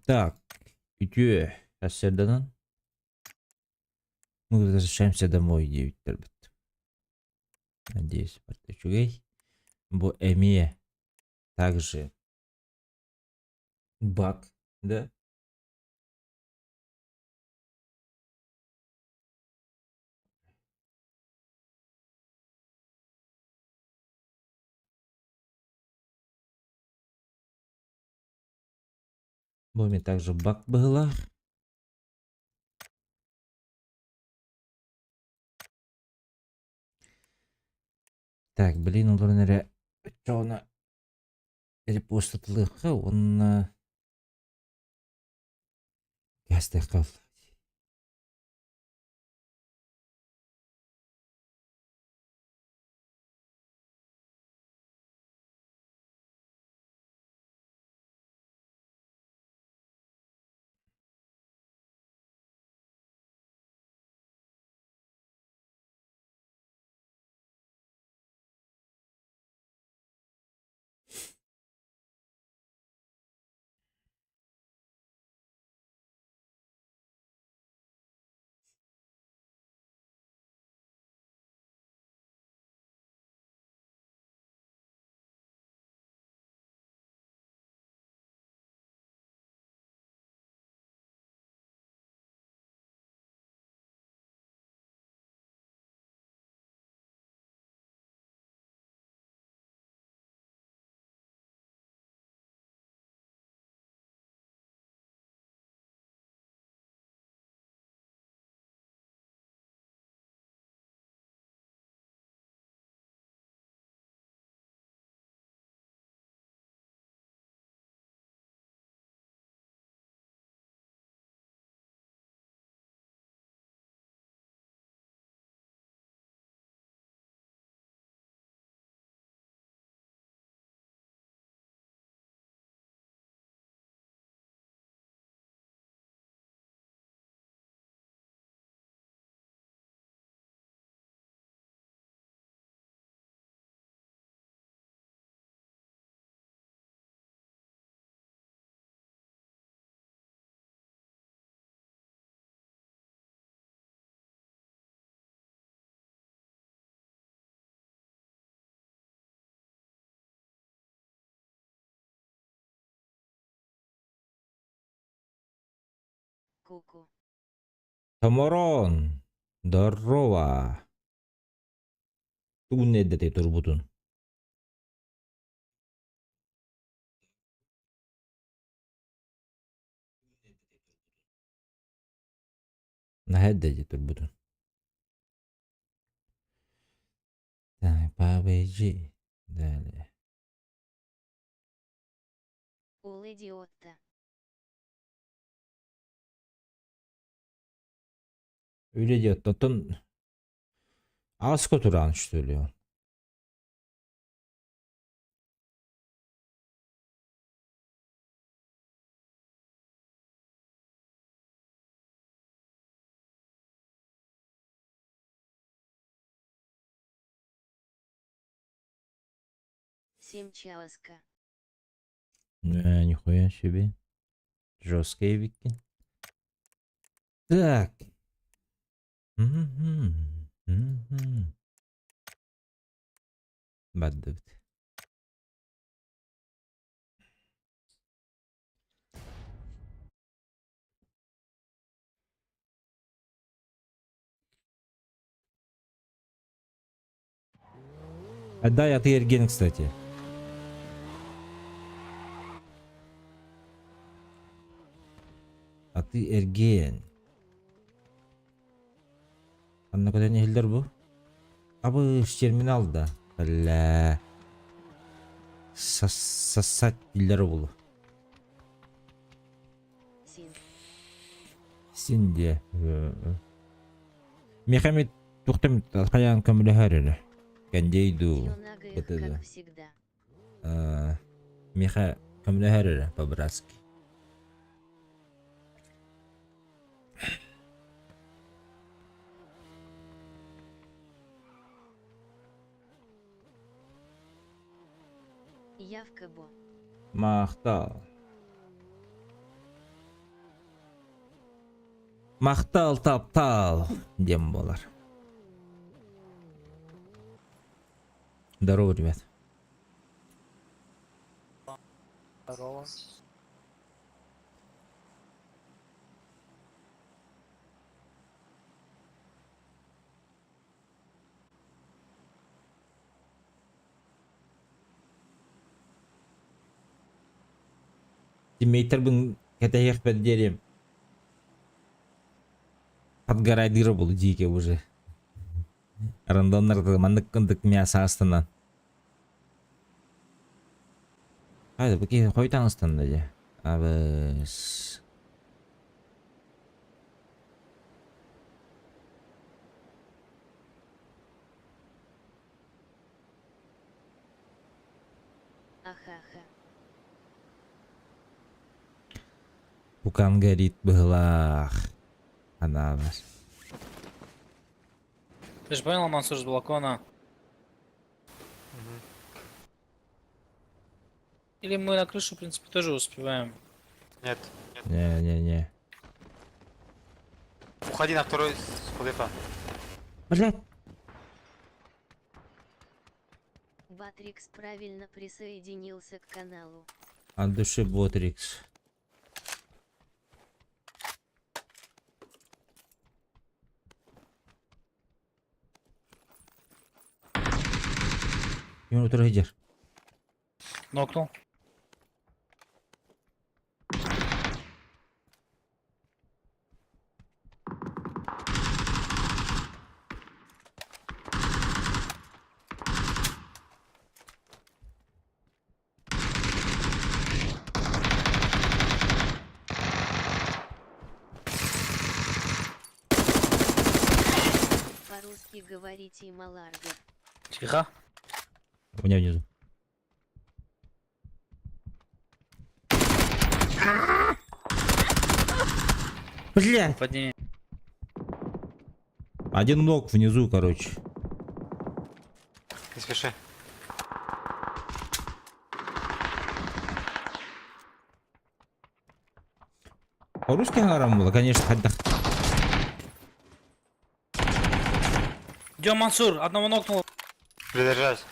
Так, ütü Kassерданан. Мы возвращаемся домой, девиттер бит. Надеюсь, партачугей. Бу эми также баг, да? Бу эми также баг была. Так, блин, он, наверное, что она репостатлыха, он ястай кал. Ку-ку. Каморон, здорово. Тун эддете турбутун. Нахеддете турбутун. Так, PUBG. Далее. Ул идиотта. Öyle diyor. Totun az koturan söylüyor. Симчалска. Нихуя себе. Жесткие вики. Так. Мгм. Мгм. Баддык. Отдай, а ты Эрген, кстати. А ты Эрген. Анна куда не хилдер бу? А вы с терминалда. Бля. Сосать хилдер бу. Син. Синде. Мехамед тухтым хаян камлехареле. Кандейду. Юнага их, Вот это. как всегда. Меха камлехареле по-братски. Явка бо. Махтал. Мақтал таптал дем болар. Здорово, ребят. Здорово. Тиммейтер бун кетеяк бедерем. Подгорайдыры болу дике уже. Рандомнарды мандык кындык мяса астынан. Haydi bu koy tanıstan da ya. Abis. Ахаха. Bukan garit belah. Анабас. Ты же понял, Мансур, с балкона? Или мы на крышу, в принципе, тоже успеваем? Нет. Не. Уходи на второй с куда-то. Блядь. Батрикс правильно присоединился к каналу. От души Ботрикс. Ему тут гидер. Нокнул. По-русски говорите, Маларга. Тихо. У меня внизу. Блядь. Подними. Один ног внизу, короче. Не спеши. По-русски гарам было, конечно, хотя. Идем, Мансур, одного нокнул. Придержать.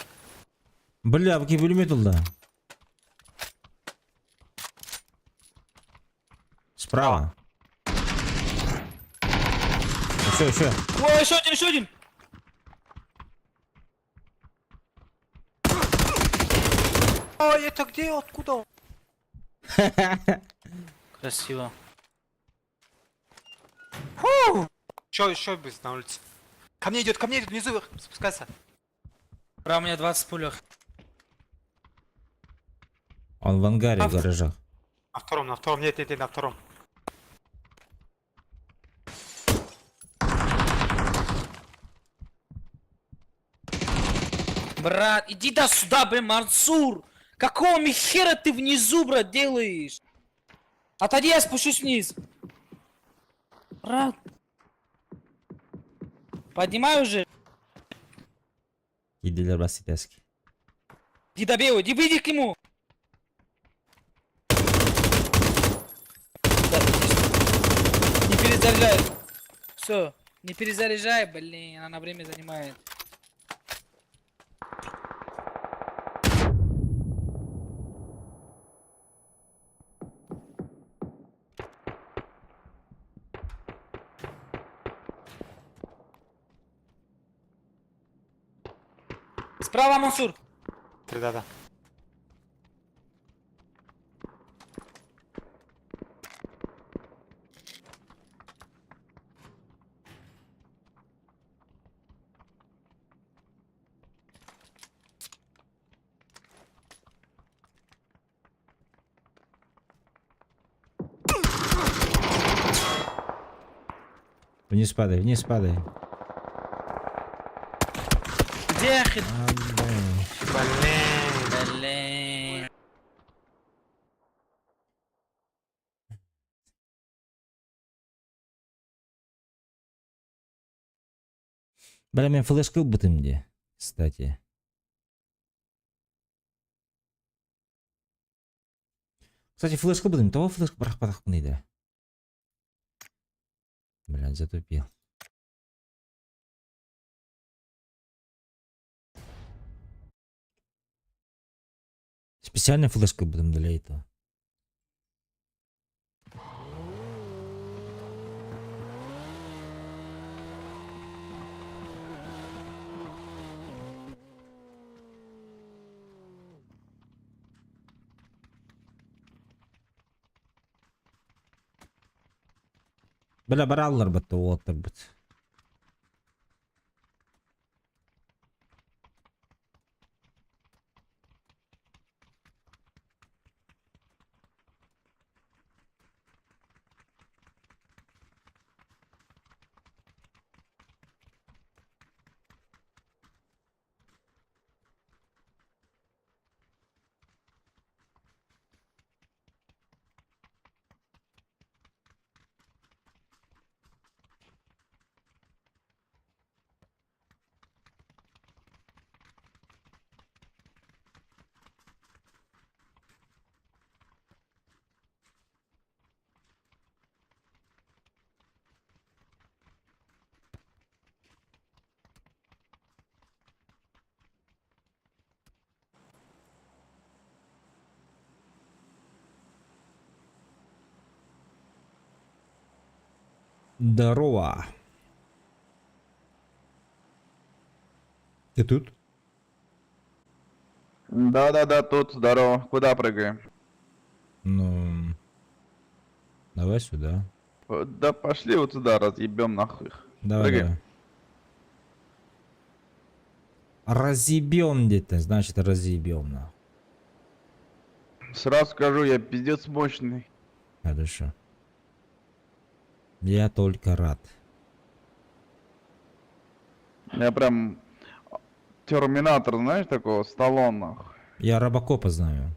Бля, какие пулемет да. Справа. Еще. Ой, еще один. Ой, это где? Откуда он? Красиво. Еще быстро на улице. Ко мне идет, внизу спускайся. Бра, у меня 20 пулях. Он в ангаре А в гаражах. На втором, нет, на втором. Брат, иди до сюда, блин, Мансур! Какого хера ты внизу, брат, делаешь? Отойди, я спущусь вниз. Брат. Поднимай уже. Gidiler basit eski. Иди добей его, иди выйди к нему. Да, не перезаряжай. Все, не перезаряжай, блин, она на время занимает. Справа, Мансур. Да. Вниз падай. Где хит? Блин. Блин. Бля, мен флешка бутым де. Кстати. Флешка бутым. Того флешка бірақ батақ мынайды. Блядь, затупил. Специально флешкой будем для этого. Бля, бараллар бітті олаттар біт. Здорово. Ты тут? Да-да-да, тут, здорово. Куда прыгаем? Ну... Давай сюда. Да пошли вот сюда, разъебем нахуй их. Давай, Прыгаем. давай. Разъебем где-то, значит разъебем нахуй. Сразу скажу, я пиздец мощный. Хорошо. Я только рад. Я прям терминатор, знаешь, такого, Сталлоне, нахуй. Я Робокопа знаю.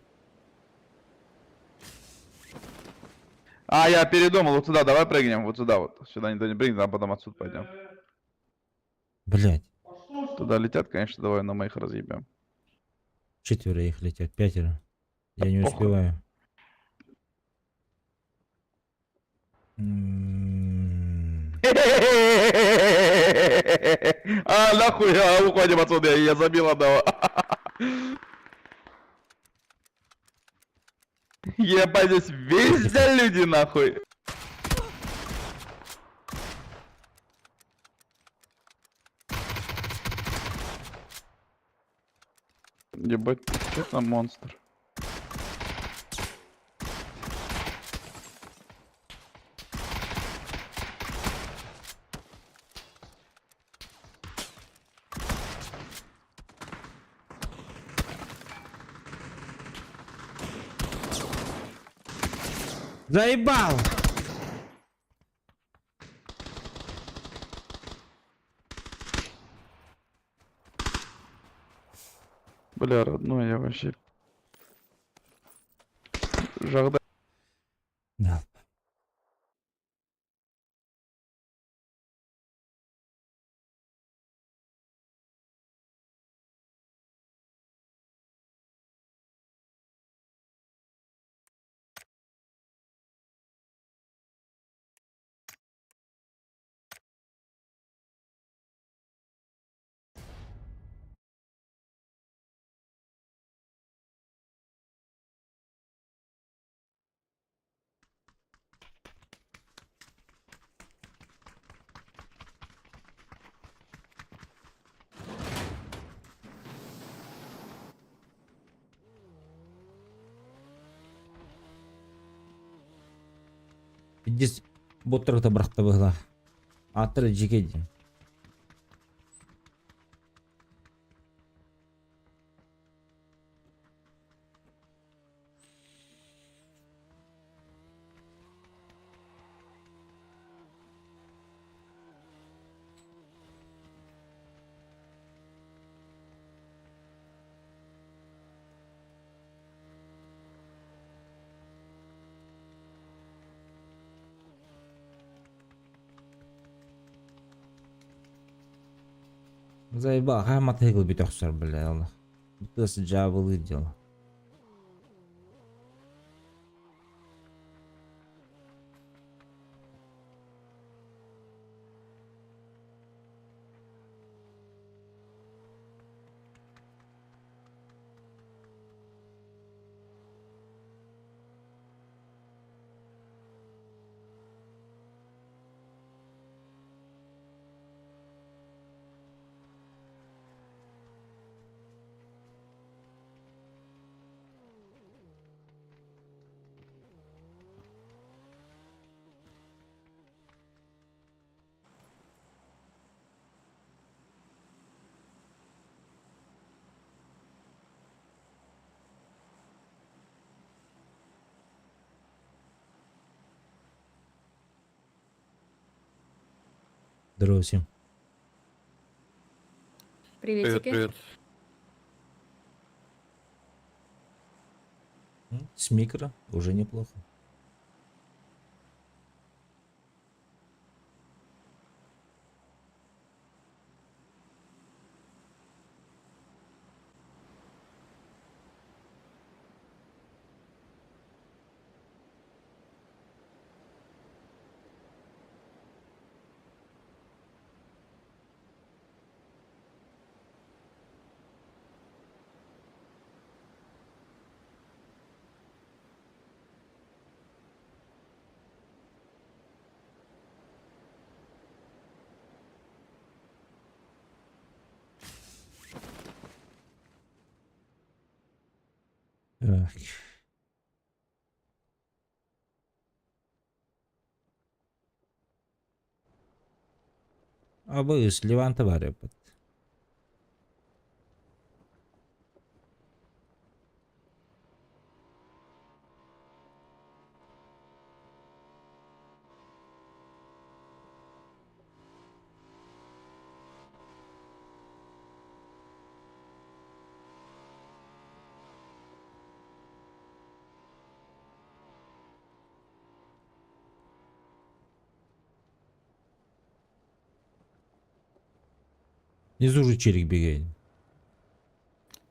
А, я передумал, вот сюда, давай прыгнем, вот сюда вот. Сюда никто не прыгнет, а потом отсюда пойдем. Блять, Туда летят, конечно, давай, но мы их разъебем. 4 их летят, 5. Я не Похуй. успеваю. А, нахуй, уходим отсюда, я забил одного. Ебать, здесь везде люди, нахуй. Ебать, что там монстр? Заебал! Бля, родной, я вообще... Жагда. Да. Идис боттырды быракта быгла. Атыры жекеди. Заебал, хамма тыгыл бит окшор, бля, алла. Бутысы жабылы дело. Здорово всем. Приветики. Привет. С микро уже неплохо. Так. Abuz, Levante var ya. Внизу же челик бегает.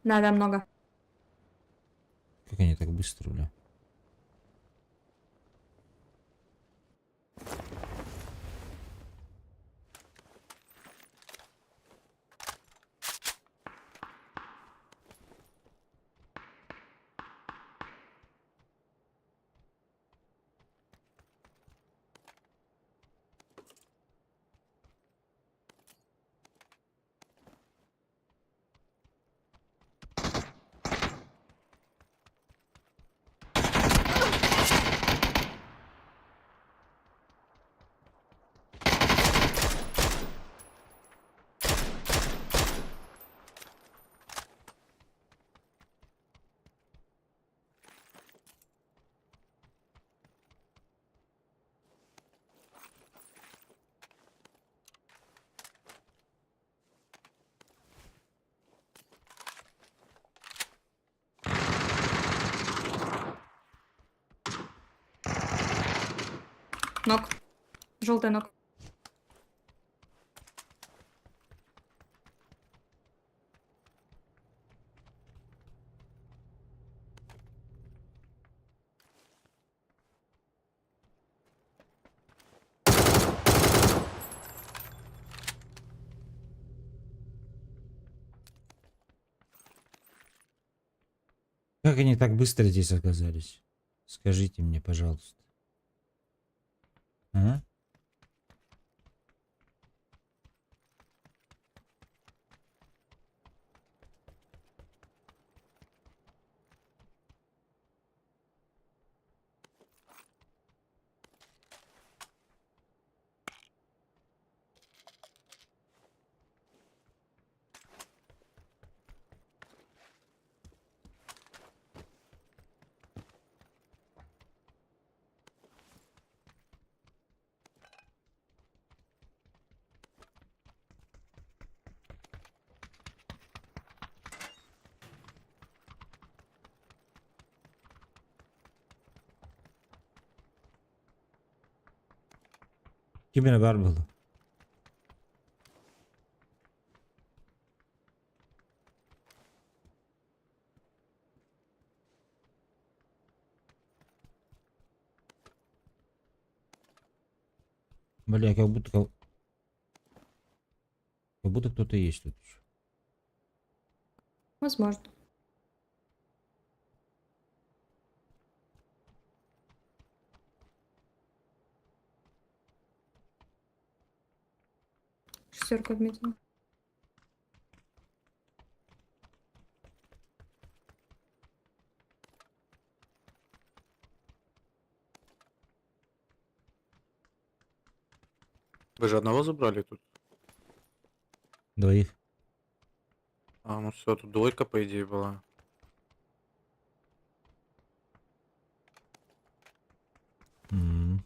Да, много. Как они так быстро, бля? Ног. Желтый ног. Как они так быстро здесь оказались? Скажите мне, пожалуйста. А? Kimin haber buldu? Бля, как будто кто-то есть тут еще. Возможно. Шестерку отметила. Вы же одного забрали тут? Двоих. А, ну все, тут двойка, по идее, была. М.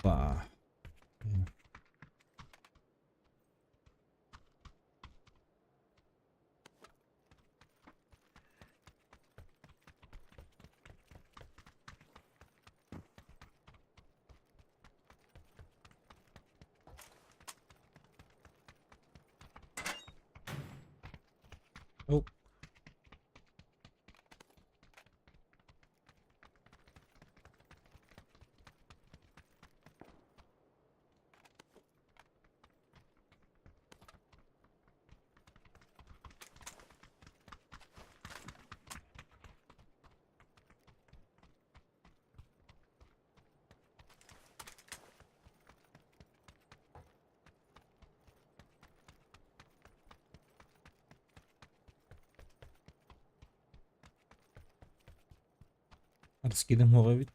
Опа. Оп. Раскидам его вид.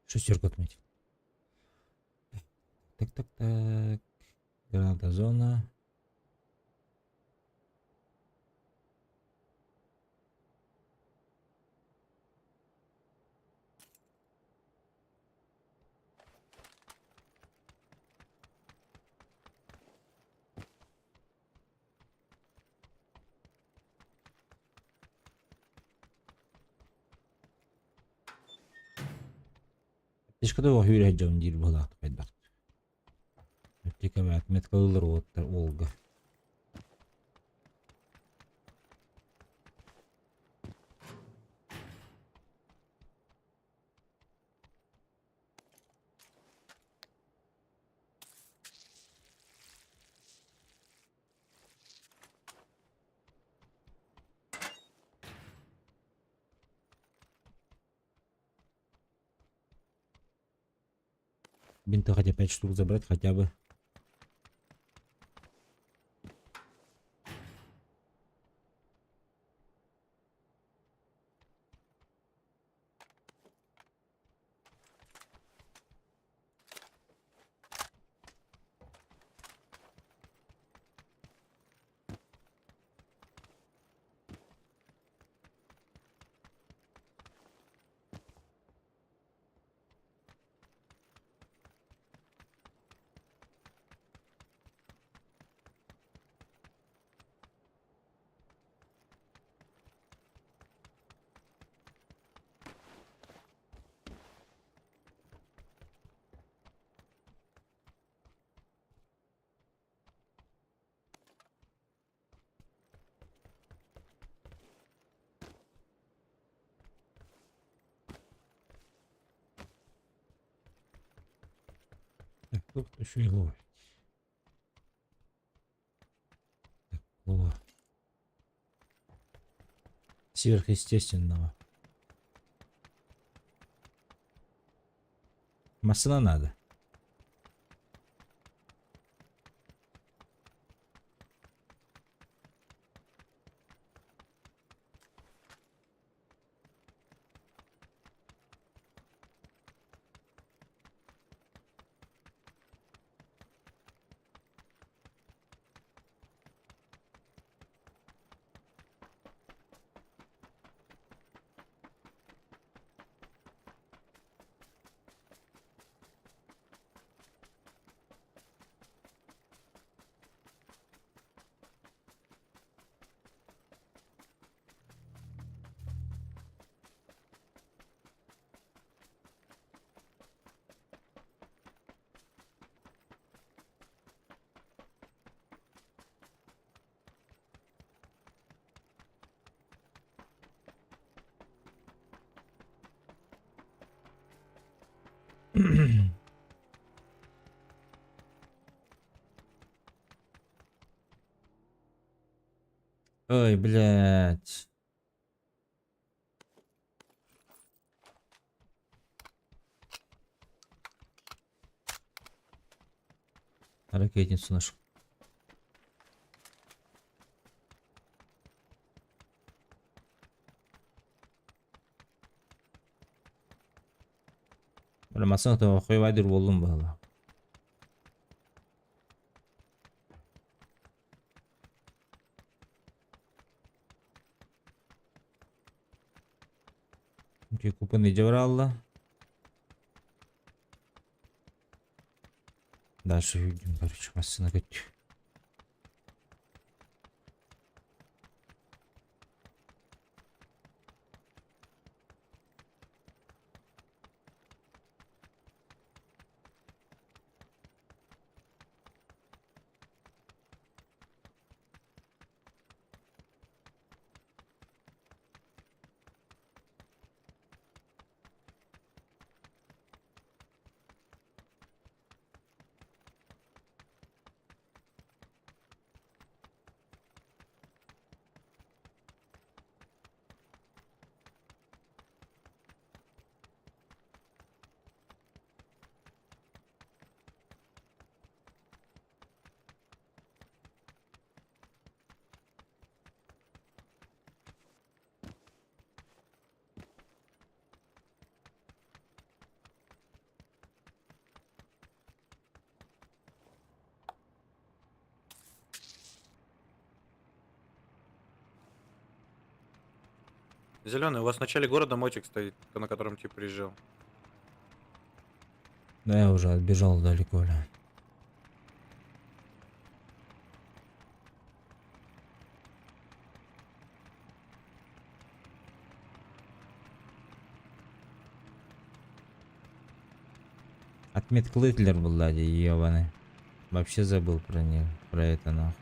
Шестерку отметил. Так. Граната зона. Эш када ва хүйрэ жаун дир болаат пайдак. Реплика бат меткалылар оттар олга. Бинты хотя 5 штук забрать хотя бы. Так, тут еще его. Так, о. Сверхъестественного. Масла надо. Ой, блядь. Ракетницу нашу. Bilmasam da koyup buldum valla. Çünkü kupon iyice aldı. Дальше видим, короче, массина kötü. Зеленый, у вас в начале города мотик стоит, на котором тип приезжал. Да я уже отбежал далеко, ля. Отметка Литлер был, да, ебаный. Вообще забыл про нее, про это нахуй.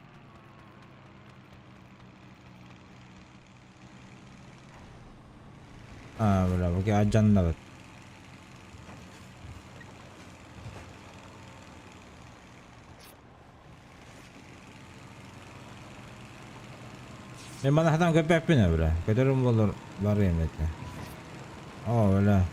Бля, bu ajanda bak. Mana adam köpek bine bile. Kötürüm olur var yemekte. Öyle.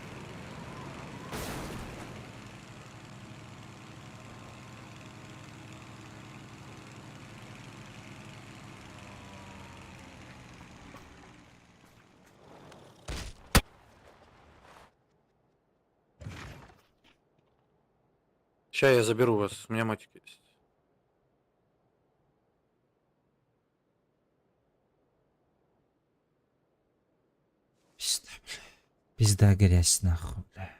Сейчас я заберу вас, у меня мотик есть. Пизда, бля. Пизда грязь нахуй, бля.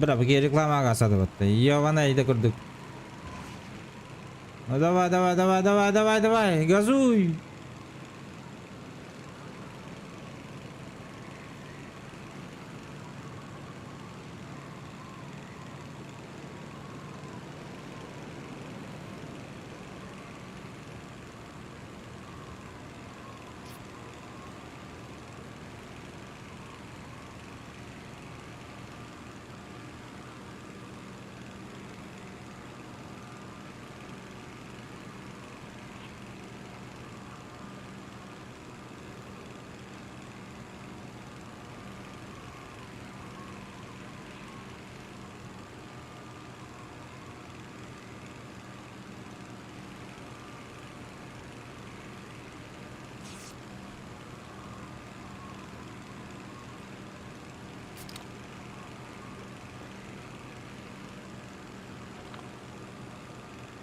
Бля, бге рекламаға сатып атты. Ебаный үйді көрдік. Ну давай, давай, давай, давай, давай, давай, газуй.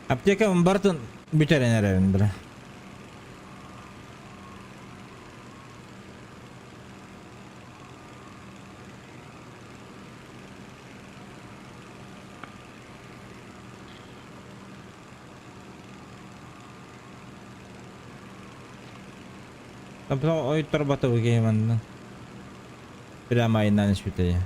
Аптека бартын бүтерен әрәвін бірі. Tapi oytur batı bu geymandan. Prямо ayından iş büteye.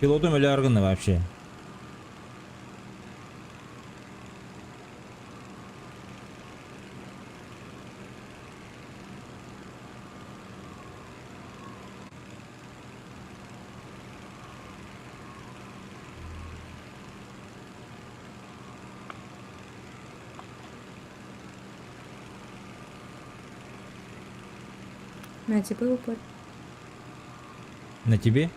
Пилотом или органы вообще? На типы упор. На тебе?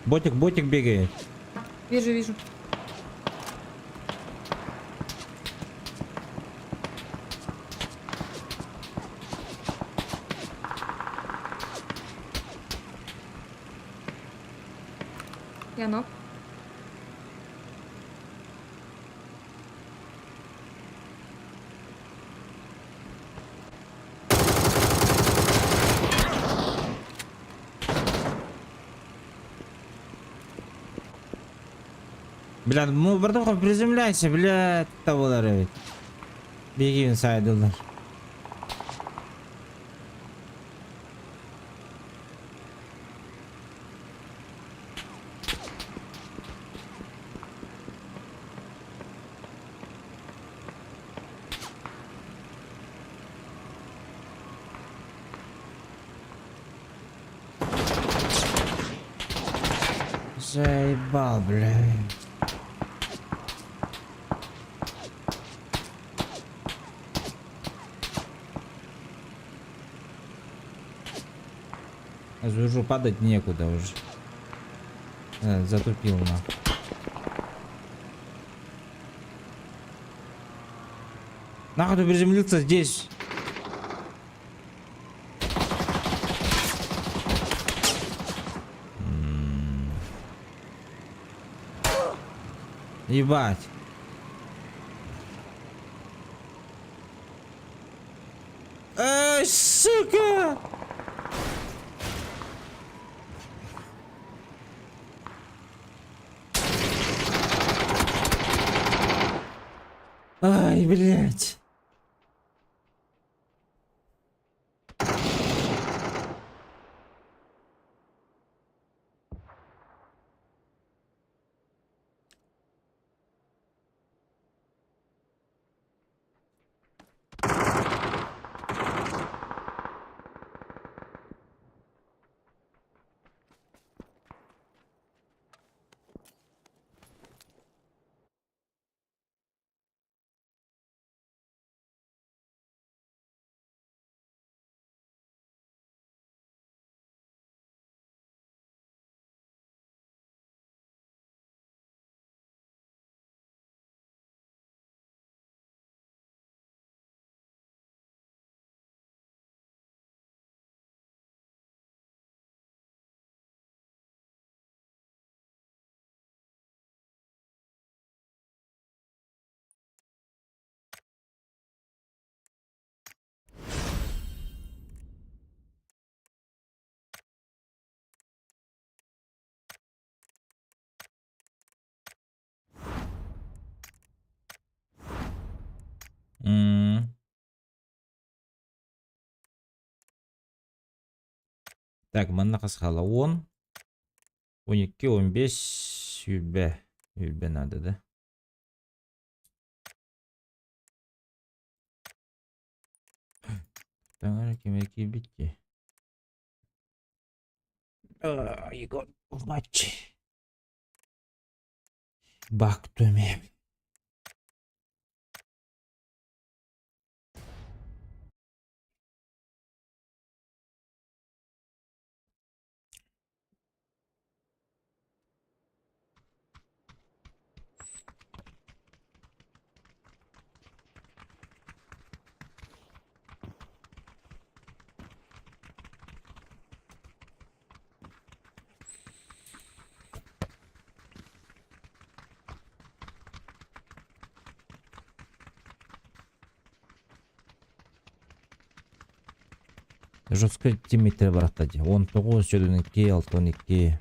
Ботик бегает. Вижу, вижу. Я ног. Бля, ну братуха, приземляйся, бля, табылар evet. Беги сайдылар. Заебал, бля. Уже падать некуда уже. Затупил на. Нахуй ты приземлился здесь? Ебать. Эй, сука! Ай, блядь. Так, манна касқала 10, 12, 15, yübbe. Yübbe надо, да? Таңара кемеки битти. Егор, в матче. Бак төме. Жестко тиммейттер бар аттады. 19, 12, 6, 12.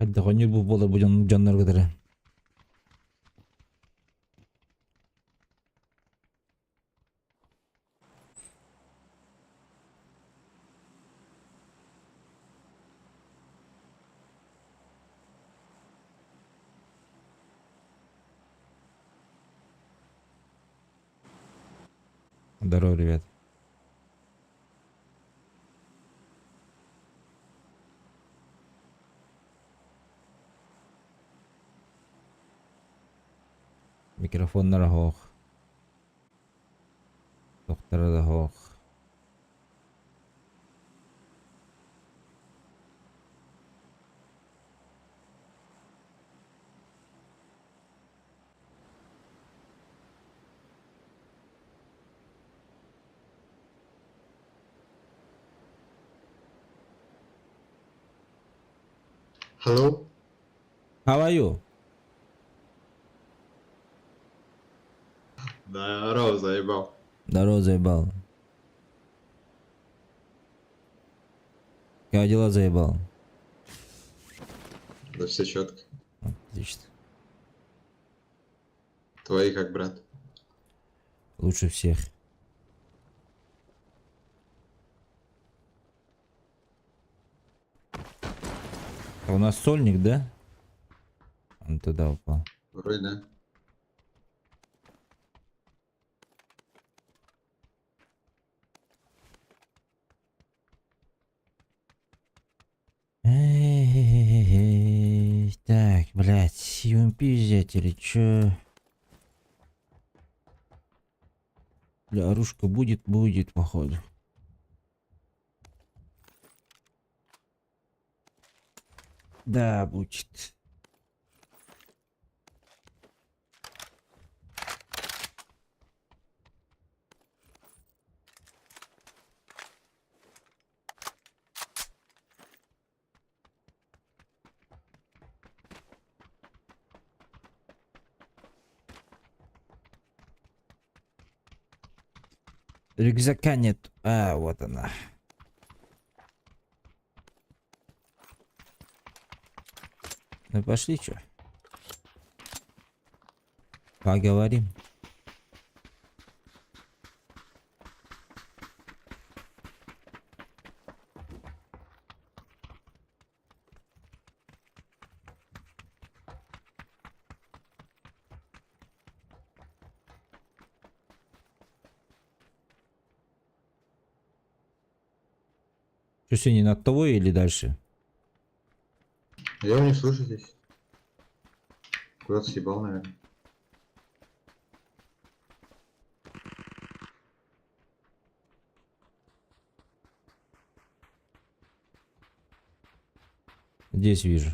Hadi konur bu bolar bu canlar kadar. Здорово, ребят. Mikrofonlar hoog. Doktara da hoog. Hello? How are you? Здорово, заебал. Здорово, заебал. Как дела, заебал? Да все четко. Отлично. Твои как, брат? Лучше всех. А у нас сольник, да? Он туда упал. Вроде да. Эй, так, блядь, UMP взять или чё? Бля, оружка будет, походу. Да, будет. Рюкзака нет. А, вот она. Ну пошли, чё? Поговорим. Что сегодня над тобой или дальше? Я его не слышу здесь. Куда-то съебал, наверное. Здесь вижу.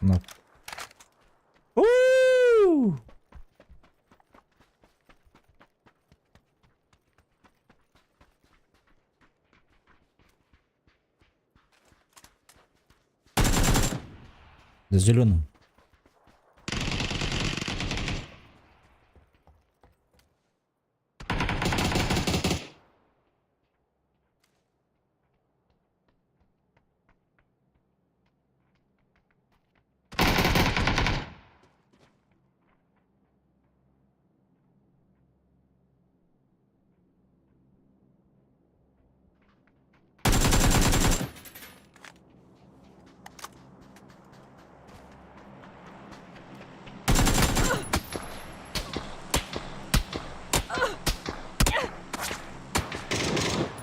Ну. У-у-у! За зеленым.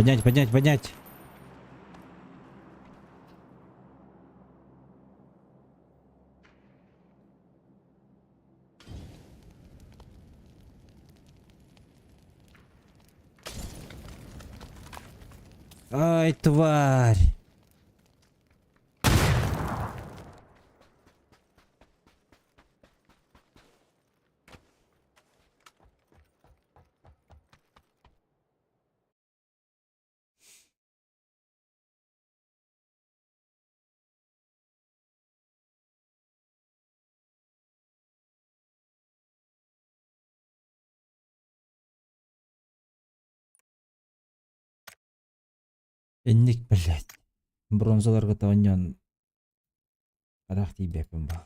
Поднять, поднять, поднять. Ай, тварь. Энник, блядь. Бронзаларга таваньян арах тийбеппин бал.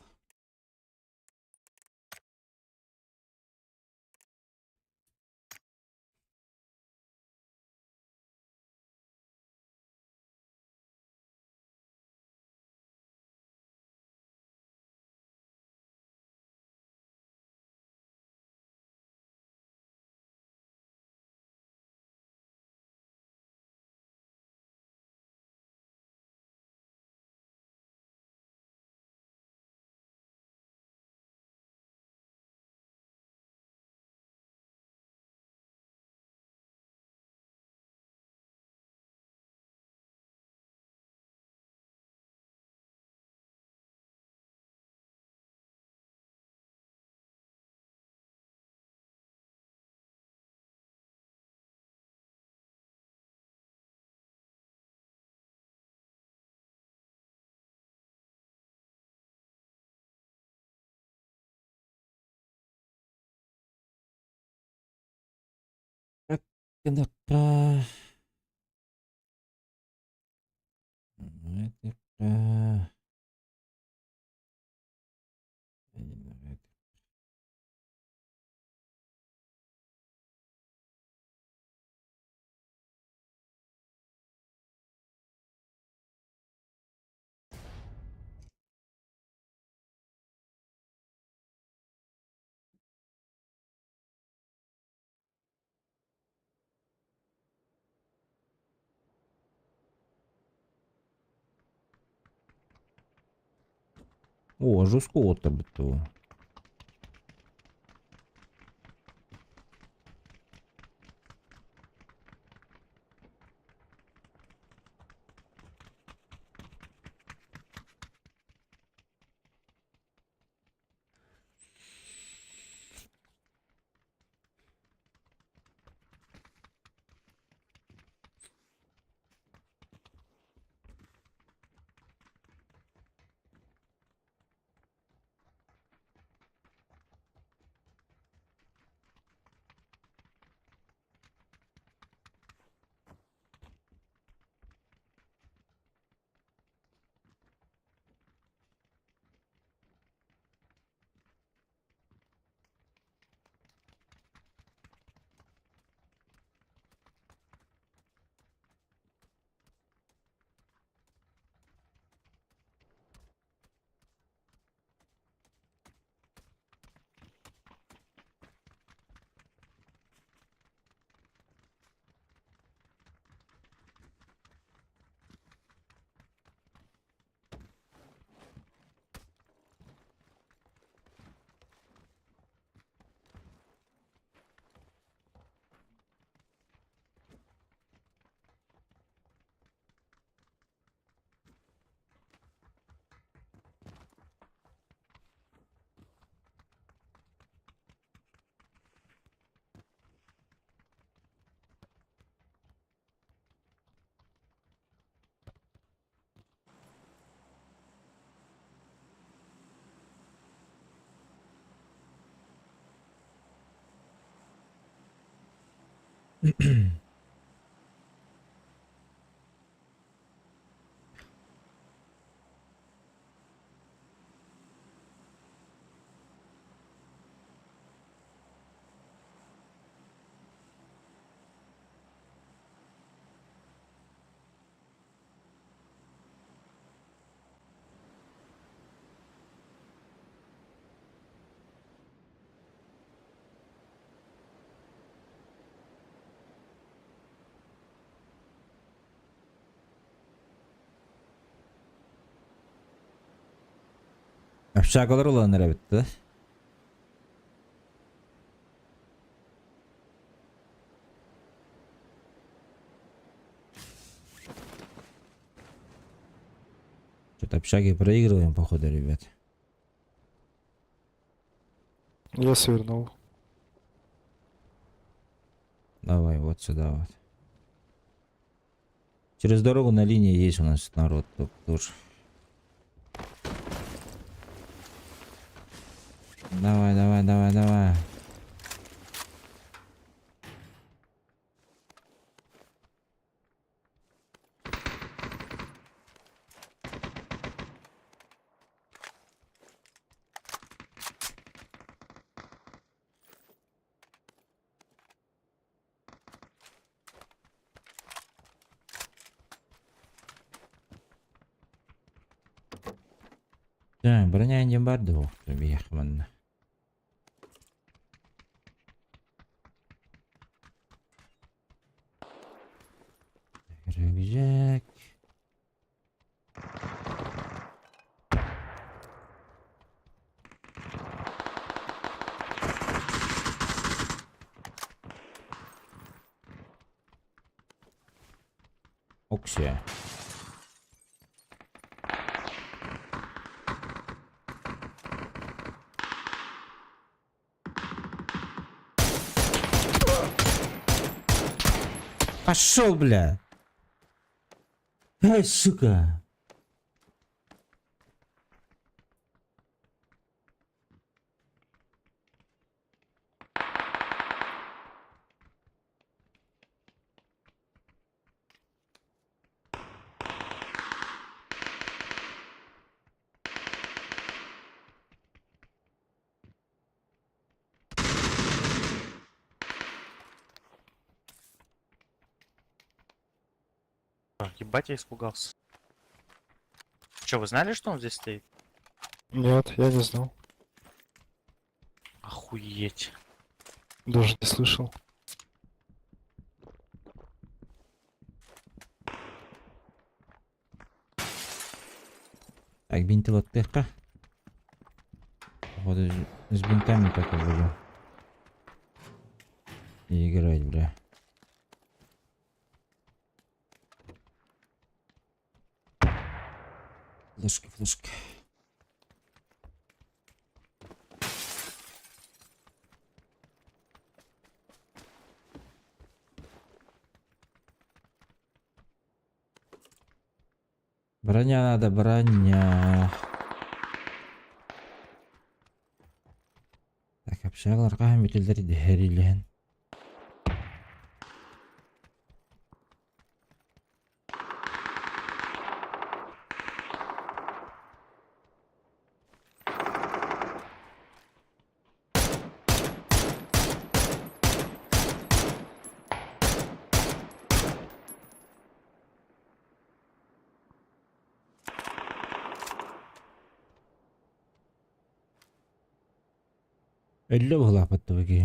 Kenapa? О, жестко біту. Общагалар оlanlara bitti. Что-то общаги проигрываем, походу, ребят. Я свернул. Давай вот сюда вот. Через дорогу на линии есть у нас народ тоже. Давай, давай, давай, давай. Так, броня не бардо, тобі яхман. Рюкзак. Оксия. Пошел, бля. Эй, сука. Ебать, я испугался. Че, вы знали, что он здесь стоит? Нет, я не знал. Охуеть. Даже не слышал. Так, бинты вот тырка. Вот с бинтами так и будем играть, бля. Флешка, флешка. Броня надо, броня. Так, обшагларга һәм бөтелдәр дәһәрилән. Әллә була паттыгы.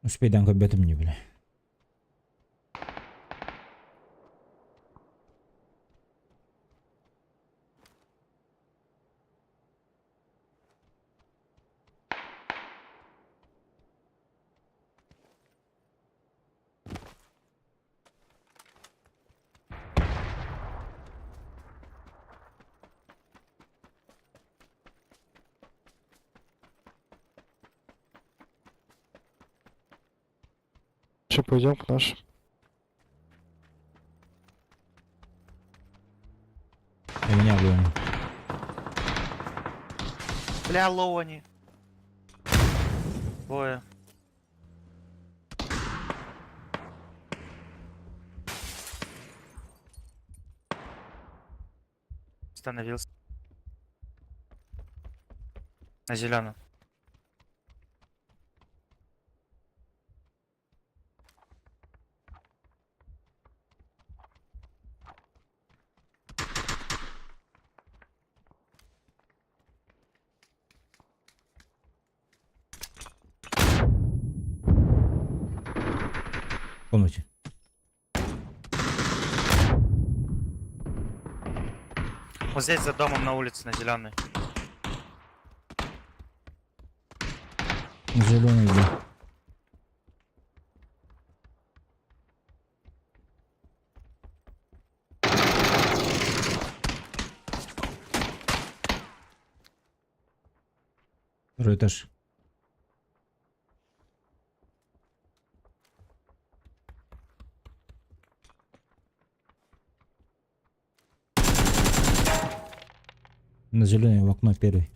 Успейдан көбәтем не белә. Че, пойдем к нашим? У меня был. Бля, лоуани. Двое. Остановился. На зеленом. В комнате. Вот здесь за домом на улице, на зеленой. Зеленый, бля. Второй этаж. На зеленый в окно первый.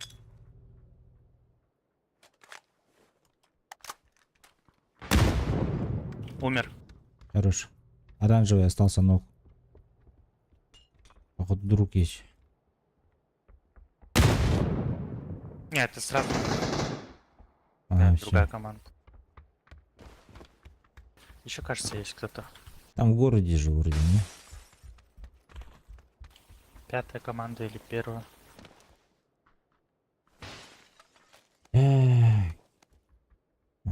Умер. Хорош. Оранжевый остался ног. Походу друг есть. Нет, это сразу Ага, да, всё. другая команда. Еще, кажется, есть кто-то. Там в городе же вроде, не? 5-я команда или 1-я. Эх. У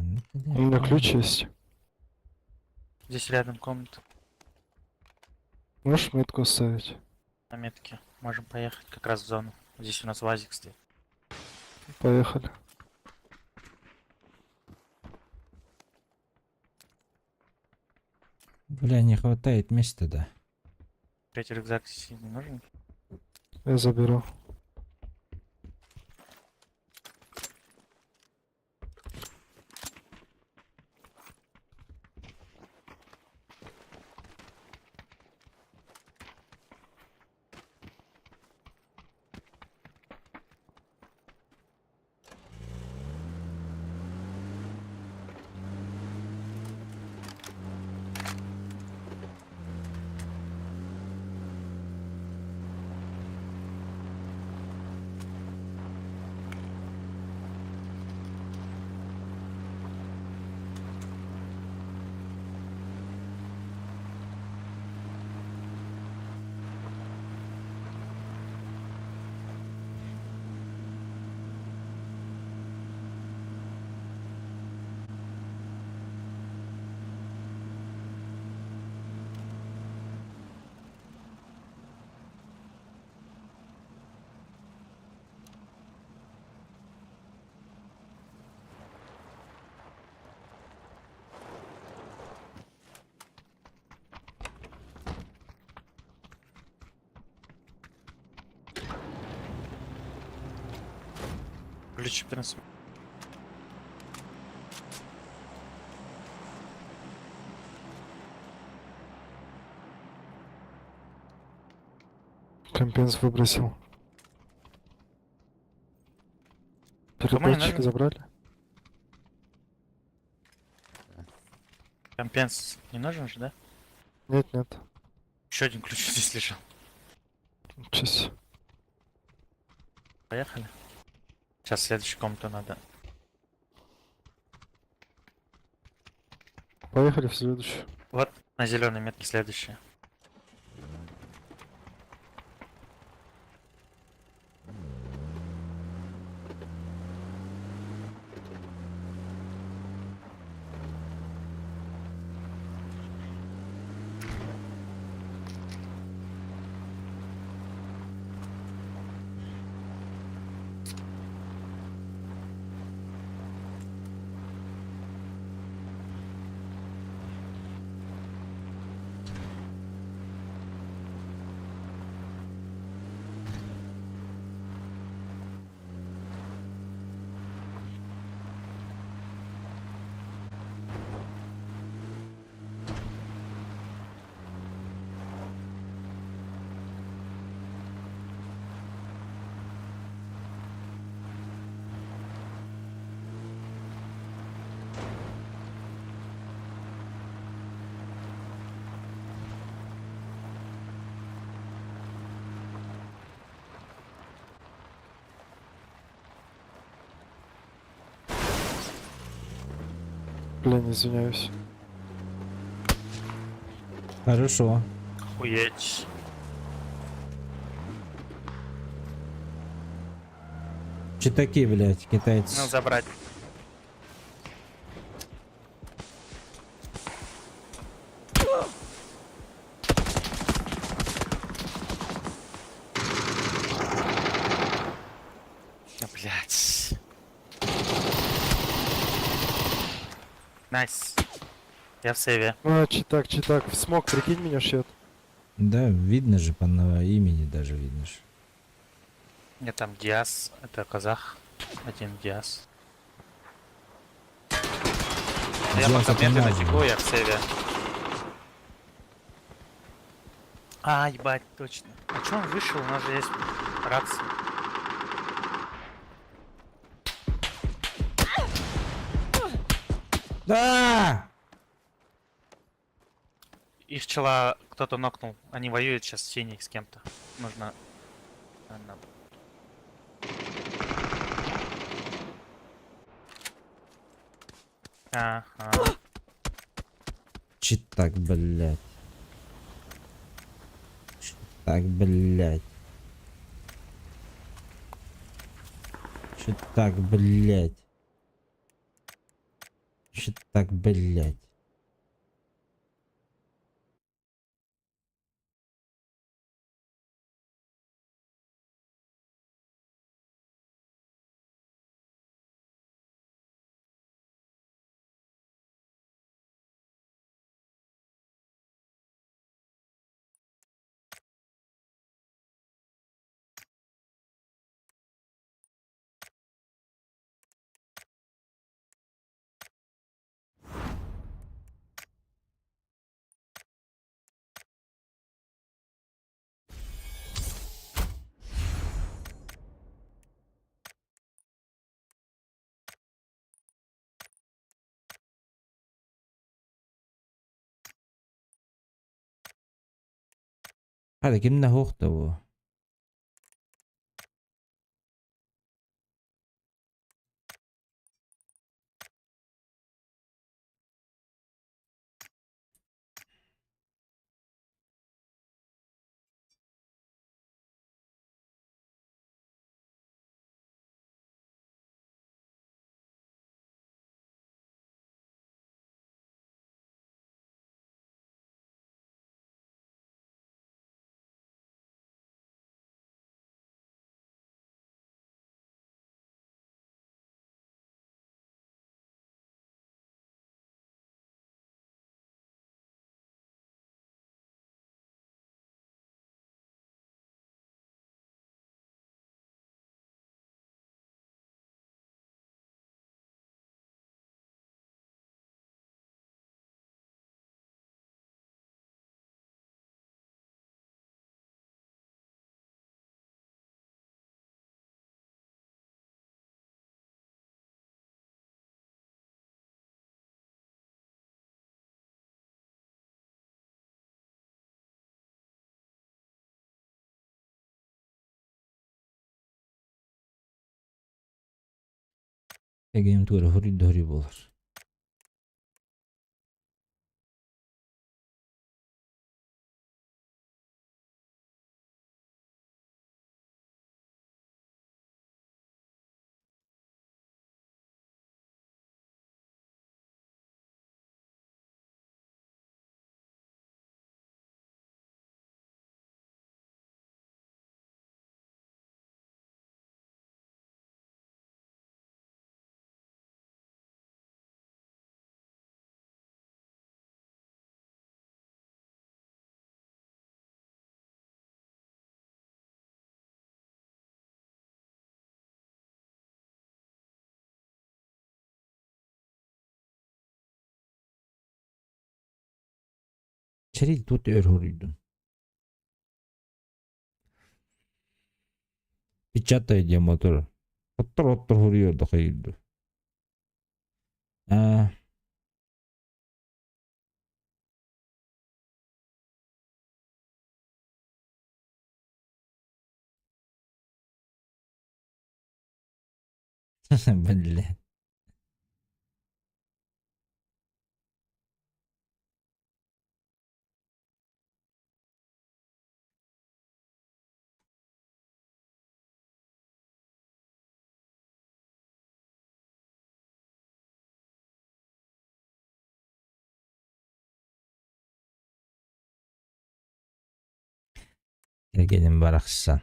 меня ключ есть. Здесь рядом комната. Можешь метку оставить? На метке. Можем поехать как раз в зону. Здесь у нас ВАЗик стоит. Поехали. Бля, не хватает места, да. 3-й рюкзак здесь не нужен. Я заберу. Ключи принесу. Компенс выбросил. Кому не Передатчик нужен? забрали? Компенс не нужен же, да? Нет, нет. Еще один ключ здесь лежал. Чись. Поехали. Сейчас в следующую комнату надо. Поехали в следующую. Вот на зеленой метке следующая. Блин, извиняюсь. Хорошо. Охуеть. Читаки, блядь, китайцы. Ну, забрать. Да, блядь. Найс. Я в сейве. А, читак. В смог, прикинь, меня шьет. Да, видно же по имени даже видно же. Нет, там Диас. Это казах. Один Диас. Я Диас пока это медленно Назим. теку, я в сейве. А, ебать, точно. А чё он вышел? У нас же есть рация. Их пчела кто-то нокнул. Они воюют сейчас в синий с кем-то. Нужно... наверно, Ага. Чи так, блядь. Чи так, блядь. Чи так, блядь. Чи так, блядь. Hadi kimde hoktu bu? Egem tuğra hori bolar. Çelik tut horuydu. Bir çataydı motor. Otur horuyordu hayırdı. Ah. Блядь. Gelin baraksan.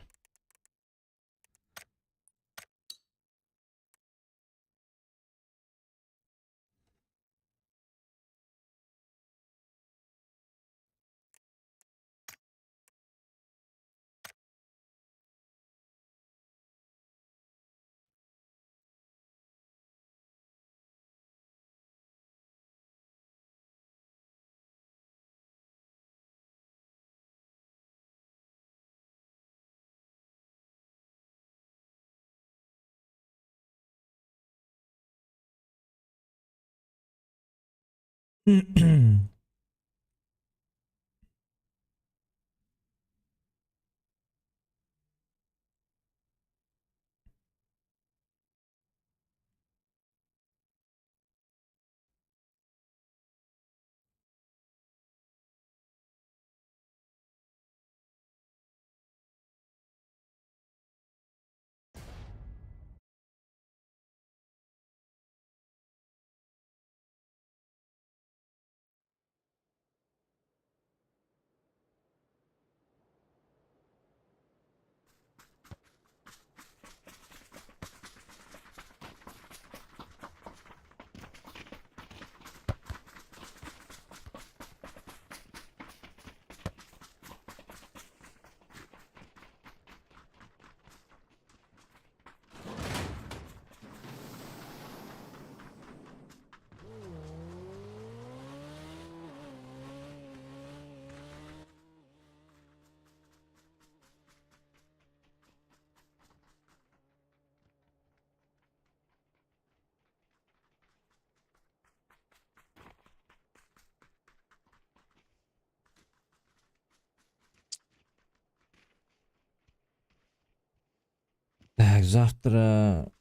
Так, завтра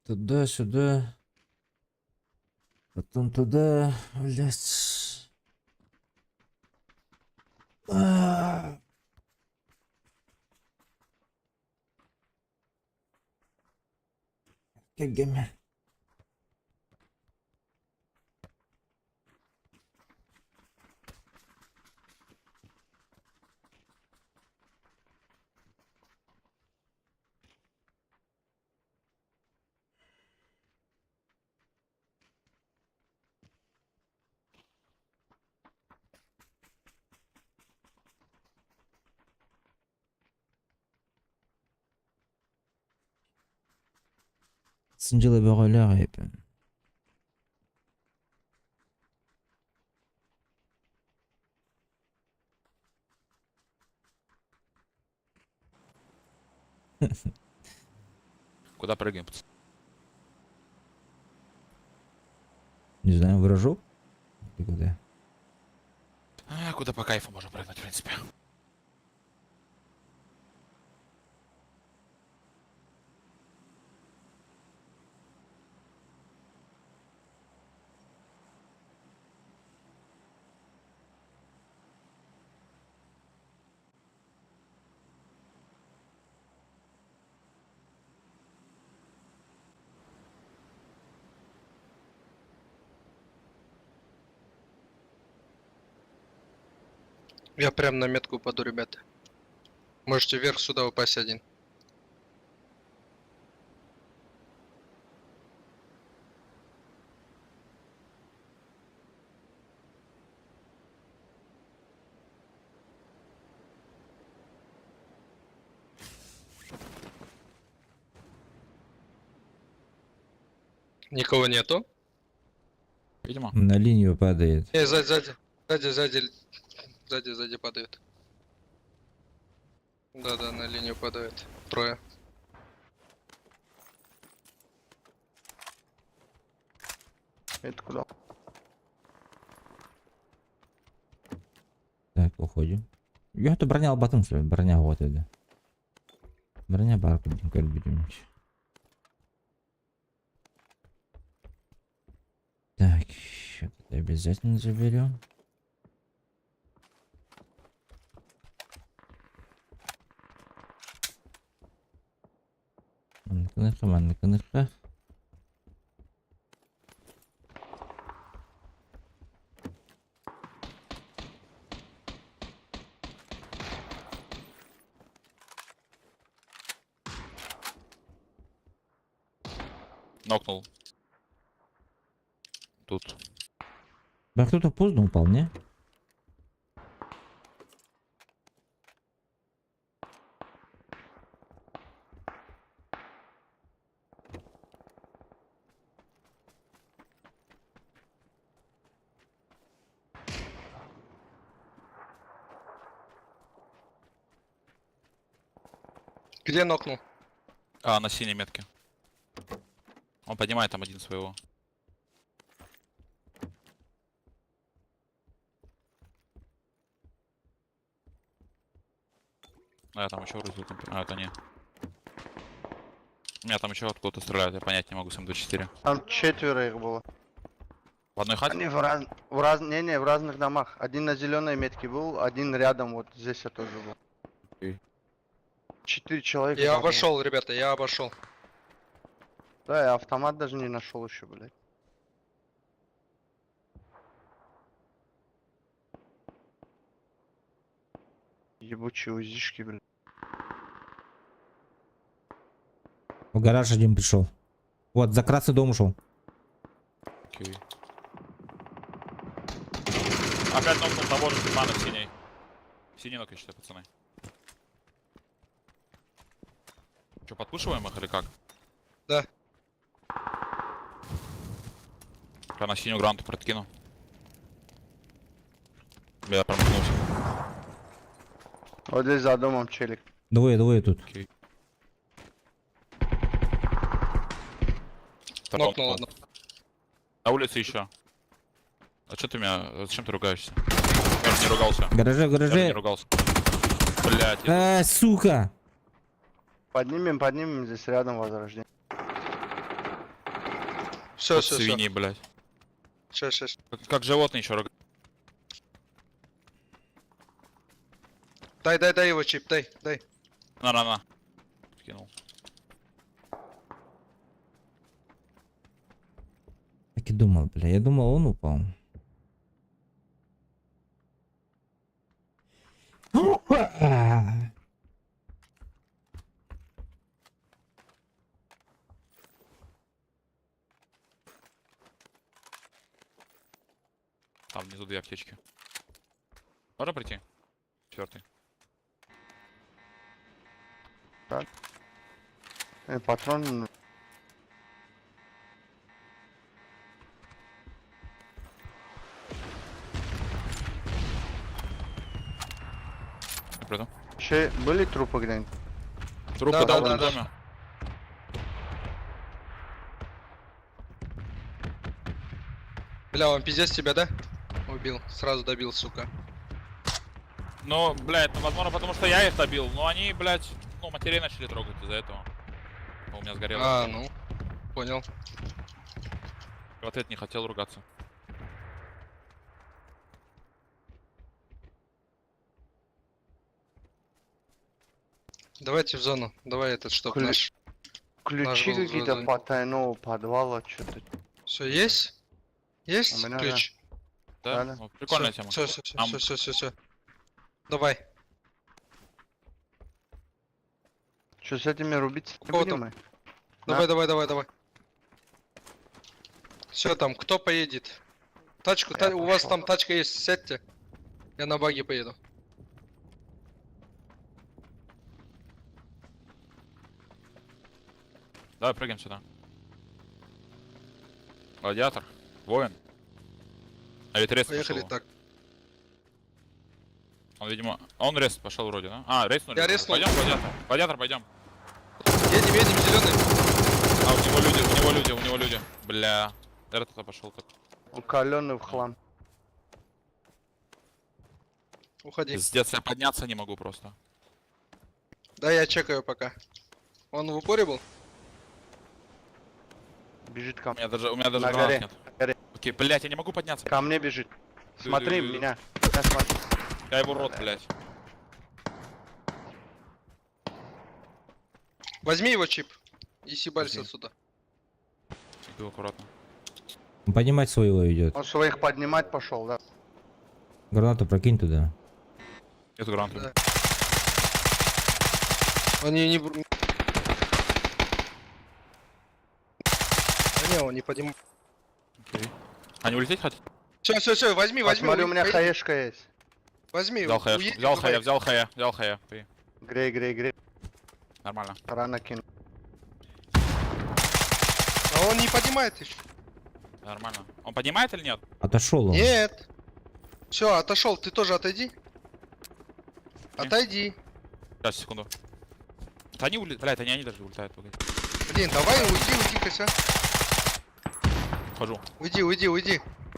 туда-сюда. Потом туда, блядь. А. Кегеме. Сынжылы бөгөлөр эпем. Куда прыгаем, пацаны? Не знаю, выражу? Ты куда? Куда по кайфу можно прыгнуть, в принципе. Я прям на метку упаду, ребята. Можете вверх сюда упасть один. Никого нету. Видимо. На линию падает. Сзади падают. Да, на линию падают. Трое. Это куда? Так, уходим. Я то броня албатын, что ли? Броня вот это. Броня барку будем корбить. Так, это обязательно заберем. Манныка. Нокнул. Тут. Да кто-то поздно упал, не? Где нокнул? На синей метке. Он поднимает там один своего. Я там еще вроде там... это не. Меня там еще откуда-то стреляют, я понять не могу с М24. Там четверо их было. В одной хате? Они в разных домах. Один на зеленой метке был, один рядом, вот здесь я тоже был. Окей. 4 человека. Я обошел, ребята, я обошел. Да, я автомат даже не нашел еще, блядь. Ебучие узишки, блядь. В гараж один пришел. Вот, за красный дом ушел. Окей. Опять нокнул того же Степана в синей. Синий нок, я считаю, пацаны. Че, подпушиваем их или как? Да. Я на синюю гранту подкину. Я промахнулся. Вот здесь за домом челик. Двое тут. Окей. Нокнул одну. На улице еще. А что ты меня... Зачем ты ругаешься? Я же не ругался. В гараже, в Я же не гараже. ругался. Блять, я... Сука! Поднимем здесь рядом возрождение. Все, Вот все, все. свиньи, блядь. Сейчас. Как животные еще рога. Дай его чип, дай. На. Скинул. Так и думал, бля. Я думал, он упал. Там внизу 2 аптечки. Можно прийти? 4-й. Патрон. Приду. Еще были трупы где-нибудь? Трупы Да, дал да, в да. доме. Бля, он пиздец тебя, да? Убил. Сразу добил, сука. Ну, блядь, ну, возможно, потому что я их добил. Но они, блядь, ну, матерей начали трогать из-за этого. У меня сгорело. А, ну. Понял. В ответ не хотел ругаться. Давайте в зону. Давай этот, чтоб наш. Ключи был какие-то зазон. потайного подвала, что-то. Все, есть? Есть У меня, ключ? Да? Да. Ну, прикольная тема. Все. Давай. Что с этими рубиться не Кого будем там? мы? Давай. Все, там, кто поедет? Тачку, Я у вас пошел. там тачка есть, сядьте. Я на баги поеду. Давай прыгаем сюда. Гладиатор. Воин. А ведь рест Поехали пошел. так. Он, видимо... Он рест пошел вроде, да? А, рестнули. Я резнул. Пойдем, гладиатор. Гладиатор, пойдем. Едем, зеленый. А, у него люди. Бля. Этот кто пошел так. Укаленный в хлам. Уходи. Пиздец, я подняться не могу просто. Да, я чекаю пока. Он в упоре был? Бежит ко У мне. меня даже На гранат горе. нет. На горе. Окей, блять, я не могу подняться. Ко мне бежит. Смотри Ду-ду-ду. меня. Я смотрю. Я его рот, блять. Возьми его чип. И сибалься Возьми. отсюда. Иду аккуратно. Он поднимать своего идет. Он своих поднимать пошел, да. Гранату прокинь туда. Эту гранату. Да. Он не... Да не, он не поднимает. Окей. Они улететь хотят? Все, возьми. Посмотри, у меня поедем. хаешка есть. Возьми. Взял хая. уедем, Взял давай. хая. Взял хая. Ты. Грей. Нормально. Рано кину. А он не поднимает еще. Нормально. Он поднимает или нет? Отошел он. Нет. Все, отошел. Ты тоже отойди. Отойди. Сейчас, секунду. Да они улетают. Блядь, они даже улетают. Погоди. Блин, давай уйди, Кося. Хожу. Уйди.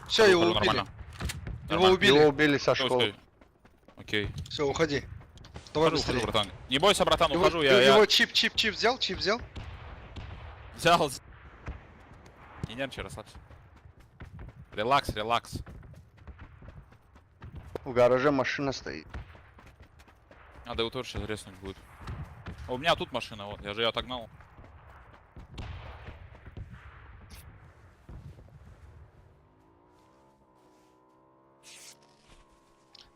Все, Хожу, его хожу, убили. нормально. Его Нормально. убили. Его убили со Всё, школы. стой. Окей. Все, уходи. Давай Хожу, быстрее. братан. Не бойся, братан, Его, ухожу. Я его чип взял? взял. Не нервничай, расслабься. Релакс. В гараже машина стоит. Надо его тоже сейчас резнуть будет. А у меня тут машина, вот. Я же ее отогнал.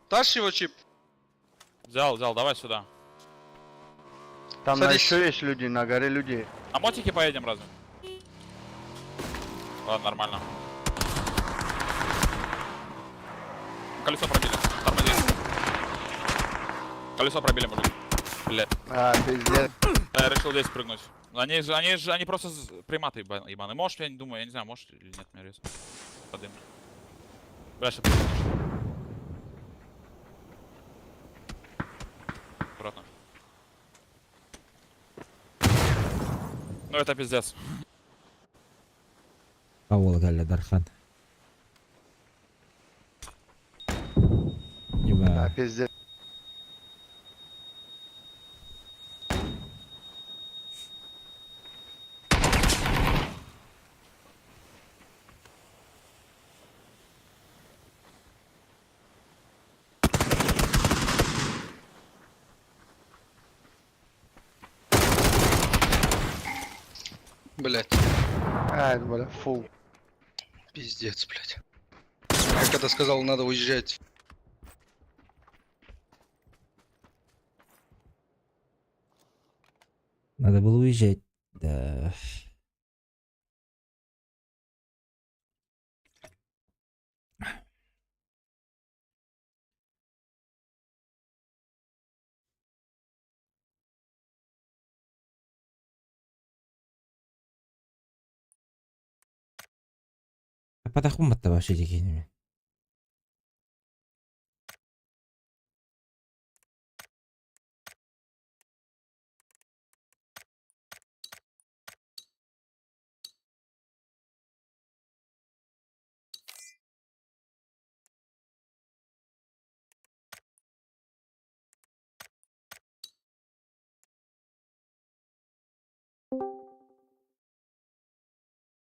Дашь его чип? Взял, давай сюда. Там на Садись. еще есть люди, на горе люди. На мотике поедем разве? Ладно, нормально. Колесо пробили. Тормози. Колесо пробили, мужик. Блядь. А, пиздец. Я решил здесь прыгнуть. Они просто приматы ебаные. Можешь, я не думаю, я не знаю, можешь или нет меня резать. Подым. Бля, сейчас прыгнешь. Аккуратно. Ну это пиздец. Авол галя Дархан. Да, Еба. пиздец. Блять, А, это, бля, фу. пиздец, блять. Я когда сказал, надо уезжать. Надо было уезжать. Да. Потахуматта вообще дикими.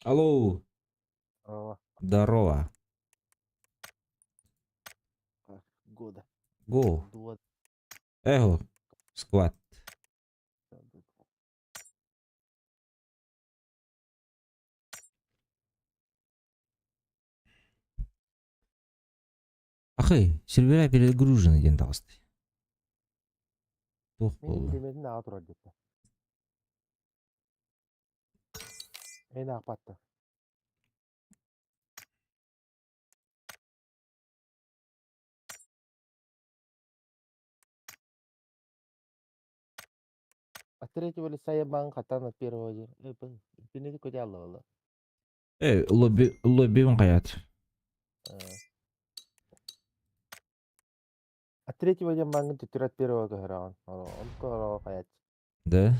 Алло. Здорово. Года. Го. Эго. Сквад. Ахы, сервера перегружены ден тағысты. Тух болды. Демедin ağa turar gitti. En akbattı. Третьего лица я банк от первого. Пинити кодялла вала. Лобби он қаят. А третьего я банк от первого гран. Он скоро каять. Да?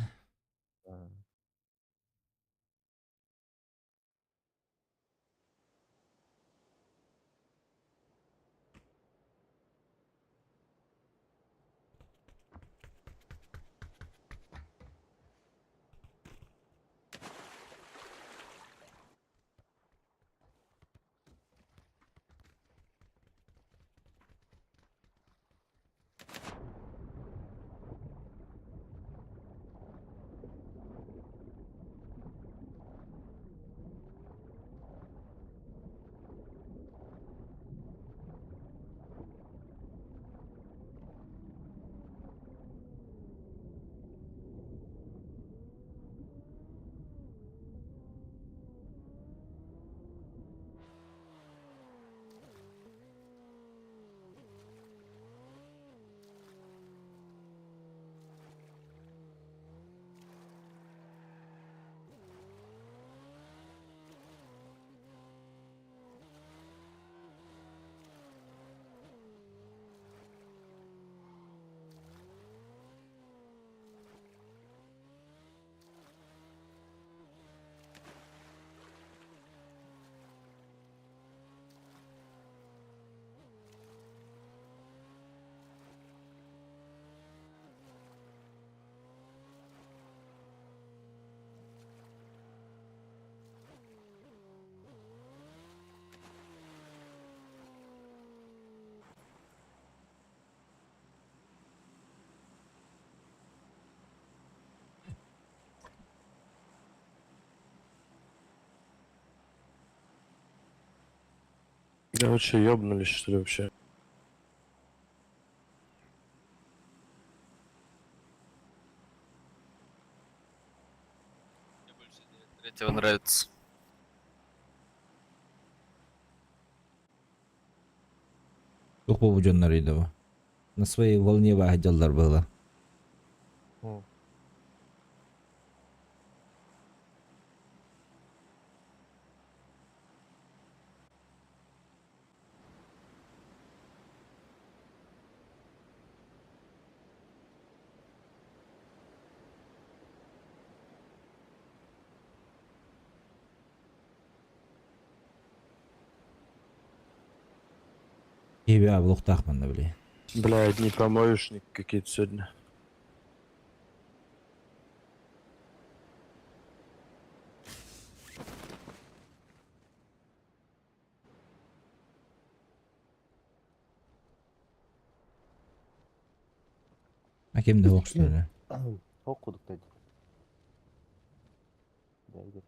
Да вы что, ёбнулись, что ли, вообще? Третьего нравится. Тух болу жоннор үйдө. На своей волне вахыджалдар было. Тебя блохтахман да, бля. Бля, одни помоечники какие-то сегодня. Аким да ок, что ли? Okuduk dedi. Ne gidiyor?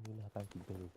Yine hatan kilitli oldu.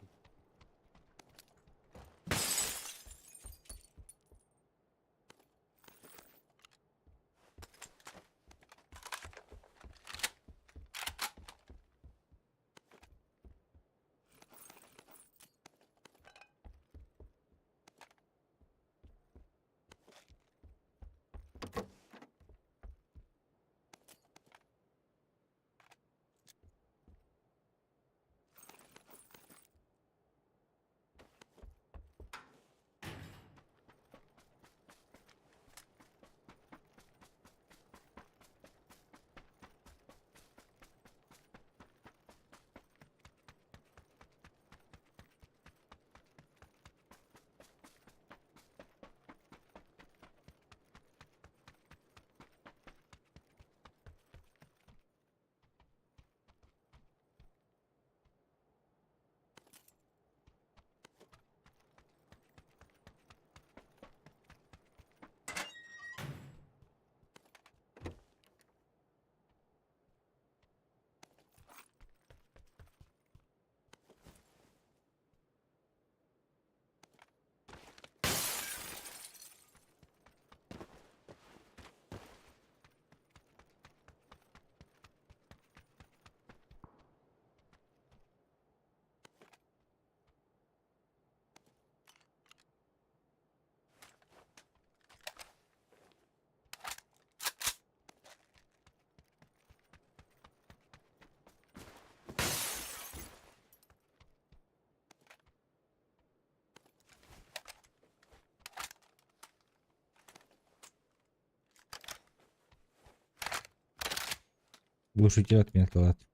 Глушитель отметка, ладно.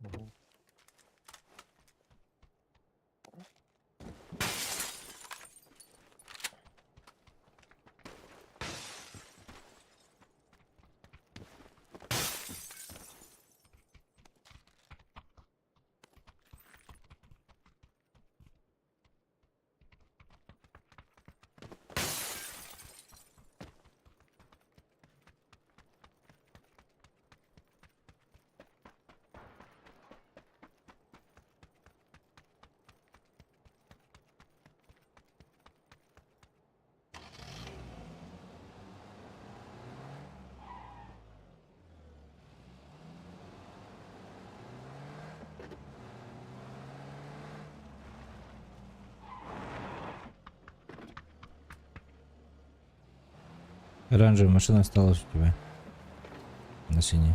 Hı. Оранжевая машина осталась у тебя. На синей.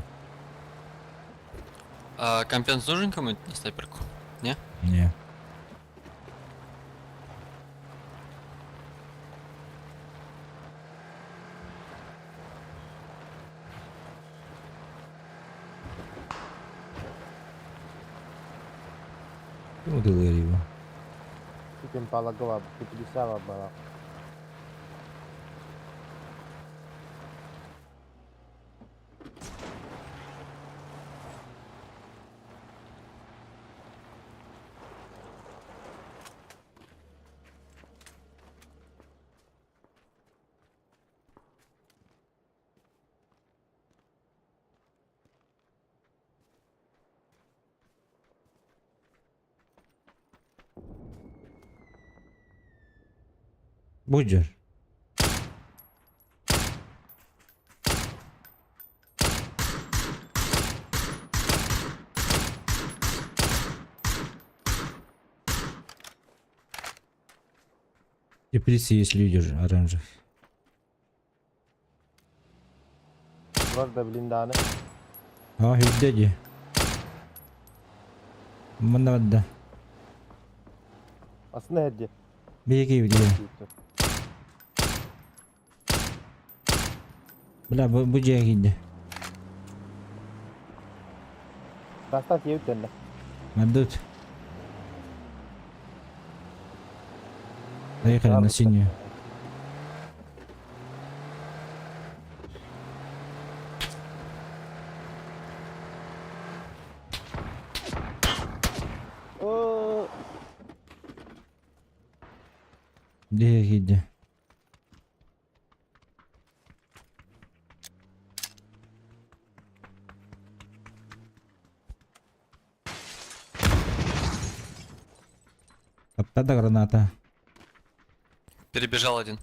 А компенс нужен кому-нибудь на снайперку? Не? Не. Удалил его. Bütün palaga var. Kutlisa var bana. Буджер. Теплицы есть люди же, оранжевый. Burada blindane. اه هيدجي من ده Aslında hediye. بيجي بلا بوجه كده Kastat yevi tenne. مدوت هيخلي Bravo. نسينيو Oo. Değildi. Оттада граната. Перебежал один.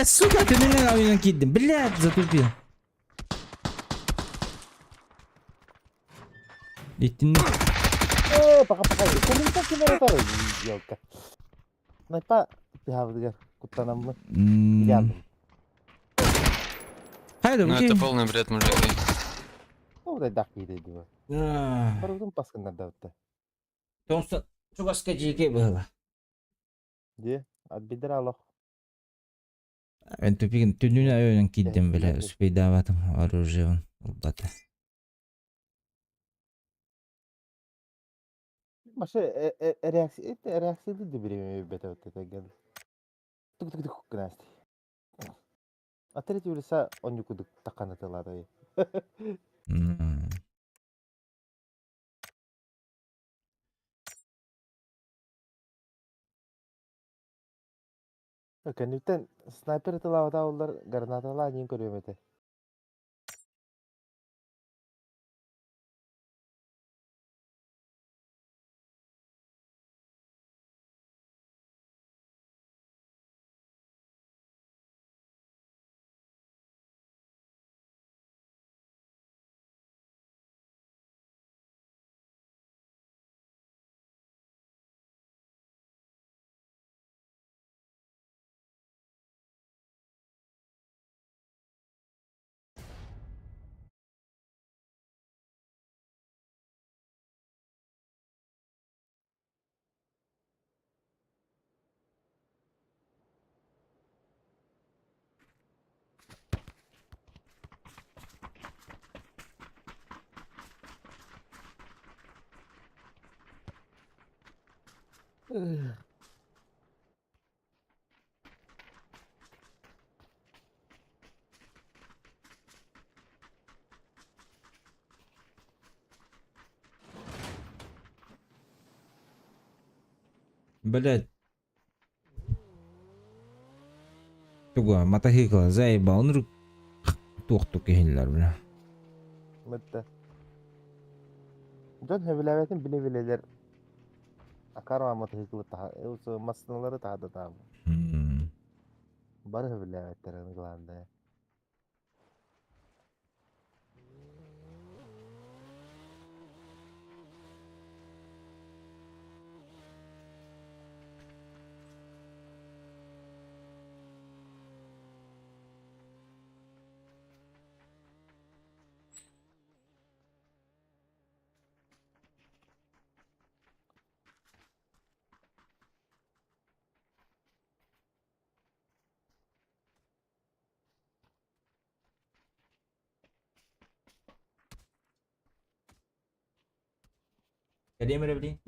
Сука, ты меня накидал. Блядь, затупил. Иттин. Пока-пока. Комментарий кемере ёлка. Снайпа пиhavдыгар. Куттанам мы. Идеалым. Хайда, Ну это полный бред, мужики. Ну, да дак дейди бу. Барудун паскандар давытта. Томсон, чугаска жеке было. Де, ат бидер алох. Ben tüpüğün tününü öğren gittim bile. Evet. Süpeyi davatım orужием. Ulbata. Başa reaksiyonu da birimi beta ötete geldi. Tuk tuk tuk kınasti. Atleti ülsa onyu kuduk takanatılar ayı. Kenditen sniper tılava onlar granatalar anjing görüyor mete. Блядь. Туга мотоцикл заебал. Ну тук-тук ehiller bile. Mette. Dön hevilevetin bile bileler. Akar var motosiklet taha. Usu masnaları taha da tamam. Barı hevilevetlerin glanda. Geleyim öyle bileyim.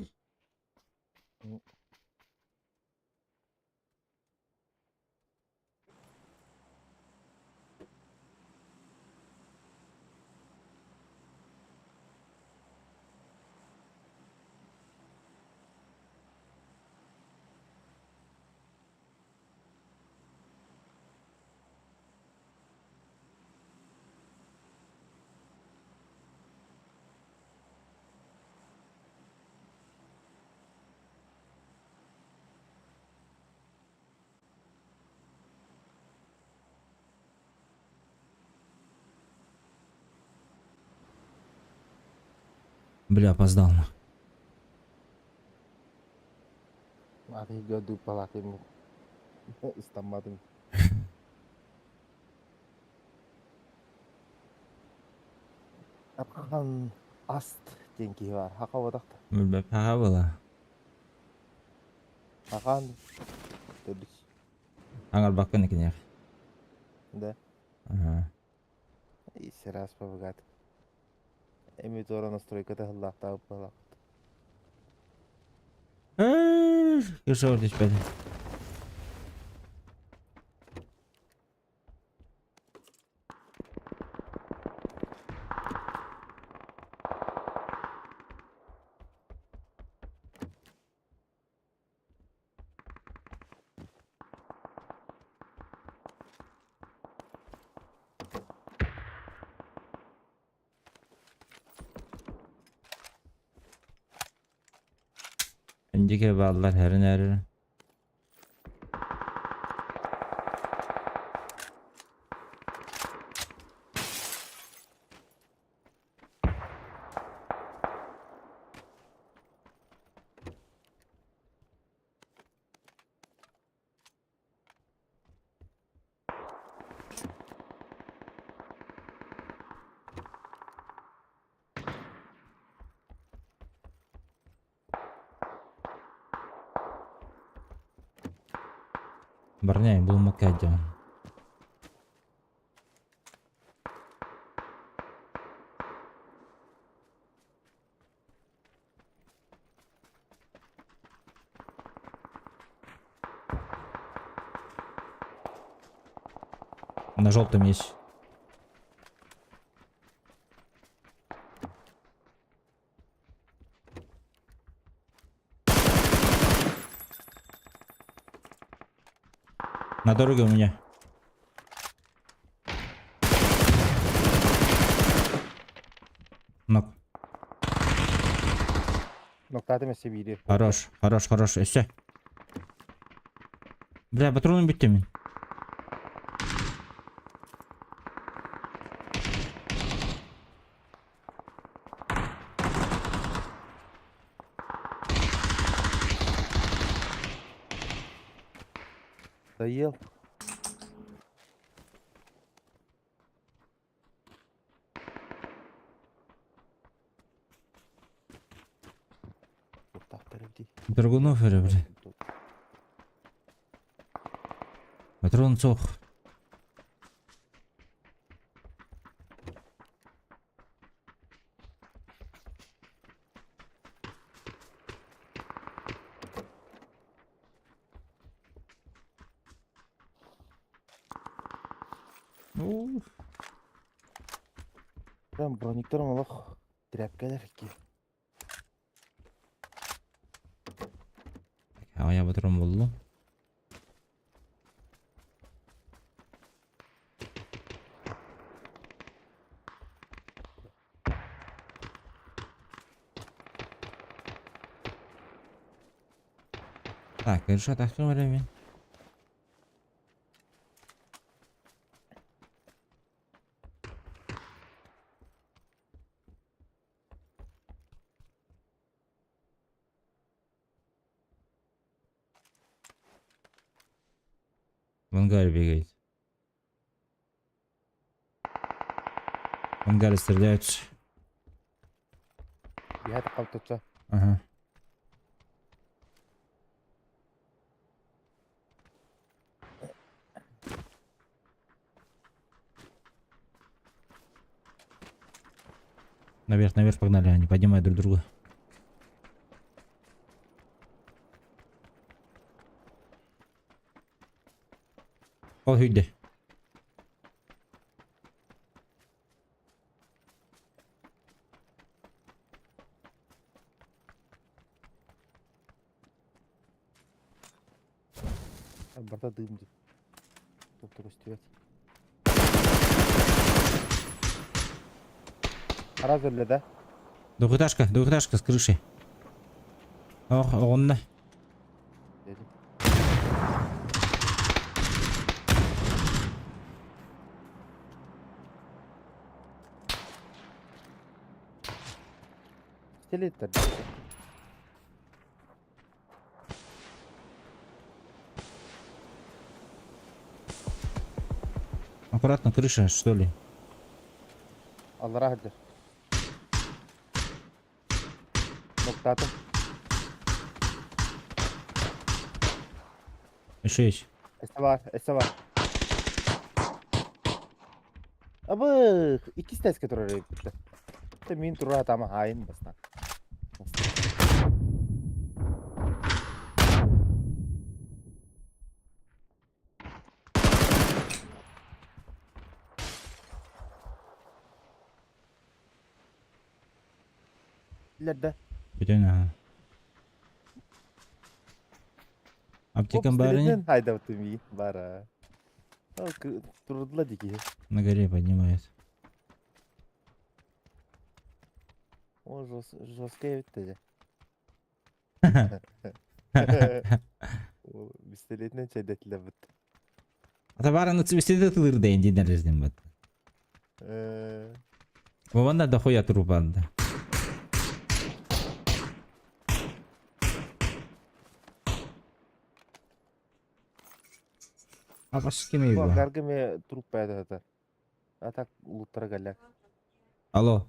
Бля, опоздал. Mati gördük palatımı. İstanmadım. Akan ast jenki var. Haka odakta. Бля, пора было. Hakan dördük. Hangar bakın ikine. De. Ага. И раз побогат. Еми тора настройката хлахта палак. Yaşa orada hiç böyle. İndike bağlılar herin erir. Barney bulmak kacang. На желтом есть. На дороге у меня. Нок. Ноктады ма себири. Хорош, хорош, хорош. Все. Бля, патроны бить мен. Доел. Драгунов бля. Патрон сох. Там брониктер молох. Тряпкалар ки. Havaya patron buldu. Так, решат актер время. В ангаре бегает. В ангаре стреляют. Я так калтыча. Ага. Наверх, наверх погнали, они поднимают друг друга. Ол үйде. Барда дым деп. Доктор өстебет. Раз өлі да. Двухэтажка с крышей. Ох, онна. Стелет-то. Аккуратно, крыша, что ли? Аллара хаджар. Ноктаты. Еще есть. Эсте бар. Абы, ikisi tezke turarı bitti. İşte min turra tamam hain bastan. İleride. Бедена. Аптекам барыня Hayda utumi bara. Turdular diki. на горе поднимает. O жесткая bitti. Пистолетинен чайдатилер бит. Ата бараны цвестеде тылыр дейін динерізден бат. Бабанда да хоя трупанда. Апаш кеме Бу bu? каргыме труп пайда ата. Атак луттара галяк. Алло.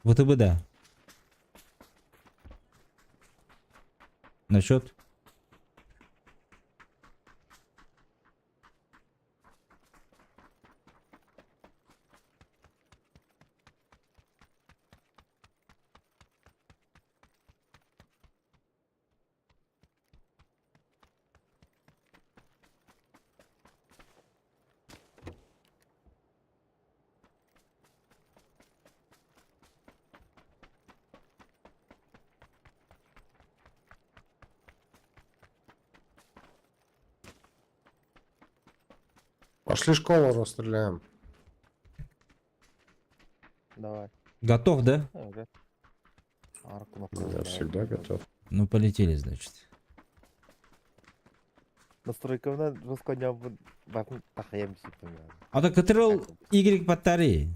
ВТБ-да. Насчет? Пошли школу расстреляем. Давай. Готов, да? Ага. Арк кнопка. Я всегда готов. Ну, полетели, значит. Настройкамдан жосконяп бакын тахаям сипем. Ада Ctrl Y батареи.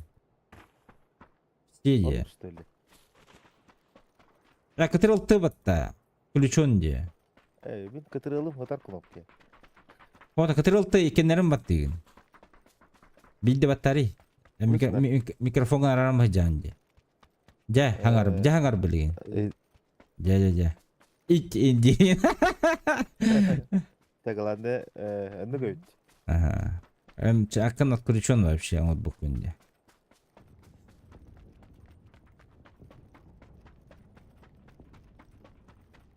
Сидя. Что ли? Я Ctrl T батта. Включен де. Мен кытырылым отар кнопка. Вот Ctrl T икенерим баттыгын. Билде батареи. Микрофон арам жанде. Ja, hangar bilgin. Ja. İlk indi. Тагаланде нугөт. Ага. Аккан отключен вообще ноутбук инде.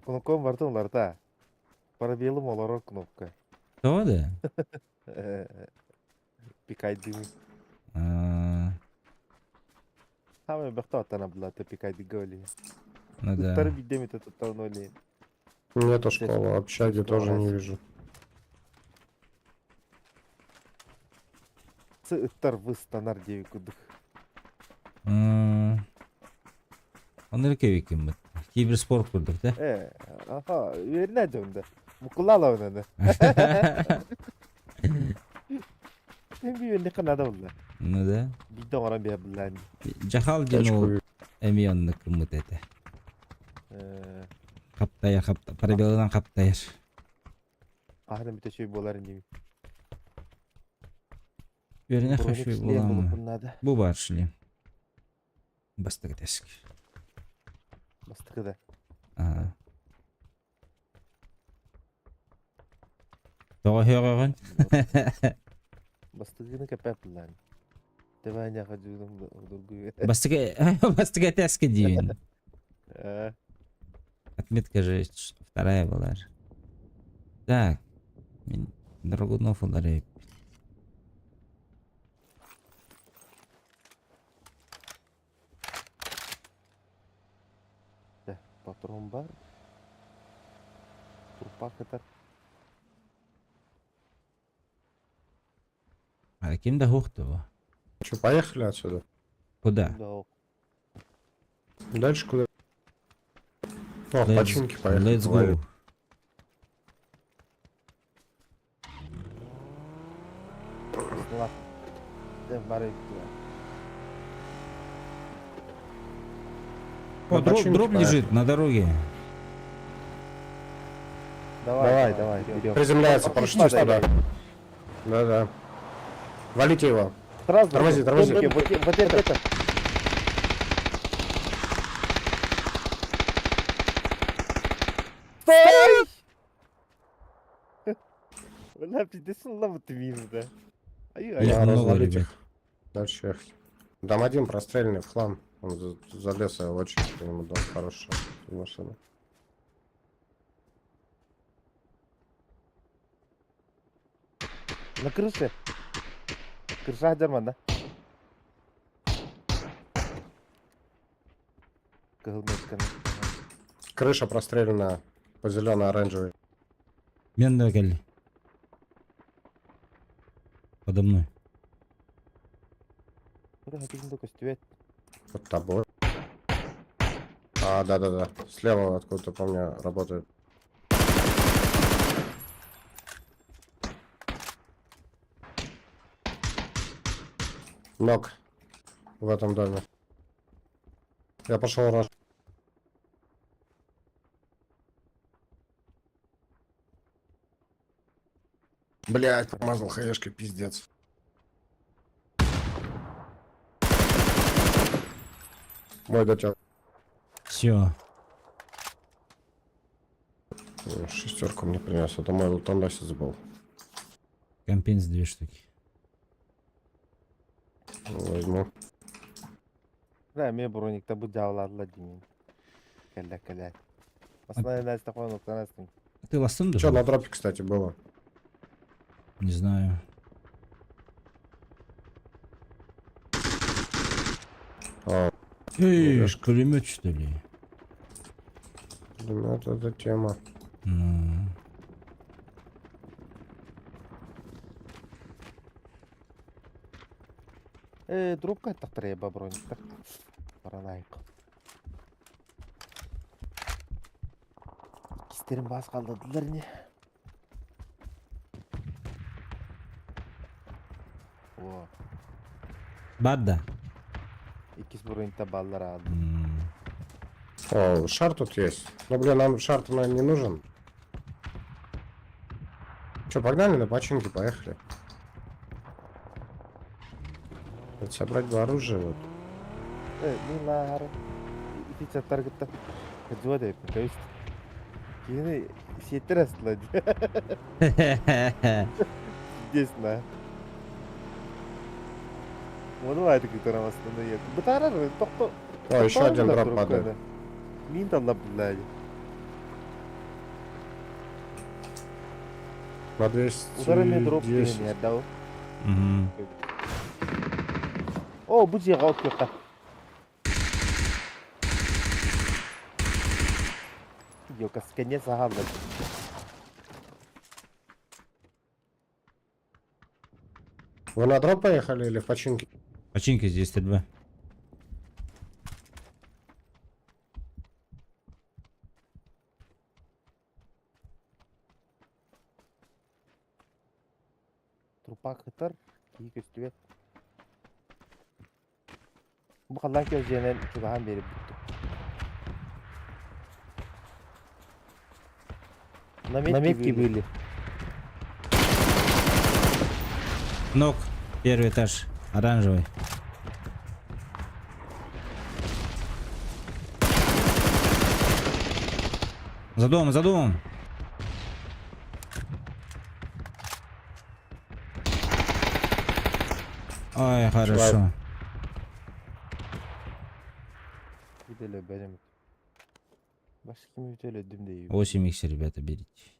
Кнопкам бартыңларда. Пробелым олар кнопка. Что да? Пикайдым. Хаме бахта тана блата пикайды голи. Ну да. Тар бидеми тоталноли. Нету школы, общаги тоже не вижу. Тар выстанар деви кудух. Он рекевиким. Киберспорт курдук, да? Аха, верне жонда. Мукулала онаны. Sen bir yönde kanada oldu. Ну да. Bir de oran bir bilani. Жахал дену эмионны кымыт эте. Каптая. Пробелынан каптаяр. Ahırın bir de şey boların gibi. Верне хошу булам. Бу бар шлем. Бастык теск. Bastıkı da. Ага. Тоо хёгөгөн. Bastıkını kapap bilani. Devanya kacıdım durgu. Бастык теск дивин. Отметка же вторая была. Так. Драгунов ударяет. Patron var. Turpak kadar. А кем да хухту? Че, поехали отсюда? Куда? Дальше куда? О, в починки поехали. Let's go. Allah. Den var ya. О, дроп лежит на дороге. Давай, берем. Приземляется, парашютист туда. Да. Валите его. Сразу. Тормози. Вот это. Стой! Вона пиздецин лава ты видишь, да? Их Да, много, развалить ребят. их. Дальше ехать. Дам один прострельный в хлам. Он залез, я очень ему дал хорошую машину. На крыше. Крыша Герман, да? Крыша простреленная по зелено-оранжевой. Мен да келди. Подо мной. Ура, ты только стюет. Под тобой. А, да-да-да. Слева откуда-то, помню, работает. Нок. В этом доме. Я пошел раз. Блять, промазал хаешкой, пиздец. Мой дотек. Все. Шестерку мне принес. Это мой лутоносец был. Компенс 2 штуки. Возьму. Да, мне броник-то будет жабылады деймин. Кәллә. Основная нәрсе қойын ұқтанасың. А ты ластын Что на да? дропе, кстати, было? Не знаю. А, Эй, яшка. пулемет что ли? ну это тема. Ну. Дропқа айттықтыр еба брониктер. Баралайық. Кистерін бас қалдырдылар не? О, Бадда. икис броникта баллар алды. О, шар тут есть. Ну, блин, нам шар-то, наверное, не нужен. Че, погнали на починки, поехали. Надо собрать бы оружие вот. Мен лағары. Ики чаттар кітті. Кәджуа деп, көйст. Кені сеттер астыла. Десна. Оны лайды күтірам астында ек. Бұтарар, тоқты. О, еще один дроп падает. Мин талап білді. На 210. Ударами дроп деген ердау. О, бұл жеға алып көтті. Йока, скәне сағалды. Вы на дроп поехали или в починки? Починка здесь стрельба. Трупак хытыр, киі көстібет. Бұл қалдан кел женен чугахан беріп бүттік. Наметки были. Нок. Первый этаж. Оранжевый. За домом, за домом. Ой, хорошо. Видели, берем. Başkimi üteledim de iyi. 8 ребята, берите.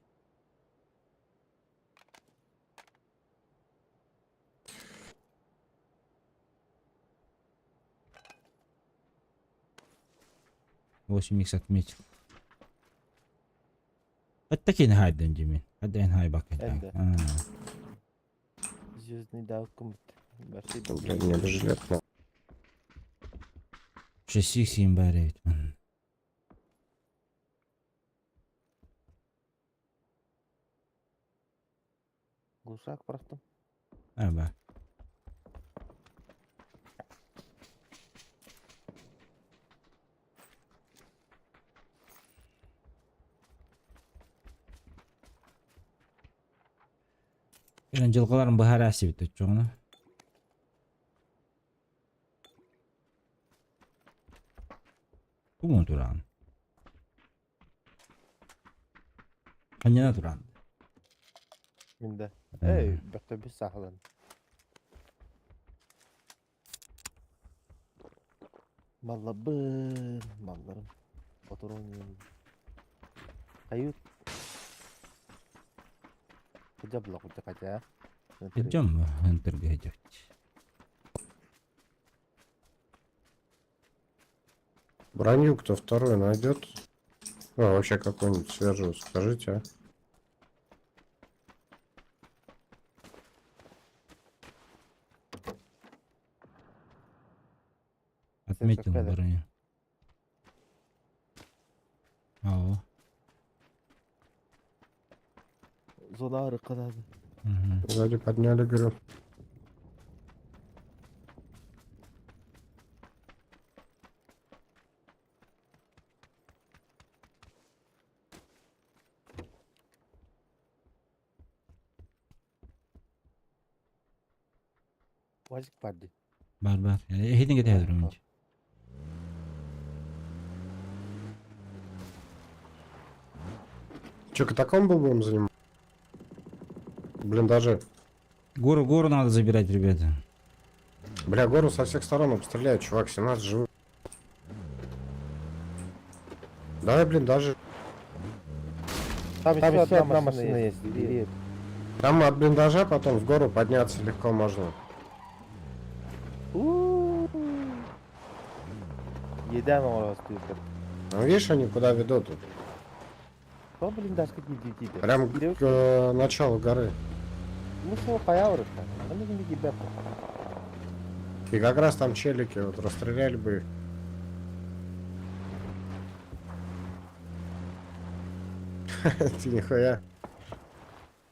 Восемь икс отметил. Вот такие хайден Джимми. Один хай бакен. Энде. Звездный даук Блин, мне бы жилет. 6 икс им барит. Глушак просто. Аба. Мен жылқыларын бахара асибит өтчоңуна. Кумун туран. Каняна туран. Минде. Эй, бәкті біз сақылын. Маллабын, малларым. Отыруын. Кают. Кыжа бұлақ өте қача. Идем в интерге идет. Броню кто второй найдет? О, вообще какую-нибудь свежую, скажите, а? Отметил какая-то. броню. Ау. Зона арыканады. Мгм. Сзади подняли, говорю. Вазик падди. Бар. Хедин кете хәзер инде. Че, катакомбы будем занимать? Блиндажи. Гору надо забирать, ребята. Бля, гору со всех сторон обстреляют, чувак, 17 живых. Давай, блиндажи. Там еще одна машина есть. Бери. Там от блиндажа потом в гору подняться легко можно. Еда на орос түйдір. Ну, видишь, они куда ведут тут? Кто, блин, даже какие дети? Прям к началу горы. Ну что, появры? Они не гибят. И как раз там челики, вот расстреляли бы их. Ты нихуя.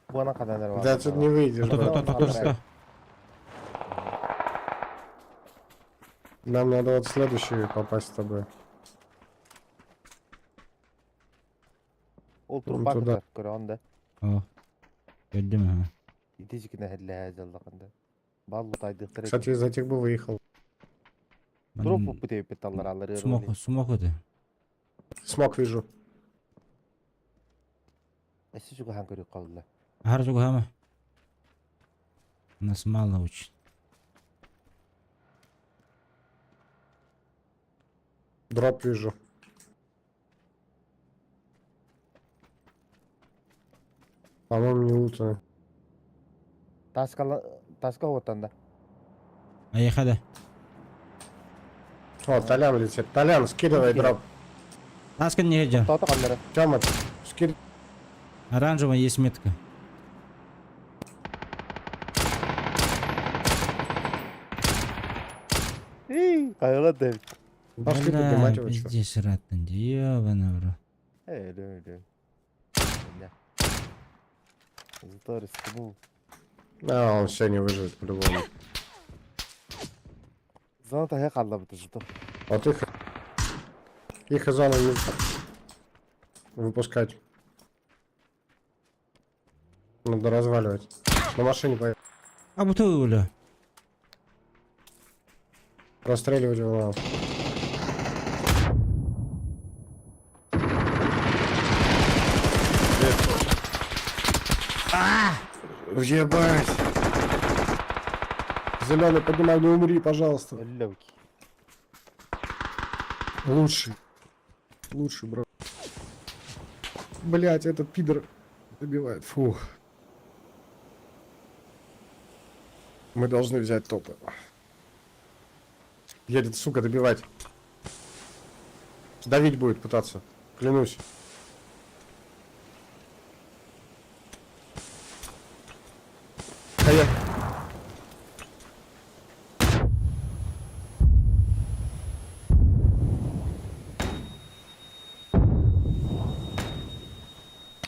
Буана кадандар var. Ты отсюда не выйдешь, брат. То. Нам надо вот в следующий попасть с тобой. Ол Вон турбак туда. көрәнде. Ау. Gördüm ha. Идежикне хәллә җаллакында. Баллы тайдыктыр. Кстати, из этих бы выехал. Дроп бутеп беталлар алар. Смок это. Смог вижу. Эссе жүгә хан көрүп калдылар. Харжуга хама. Нас мало очень. Дроп вижу. По-моему, не лутано. Таска отанда. Аяхада. О, Толян летит. Толян, скидывай дроп. Таскан не хеджа. Тота калдыра. Тёма, скидывай. Оранжевая есть метка. Кайла дев. Пошли поднимать его, чё. Здесь ратан. Ёбана, бро. Öyle. Зато рискнул. А, он все не выживет по-любому. Зона-то я қалды бұты зато. Вот их из зоны не выпускать. Надо разваливать. На машине поехать. А бутылы, бля. Расстреливать его надо. Ебать! Зеленый, поднимай, не умри, пожалуйста. Өлләуки. Лучший. Лучший, бро. Блять, этот пидор добивает. Фух. Мы должны взять топы. Едет, сука, добивать. Давить будет пытаться. Клянусь. А я...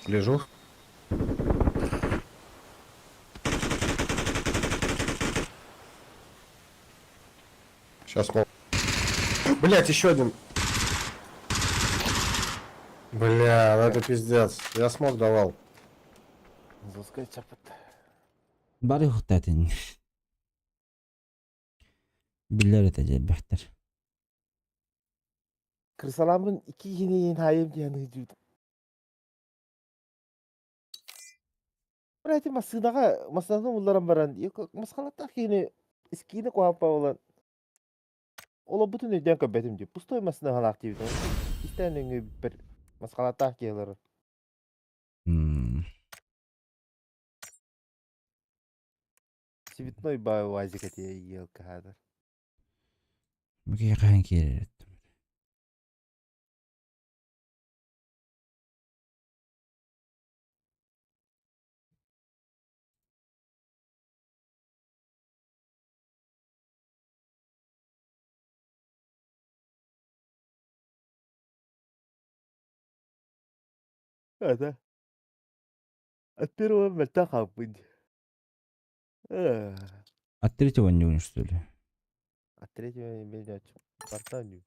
Лежу. Сейчас мол. Блять, еще один. Бля, ну это пиздец. Я смог давал. Зоскай чапыт. Bari хуттатын. Biller etecek behter. Kırsalamın iki yine hayım diyen hücud. Berarti masıdaga bunların baran. Yok maskalatak yine iskini kuampa olan. Ola bütün öden köbetim diyor. Pustoy masıda hal aktivite. İstendiğin bir maskalatak gelir. Цветной бай-вазик эти елка хадыр. Bakı yakahan kere. Это. От первого момента как быть. От третьего не унь, что ли? От третьего меня портанию.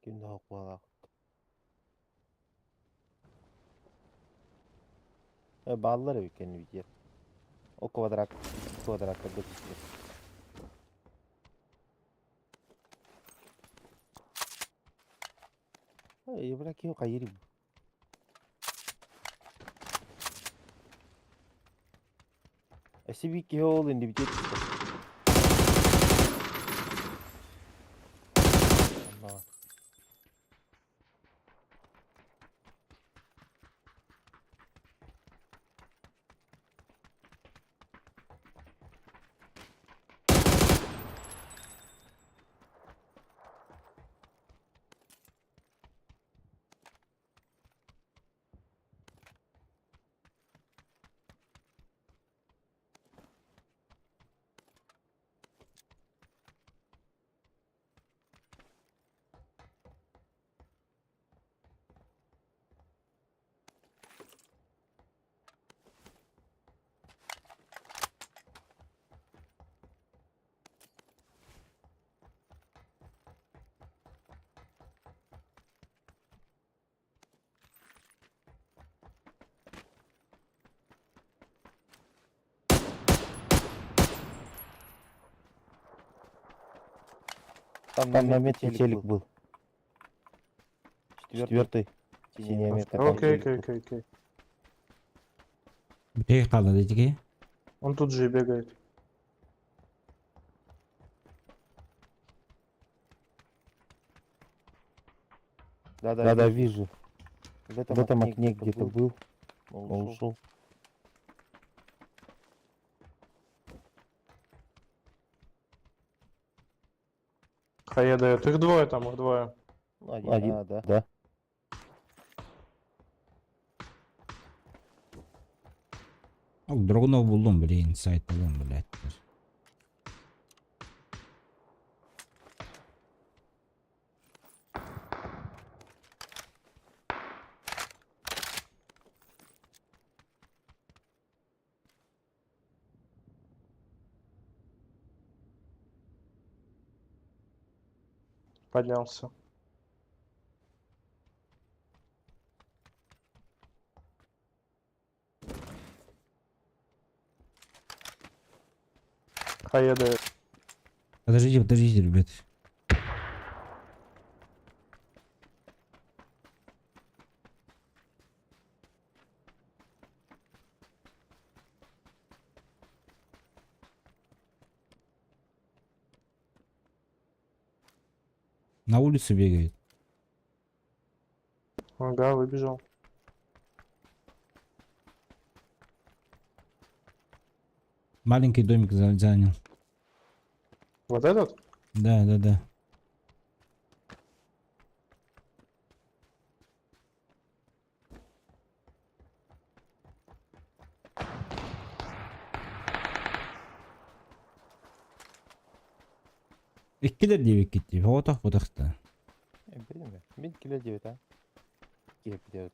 Kim daha kuala. Bağlıları bir kendi video. O kvadrat da götürsün. İyi bırak yok hayır. SCV ki hol indi bir götürsün. Allah. Там момент телек был. Четвертый. Синяя метка. Окей, окей, окей, окей. Bir tek kaldı dedi ki. Он тут же и бегает. Да, вижу. В этом окне где-то был. Он ушел. Хае дает. Их двое там, их двое. Ну, один. А, да. Драгунов buldum bile insight buldum bile. Поднялся. Хае дает. Подождите, ребят. На улице бегает. Ага, выбежал. Маленький домик занял. Вот этот? Да. İkkiler diye gitti. Otak otakta. Bilmiyorum. Bir kilo diyor ha. İki diyor.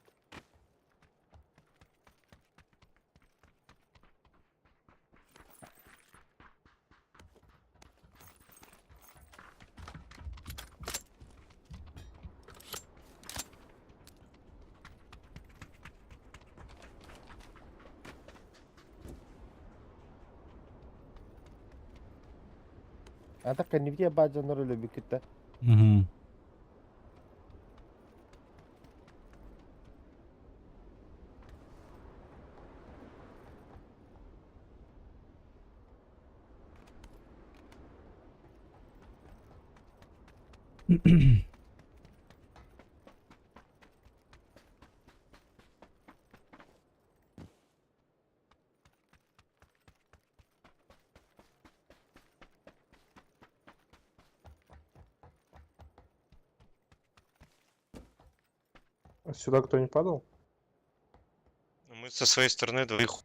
А так не где баджа на роле бикита. Hı. Сюда кто не падал? Мы со своей стороны двоих.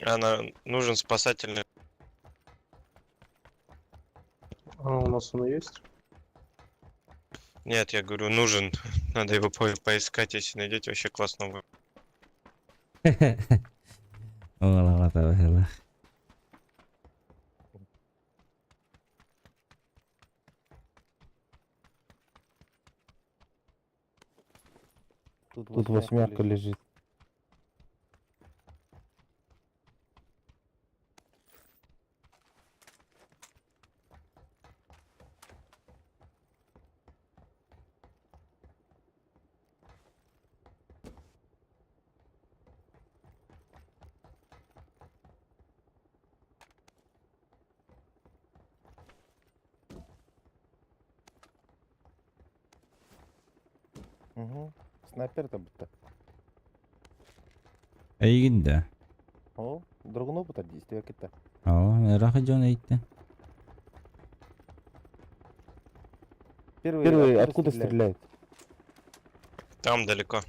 Она нужен спасательный. А у нас он есть? Нет, я говорю, нужен. Надо его поискать, если найдете, вообще классно будет. Oğlan tabii. Тут восьмерка лежит. Угу. Снайпер-то будто. İyi de. О, другого будто действия kita. Aa, merak ediyorsun eğitti. Первый откуда стреляют? Там далеко.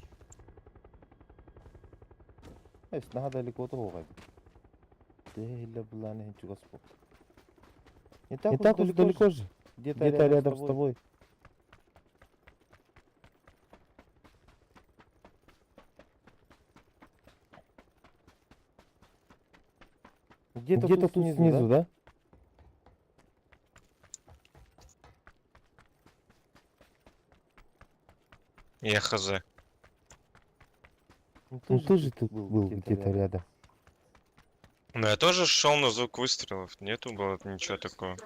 Надо далеко то ಹೋಗೋದು. ಇಲ್ಲ буланы ничего спок. Не так уж далеко же. Где-то рядом с тобой. Где Где-то тут снизу, да? Я хз. Он тоже тут был где-то рядом. Ну я тоже шел на звук выстрелов. Нету было ничего такого.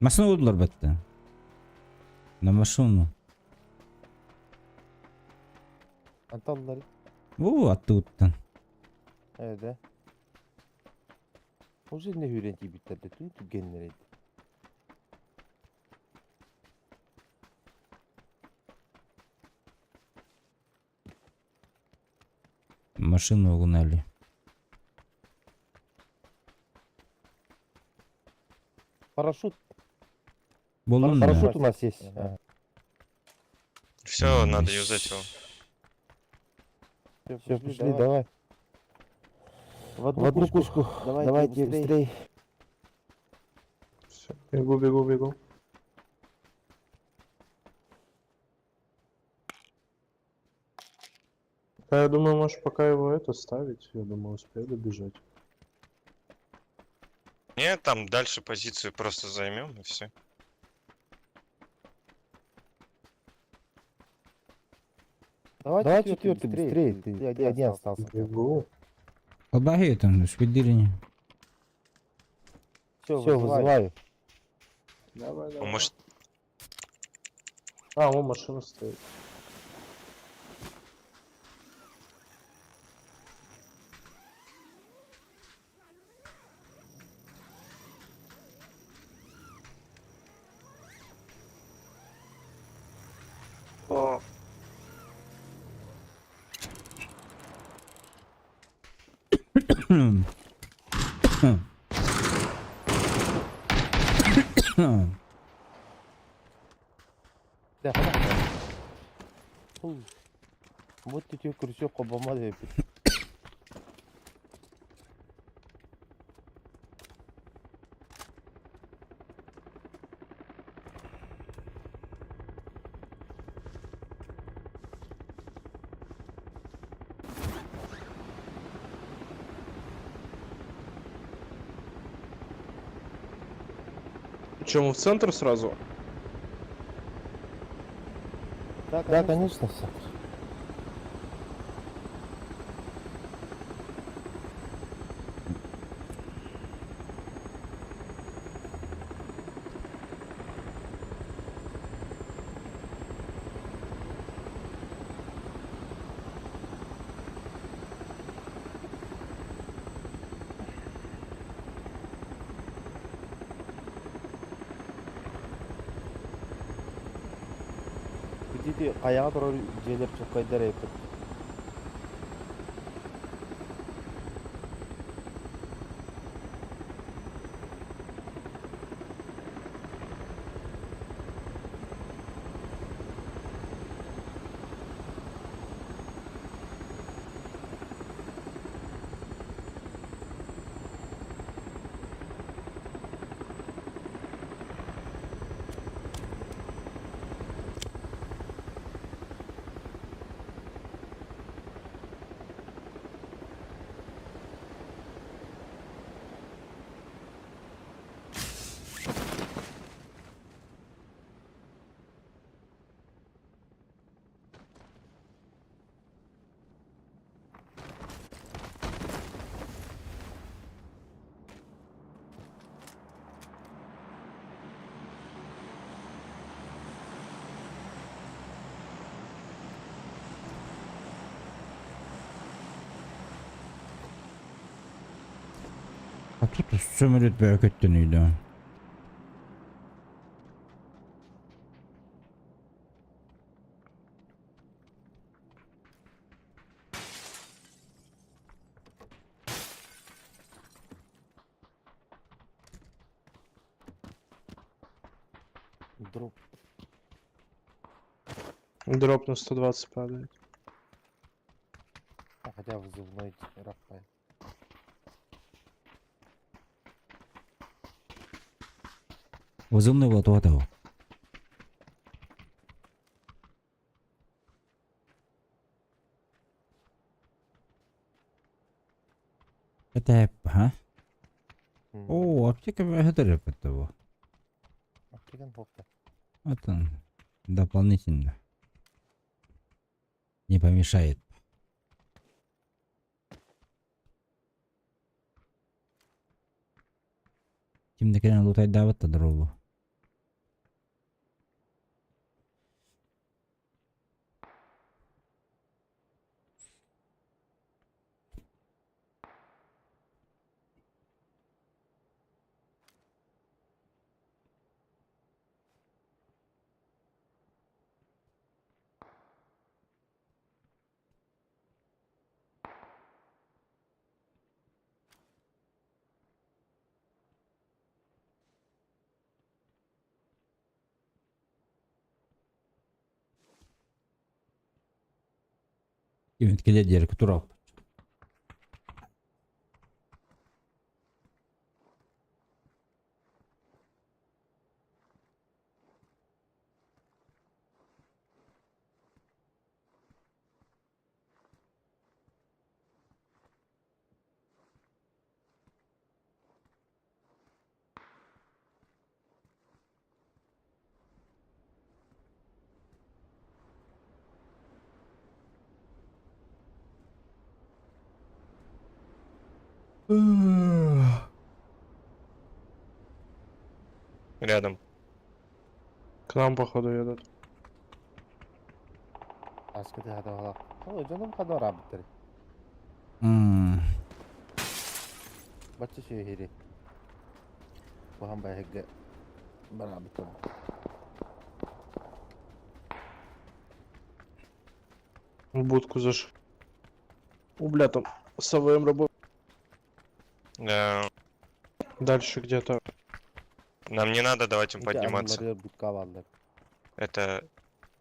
Машина vurdular batta. На машину. Анталları. Oo attı uttan. Evet de. Уже не hürenti bitlerdi. Tu genlereydi. Машину угнали. Парашют. Buldun mu? Парашют у нас есть. Ага. Все, надо юзать его. Все, пошли, давай. В одну кучку. Давайте быстрей. Все, бегу. Я думаю, можешь пока его это ставить, я думаю, успею добежать. Нет, там дальше позицию просто займем и все. Давай четвертый быстрее. Ты один остался. Бегу. Подбагай там, швидили. Все, вызываю. Давай. Может, А, вон машина стоит. О, Да, вот тетя крысёк обомали. Че, мы в центр сразу? Да, конечно, все. Где-то аяға тұрар жерлеп шықпайдар епіп. А тут sömürüt bökettенiydi. Дроп. Дроп на 120 падает. Хотя вызывной рапай. Вызывный вот этого. Это, а? О, аптека благодарит этого. Аптекан попта. Вот он. Дополнительно. Не помешает. Kimdekine lutay davet da drogo. Ümitkiler diğer kutural. Рядом. К нам, походу, едут. Аскады хада хала. О, жаным хада работает. Бачча şey heri. Бахан байхеге барабытым. В будку зашел. Бля, там с АВМ работает. Дальше где-то. Нам не надо, давайте подниматься. Это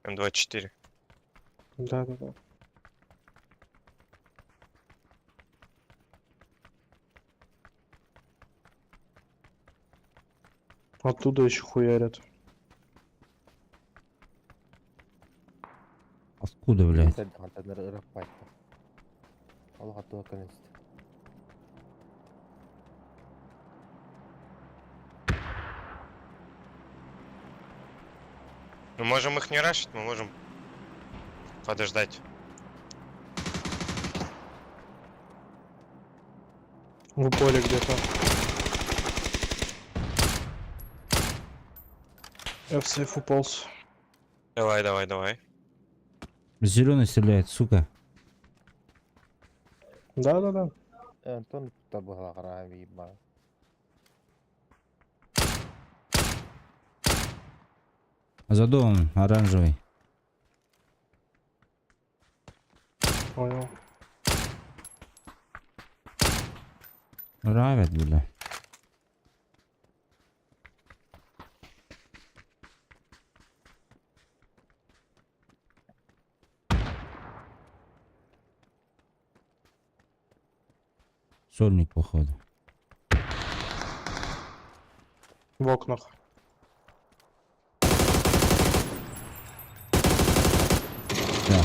М24. Да. Оттуда еще хуярят. Откуда, блядь? Мы можем их не рашить, мы можем подождать. В поле где-то. Я в сейф уполз. Давай. Зеленый стреляет, сука. Да. За домом оранжевый. Понял. Равят, бля. Сольник, походу. В окнах. Да.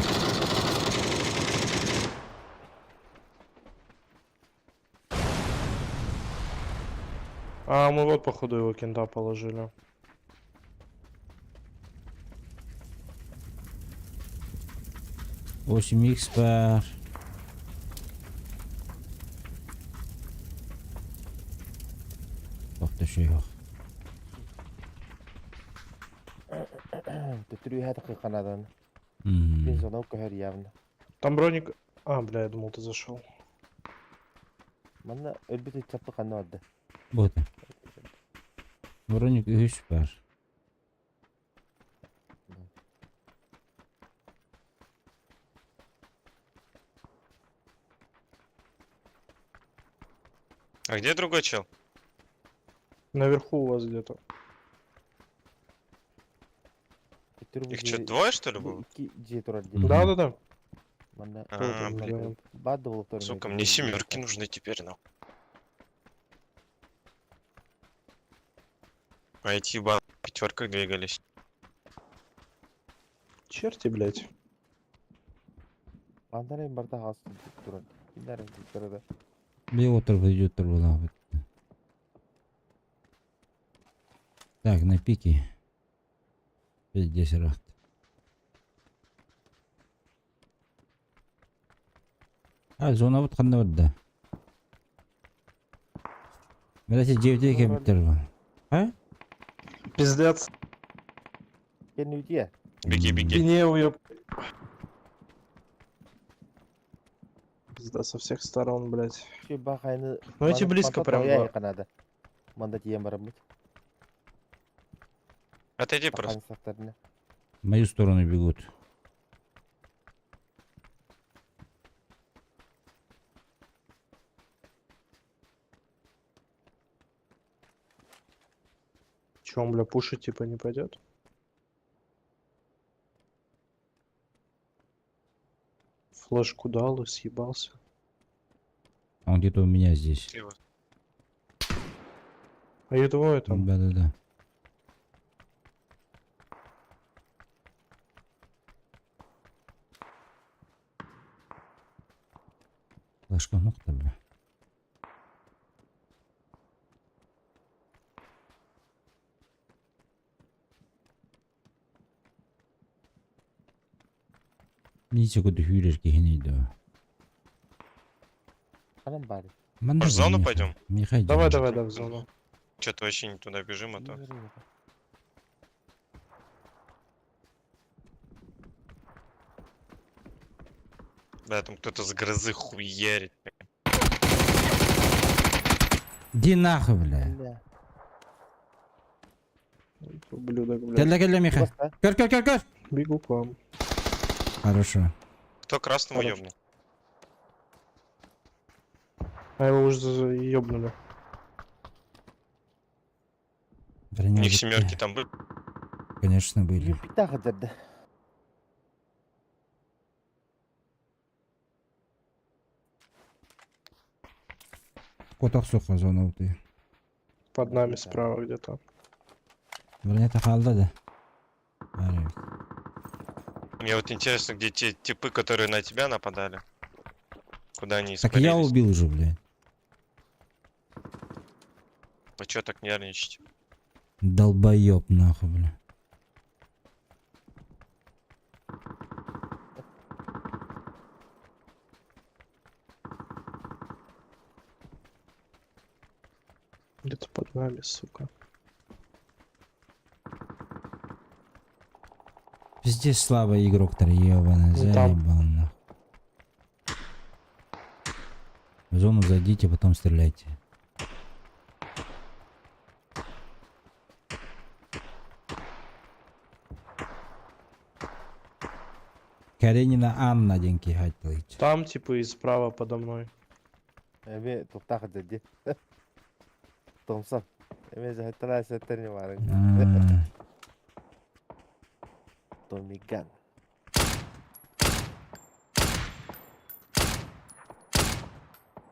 А мы вот походу его кента положили. Восемь экспер. Ох ты что его. Ты 3 дакыйка надан. Бензоновка хер явно. Там броник. А, бля, я думал, ты зашел. Мана ölbüt çapı kanı vardı. Вот. Броник и süper. А где другой чел? Наверху у вас где-то. Их что, двое что ли было? Да. Блин. Сука, мне семерки нужны теперь, нахуй. А эти ебаные в пятерках двигались. Черти, блядь. Андалайын барда қалсын деп тұрады. Кинарың деп тұрады. Bir oturup идет была. Так, на пике. Здесь рахт. Зона вот қандай барды. Біресе жевде кемптер бар. А? Пиздец. Сен үйде? Беги, беги. Не уеб. Пизда со всех сторон, блядь. Ну эти близко прям было. Отойди просто. В мою сторону бегут. Че, он, бля, пушить типа не пойдет? Флешку дал и съебался. Он где-то у меня здесь. Слева. А я думаю, там. Да. Флешка нокта, бля. Ничего куда хюрер кихнейдо. Может, в зону пойдем? Давай, в зону. Что-то вообще не туда бежим, а то. Да, там кто-то с грозы хуярит. Иди нахуй, бля. Ублюдок, блядь. Келля, Миха. Кер. Бегу к вам. Хорошо. Кто красному Хорошо. ёбнул? А его уже ёбнули. У них семерки там были. Конечно, были. Коток сука зона ты. Под нами справа где-то. Броня-то халда, да? Арик. Мне вот интересно, где те типы, которые на тебя нападали. Куда они Так я испарились? убил уже, блядь. Вы чё так нервничаете? Долбоёб нахуй, бля. Где-то под нами, сука. Здесь слабый игрок-то ебаный, Ну, там. заебал нахуй. В зону зайдите, потом стреляйте. Каренина Анна деньги хайтылыч. Там типа и справа подо мной. А.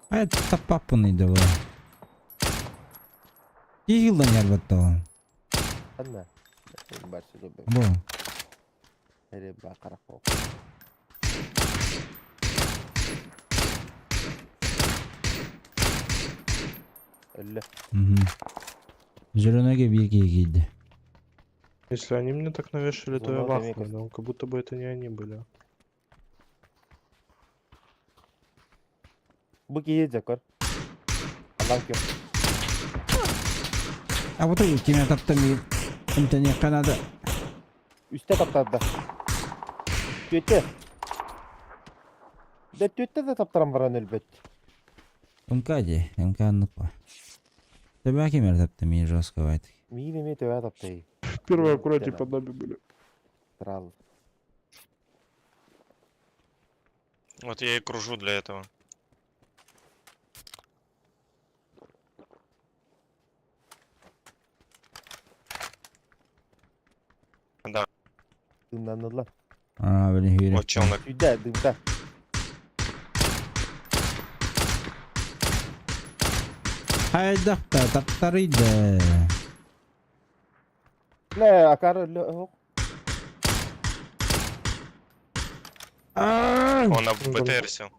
А это папуный давай. Игилдан ярбаттал. Бо. Зеленоге беги гиди. Если они мне так навешали, то я вахну, но как будто бы это не они были. А вот и кеме таптами интернет Канада. Üste taптарды. Төте. Да төте де таптарам баран әлбәт. МК-де, МК-ныкпа. Тебя кемер таптами жестко вайт. Мине төбә таптай. Первые аккуратнее под нами были. Сразу. Вот я и кружу для этого. Да. Дымданdılar. А, блин, Юрий. Вот челнок. Üde, dımda. Хайдах-то, таптарыйды. لا أكار لا هو Он на БТР сел.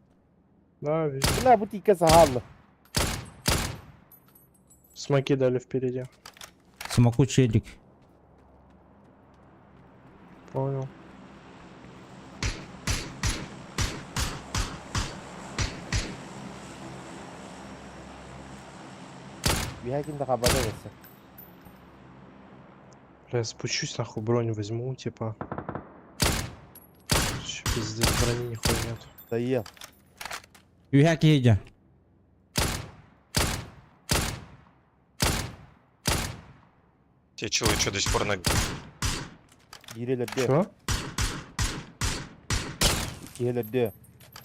Да, вижу. لا بوتي كذا حالة Смоки дали впереди. Смоку челик. Понял. بيهاجم ده خبره بس Бля, я спущусь, нахуй броню возьму, типа. Ща, пиздец, брони нихуя нет. ضيق Üheki heyecan. Те чего до сих пор на... جيري للدير Чё? جيري للدير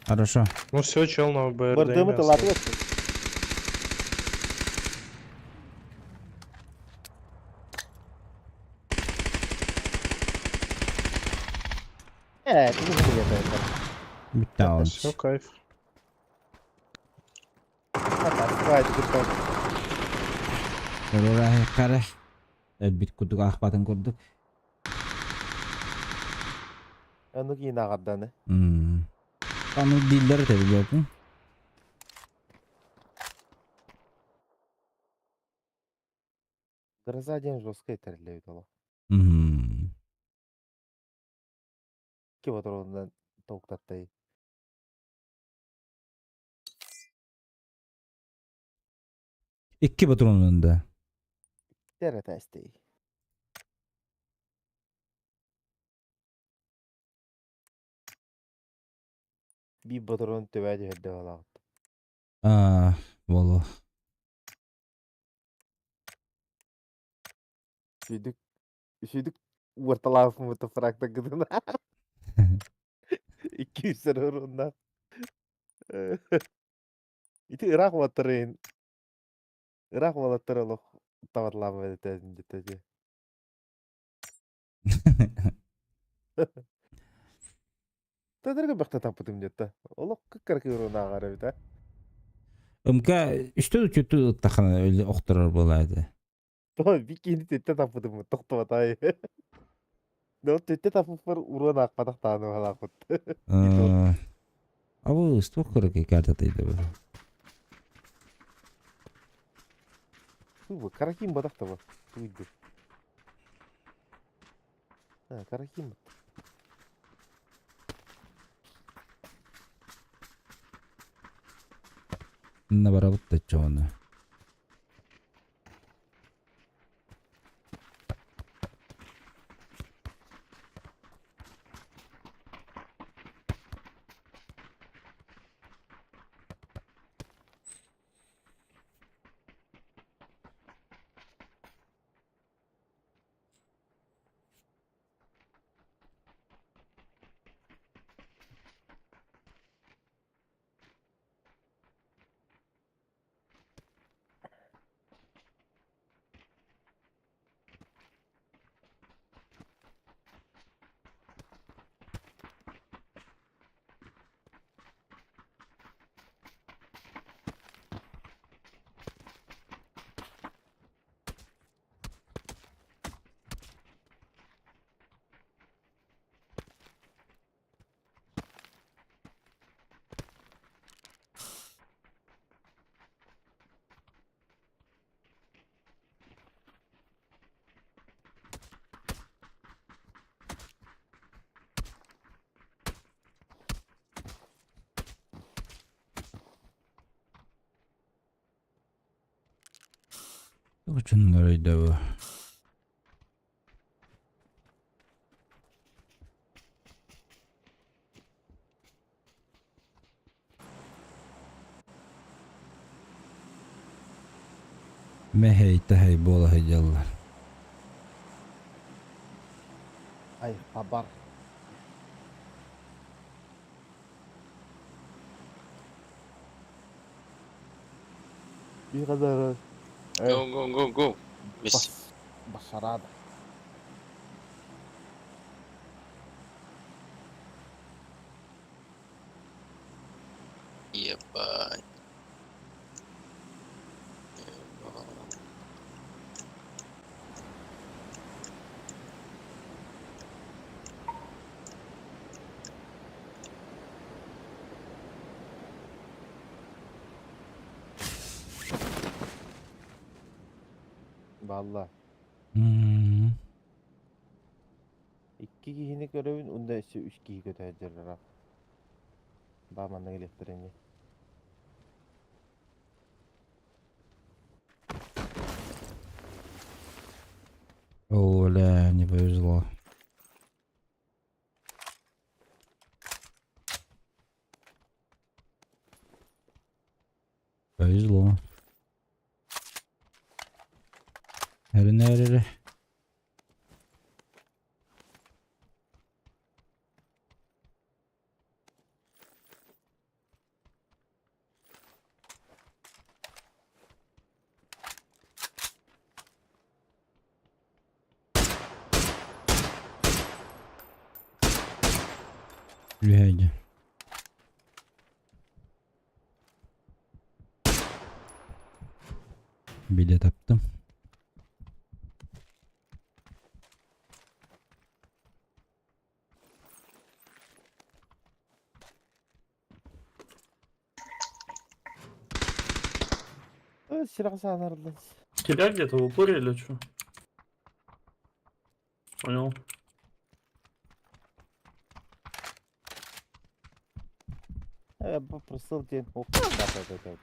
Хорошо. Ну все, чел на БРД. بردمت طلعت بس تيجي هنا يا باشا Bitti abi. Все, кайф. هات قدام Oraya kare. Elbit kurduk, ahbatın kurduk. انه كينا غدانه Kanı dilleri tabi gördün. Гроза жесткая терляют ола. Ки батарондан токтаттай. İki patronun önünde. Тера тастай. Bir батарон төбәде hedde ола. Aa, valla. Üşüdük ortalafımı toprakta gıdına. 200 sene ondan. İti Irak vatırın. Irak vatırı oluq tavatlamı edetedin ciddi. Tadırgı bakta tapıtım ciddi. Oluq kıkkar kıvrına ağarı bir de. Ömka üstü kötü takana öyle okturar bulaydı. Tamam bir kini tette tapıtım mı? Toktu vatayı. Ne o tette tapıp var uğruna akmadak tanı hala kut. Ama üstü kırık ikartatıydı bu. Bu karakim badak da var. Buydu. Ha karakim. Ne bara butta çoğunu. Uçunlarıydı bu. Mehey tehey bola heyallar. Ay kabar. Bir kadar Go. Вместе. başarada. Ебать. Valla. Hmm. 2 kişini görevin, onda ise 3 kişi götürecekler. Bağmanlık elektriğini. О, ля, не повезло. Повезло. Эренерere. Глядя. Bilet attım. Silah sağlarlar. Тебя где-то в упоре или что? Понял. Bu pırısıl diye. Hop. Да.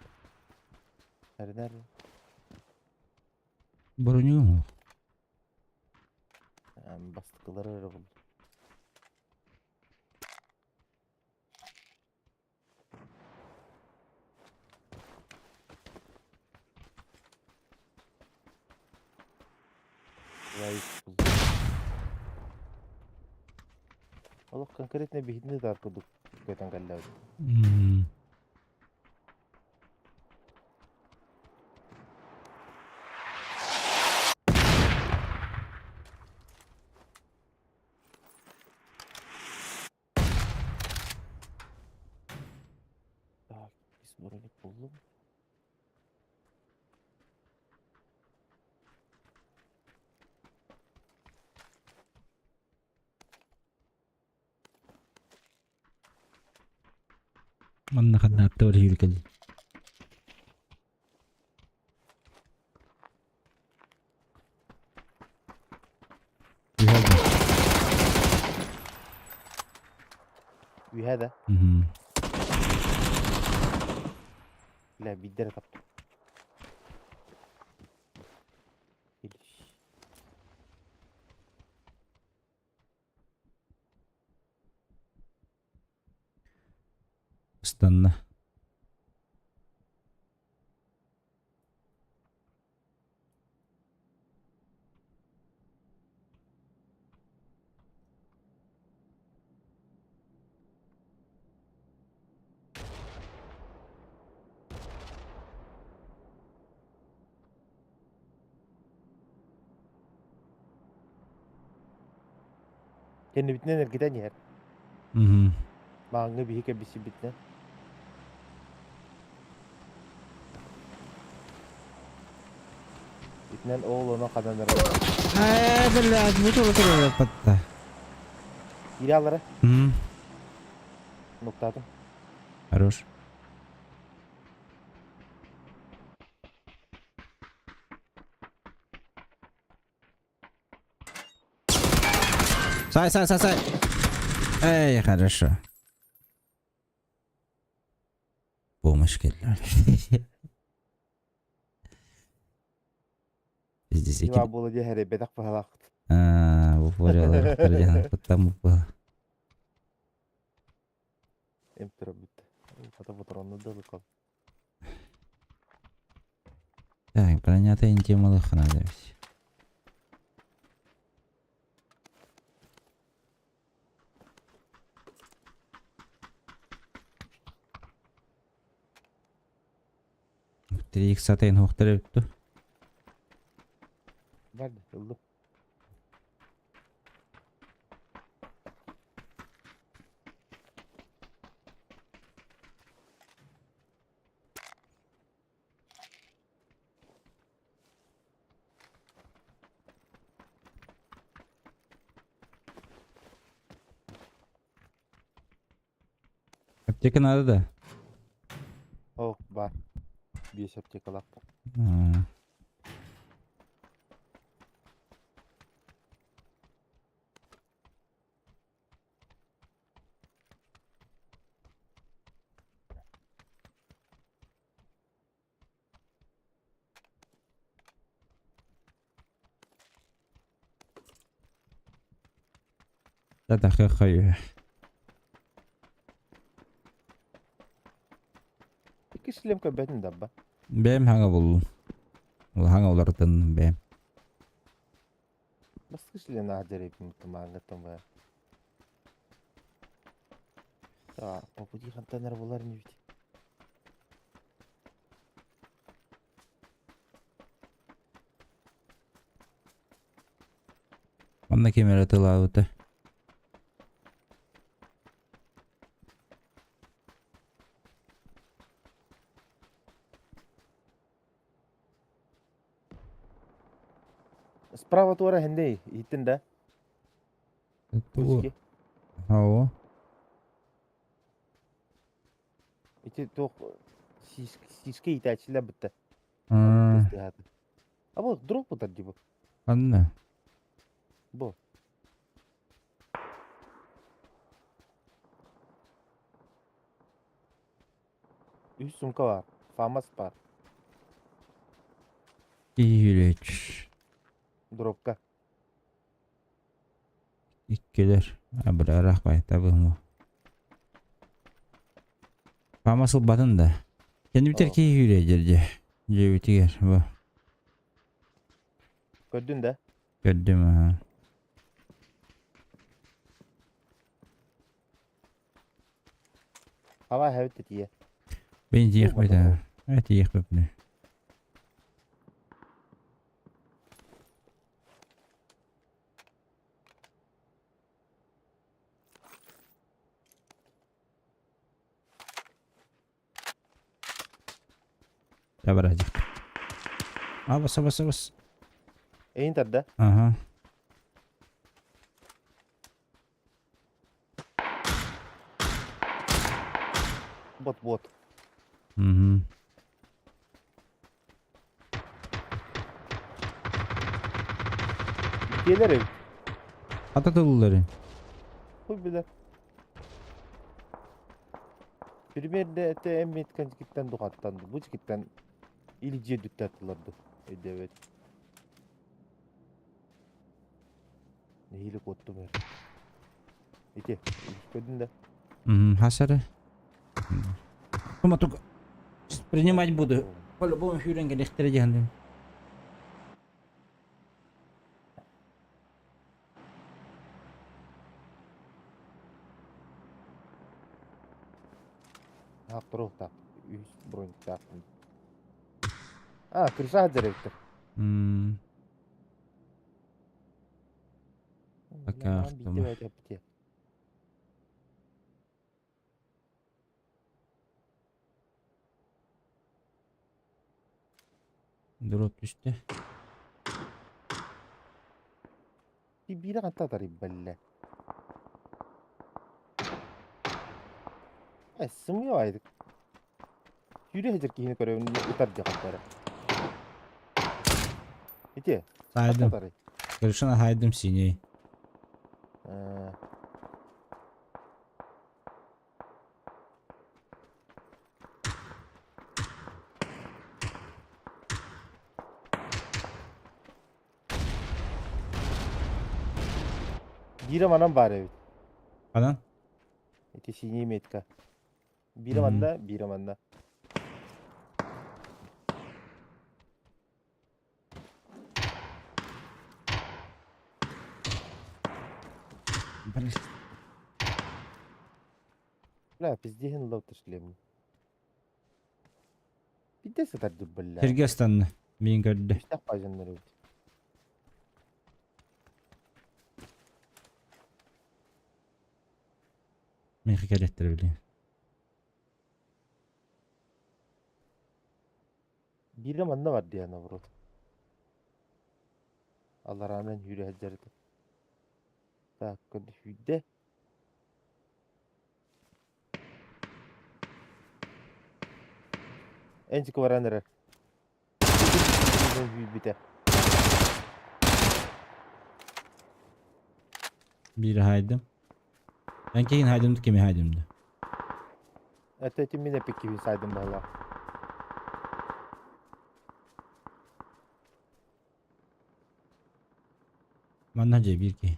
Nerede? Броню mu? Bastıkları öyle buldu. Зайыш buldu. Олох конкретно бигидни да аркадык көтөн каллабы. Hmm. Так, избранник buldum. Mana kadakta var hilkali. وهذا Mhm. لا بيدير طب. استنى. Kendi bitnen erkiden yer. Mhm. Mağını bir hike bisi bitnen. Bitnen oğluna kadar Блядь, betul patah. İri allara Mhm. noktadım. Хорош. Сай. Эй, хорошо. Помощь келdi. Здесь İva bolu diye her bedak pahalak. bu paralar kerjaan pertama apa? Emtra bitti. Kata fotoğrafını da alıkalım. Так, пронятая тема лыха надо ведь. Три икс атайын хоқтар өтті. Nerede? Yıldım. Аптека надо, да? Oh var. Bir apteka laktım. А. Da kayıyor. İki şilem köbetin dabba. Benim hanga buldum. O hanga olardan benim. Baskı şilem hacer yapayım mutlum anlattım baya. Ya bu di kantanar bular ne biti. Bana kamera tılavıtı. Справа туара хендей итинда. Bu. Пуски. Hava. Ити тох сишке итачила битте. Ha. Тести хаты. А вот дроп бутар gibi. Anne. Bu. Üç sumka var. Famas var. İyileç. Dropka. İkkiler. Abrarak bay tabi mu. Pamasıl batın da. Kendi biter ki yürüyeceğiz. Cevitiger bu. Gördün de. Gördüm ha. Hava hevet diye. Ben yiyek Bu bir bakalım. daha. Evet yiyek bir daha. Sabar aja. Awas, awas, awas. Eyin tadda. Aha. Bot. Mhm. Gelir ev. Atatürk'leri. Bu bilir. Primerde ete emniyetken cikitten dokattandı. Bu cikitten iliciye düttattılardı. Evet. Nehilik ottu mer. İki. Gördün de. Mhm, hasar. Cuma tuh принимать буду. По-любому Хюринга дихтережен. Haktır tak. Üst bronz taktım. Ha, kırışa hazır evdir. Hmm. Bakardım. Bitti. Drop düştü. Biri kanta tarayım belle. Sığmıyor aydık. Yürü hazır ki yine görevini utar cakatları. Bitti. Saydım. Tarayı. Kırışına haydım sineği. Biri manam var evet. Falan. İki sinir metka. Biri manda, biri manda. La pizdihin lav tışlayalım. Bir de satar dubballa. Kırgızistanlı. Bin gördü. İşte pajanları evet. Min skickar ettirebiliyor. Biri manda var diye ana bro. Allah rağmen yürü hazırdı. Tak kötü hüdde. En çıkı varanları. Bite. Biri haydım. Ben keyin haydımdı kimi haydımdı. Etetim yine pek gibi saydım valla. Mannaca bir ki.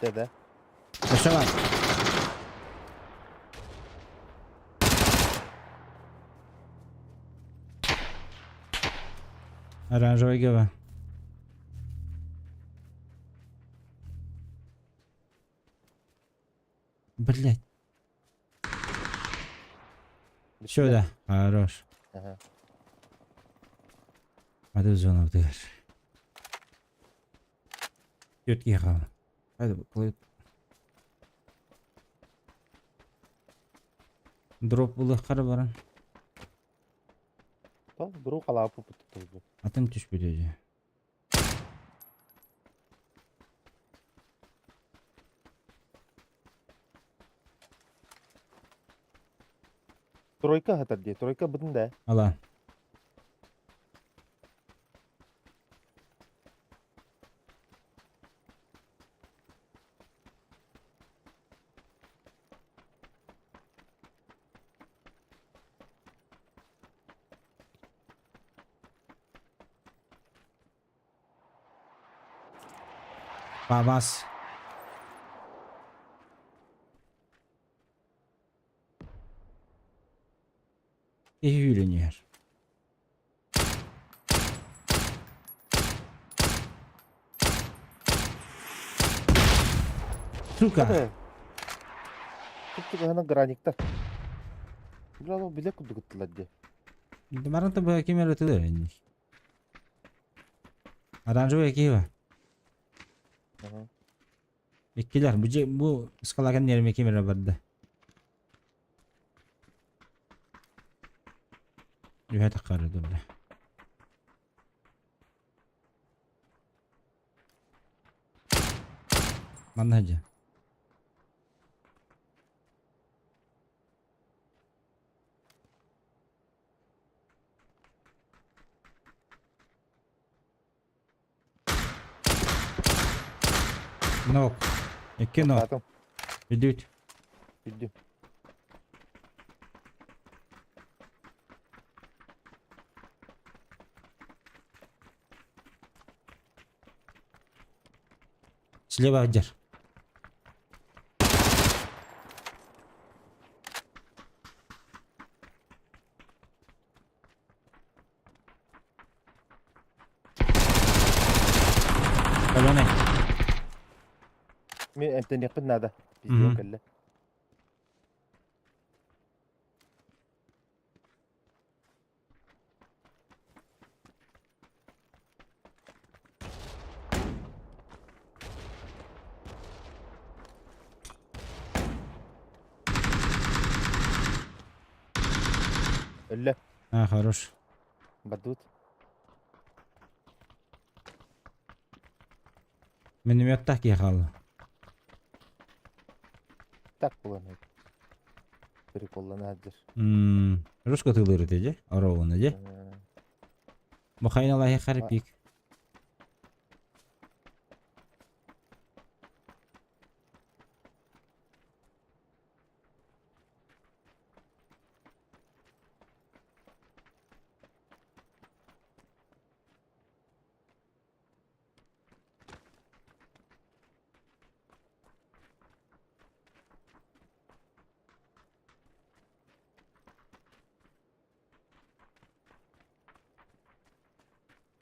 Bitti de. Koşa var. Оранжевый гева. Блять. Сюда. Хорош. Aha. Hadi uzun oldular. Yurt yıkalım. Hadi bakalım. Drop bulu karı barın. Tamam, bro kalapı tuttu. Atın tuş biliyor. Тройка хатар diye. Тройка butun da. Alan. Babas. İyi yürünüyor. Сука. Hadi. Tuttuk hana granikta. Biraz o bile kudu gittiler diye. Kemarin tuh bawa kamera tuh ini. Оранжевый киva. Aha. İkiler bu skalakan yerime kamera vardı. Yuha takardı böyle. Mana aja. Nok. İki nok. Zaten Düdüt. bildim. Слева Аджар. Колоне. Mi emten yakın nada. Biz Hı hı. yok elle. Elle. А, хорош. Badut. Минометтах ехал. Tak kullanıyor. Biri kullanabilir. Руско тылыр теже. Орованы же. Махайна лахи харпик.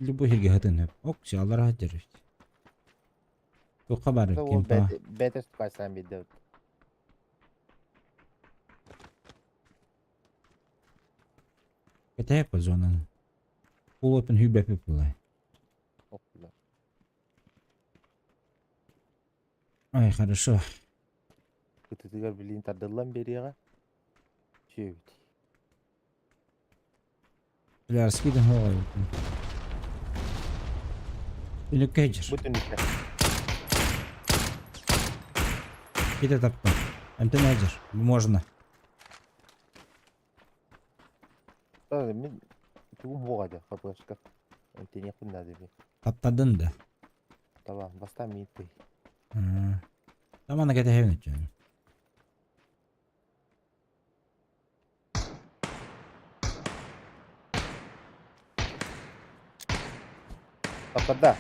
Любой херге хатын hep. Okçu Allah rahat verir. Bu kabar O kimpa. betes tukarsan bir de. Это я зона. Улопен hübe пипулай. Okula. Ай, хорошо. Kututugar bilin tadıllan beri ya. Şey. Bля, раскидан головой. Или кейджер. Bütün işte. Kita tappa. Антенайджер. Можно. Tabii mi? Tuğum bu kadar. Kapılaşka. Emten yakın nada bir. Таптадын да. Tamam. Basta mi ipey. Tamam da gete hevnet canım. Taptada.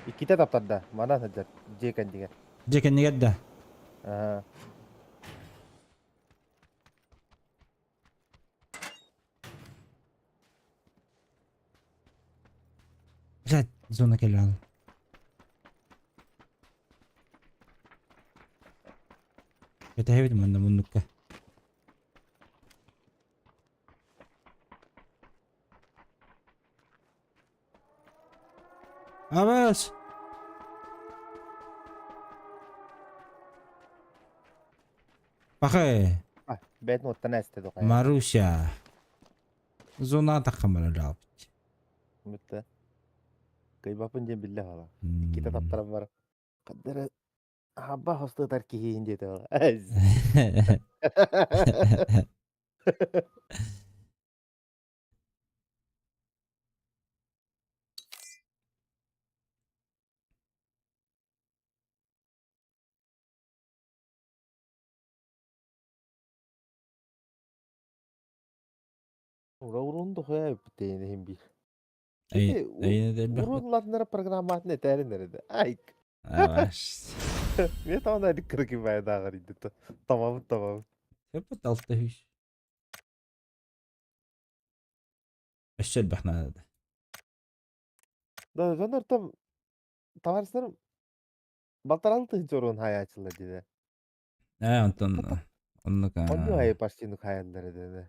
İki de taptada. Mana sajar. Джекан деген. Джекен не geldi? Ага. Жат, зона келе ал. Кетебедім анда мұндыққа. Абас! Бақай, Бәтін оттан әсті қая. Маруся. Зона таққамала жалып. Мүтті. Кайбапын ден білді қала. Кита таптарам бар. Қадыры абба хостығдар кейін деді қала. Әз. Ураурундо қоя өппітейін хем бір. Әйіне дәл бақ. Урунлатынары программатын әтәрін әреді. Айк. Абас. Мен таман әдік кіркі байдағыр еді. Тамамын. Хөппет алты хүйс. Өшсел бақна деді. Да, жонор там товарищларым балтаралты жорун хай ачылды деді. Онтон. Оннука. Оню хай паштину хаялдары деді.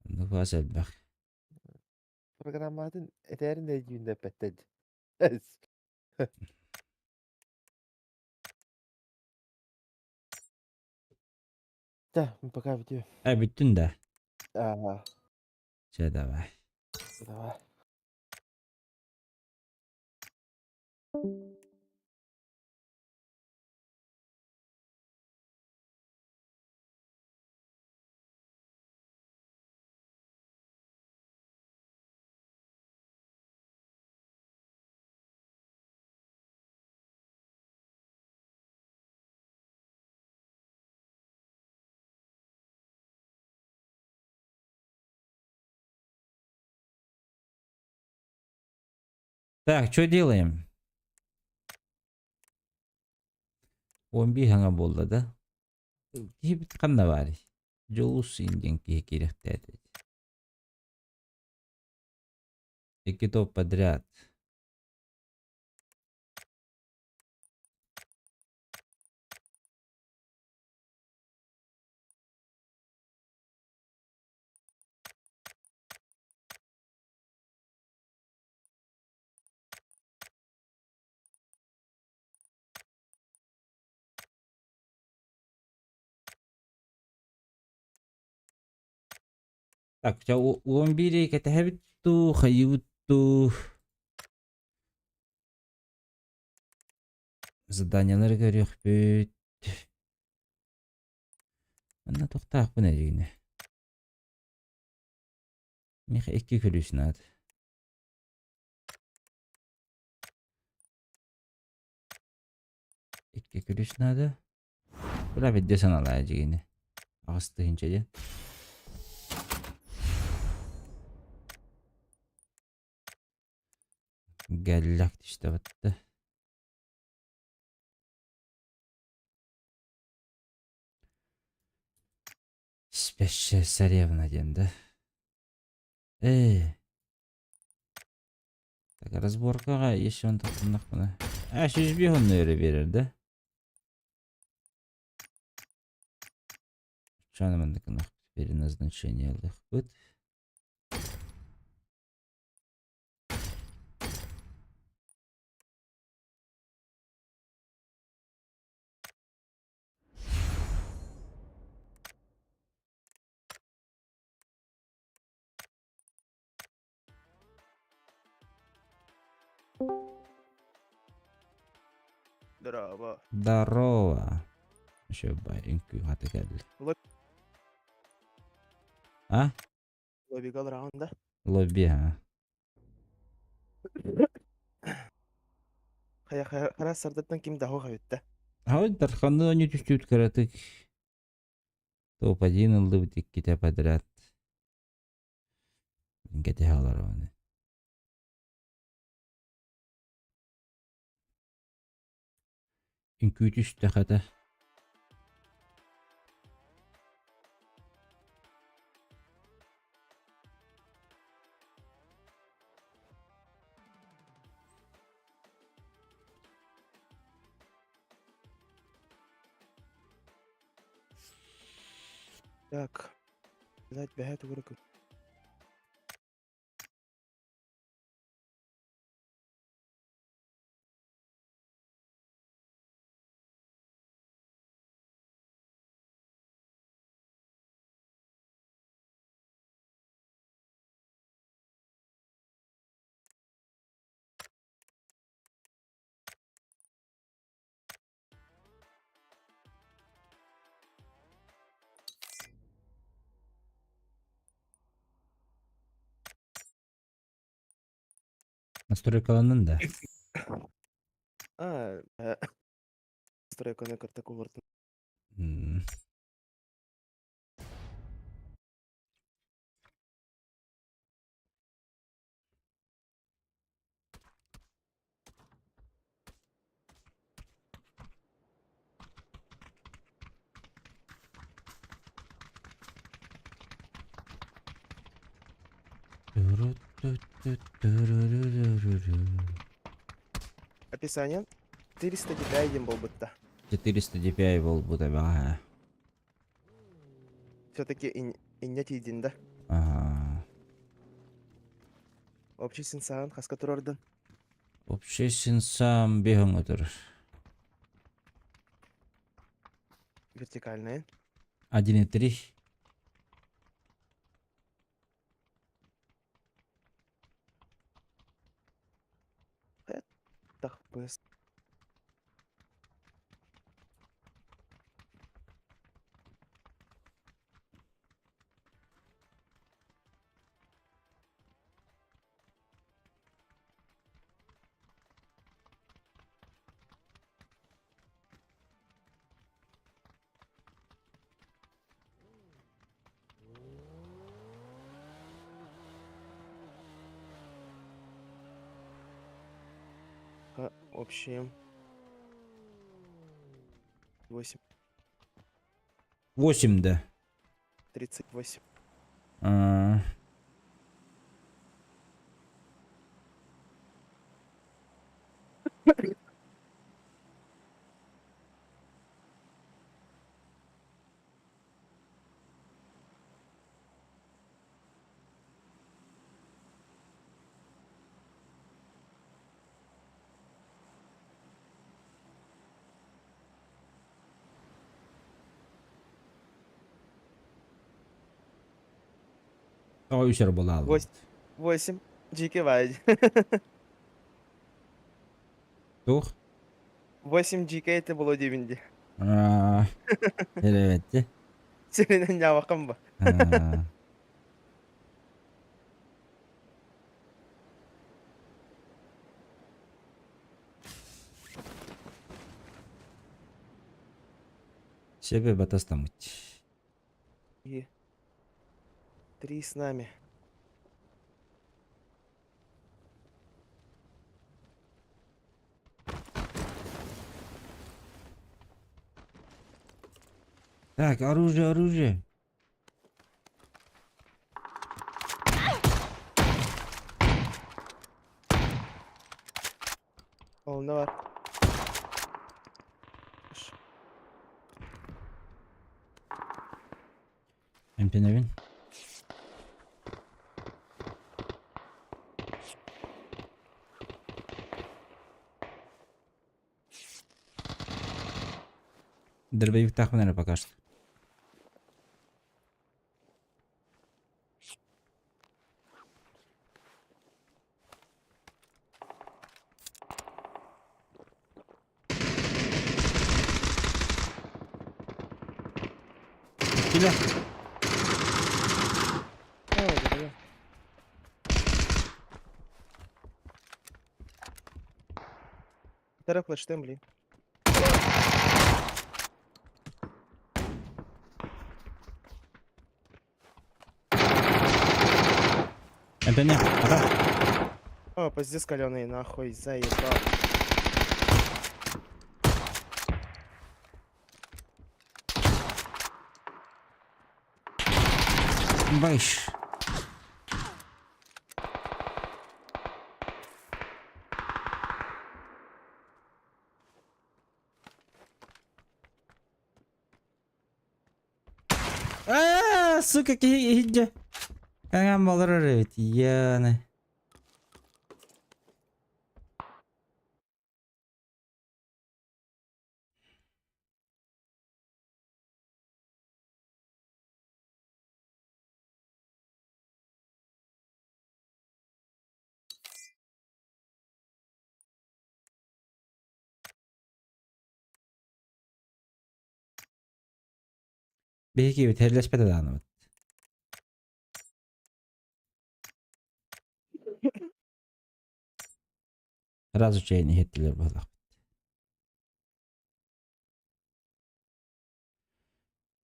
Оннука сел бақ. Программатын әтәрін әйгінде пәттеді. Да, пока видео. Бүттін да. Ага, Все, давай. давай. Так, что делаем? 11 хана болды да? Кибит қанда бар? Жолус инген керек деді. 2 топ подряд. Так, 11 кетебитту, хайыбытту. Заданиялар көрөк бүт. Ана тоқтақ бұна дегені. Меха 2 күлісін ады. Ikke күлісін ады. Бұра бедде саналай дегені. Ағыстығынша де. Gəlләк işte battı. Спящая царевна денді. Так, разборкаға еші он тақынақ бұны. Жүзбе оны өрі берерді. Шанымынды қынақ переназначение алдық бұд. Здорово. Здорово. Еще байынку хаты geldi. А? Лоби кал раунда. Лобби, а? Хара сардаттан ким даху хавитта. Хауд дарханны не түстүт каратык. Топ-1 ылды бит 2 подряд. Гете халар оны. Инкютиш тахата. Так. Блять, бегает в руку. Настройкаланын да. Стройка на картаку ворту. М. Описание. 400 DPI был бы-то. 400 DPI бол бу да бага. Все-таки и нет един, да? Ага. Общий сенсаған қасқа орден. Общий сам беган отыр. Вертикальные. 1.3. Так, пояс. Общие. 8. 8 да. 38. А. Ой, үшер бола алды. 8. GK вайд. Тух. 8 GK это было 9. Evet. Senin ne bakın bu. Себе батастамыть. И 3 с нами. Так, оружие, оружие. Волна var. Эмпеневин. Дробовик так, наверное, пока что. Киля. Тарап флештем, блин. Это не. Ага. О, пиздец каленый, нахуй, заебал. Baş. Сука, иди. Kangen balar evet yani. Belki bir terleşme de anlamadım. Раз учение хеттилер болақ.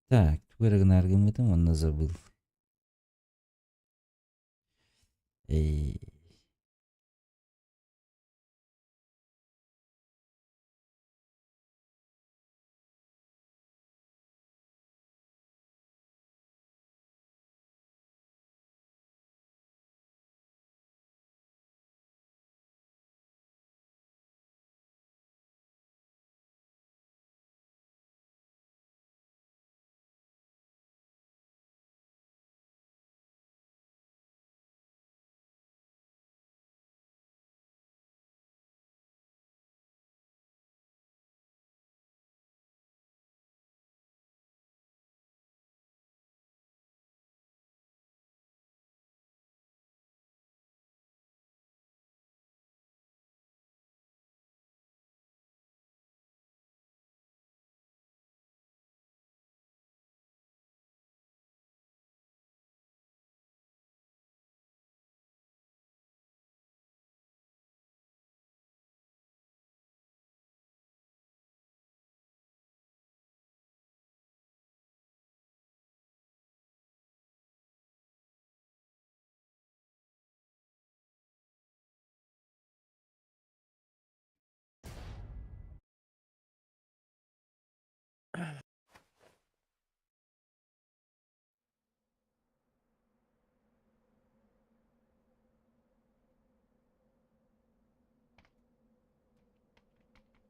Так, туграгын аргымытым, он забыл. Эй.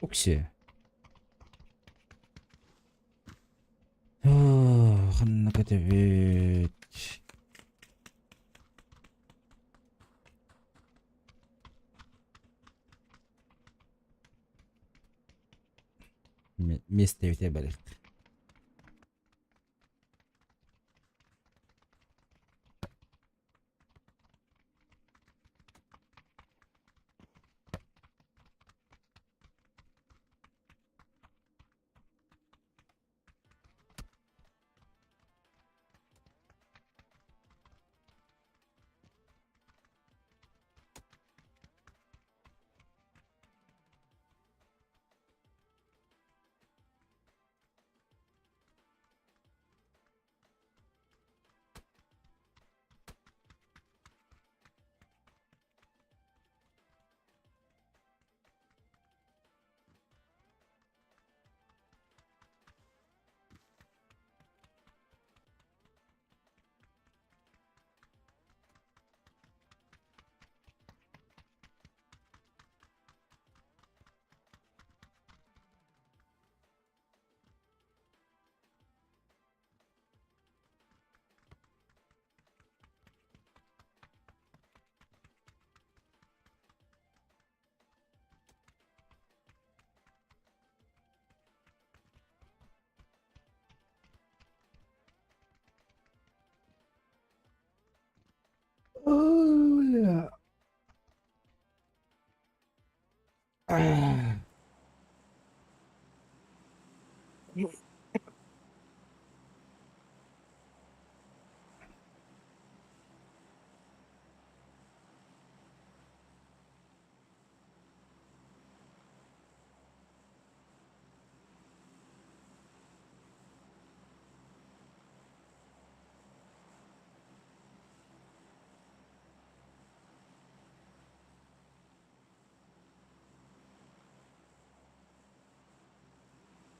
Укси. Ох, накатывает. Место у тебя болит. Оля.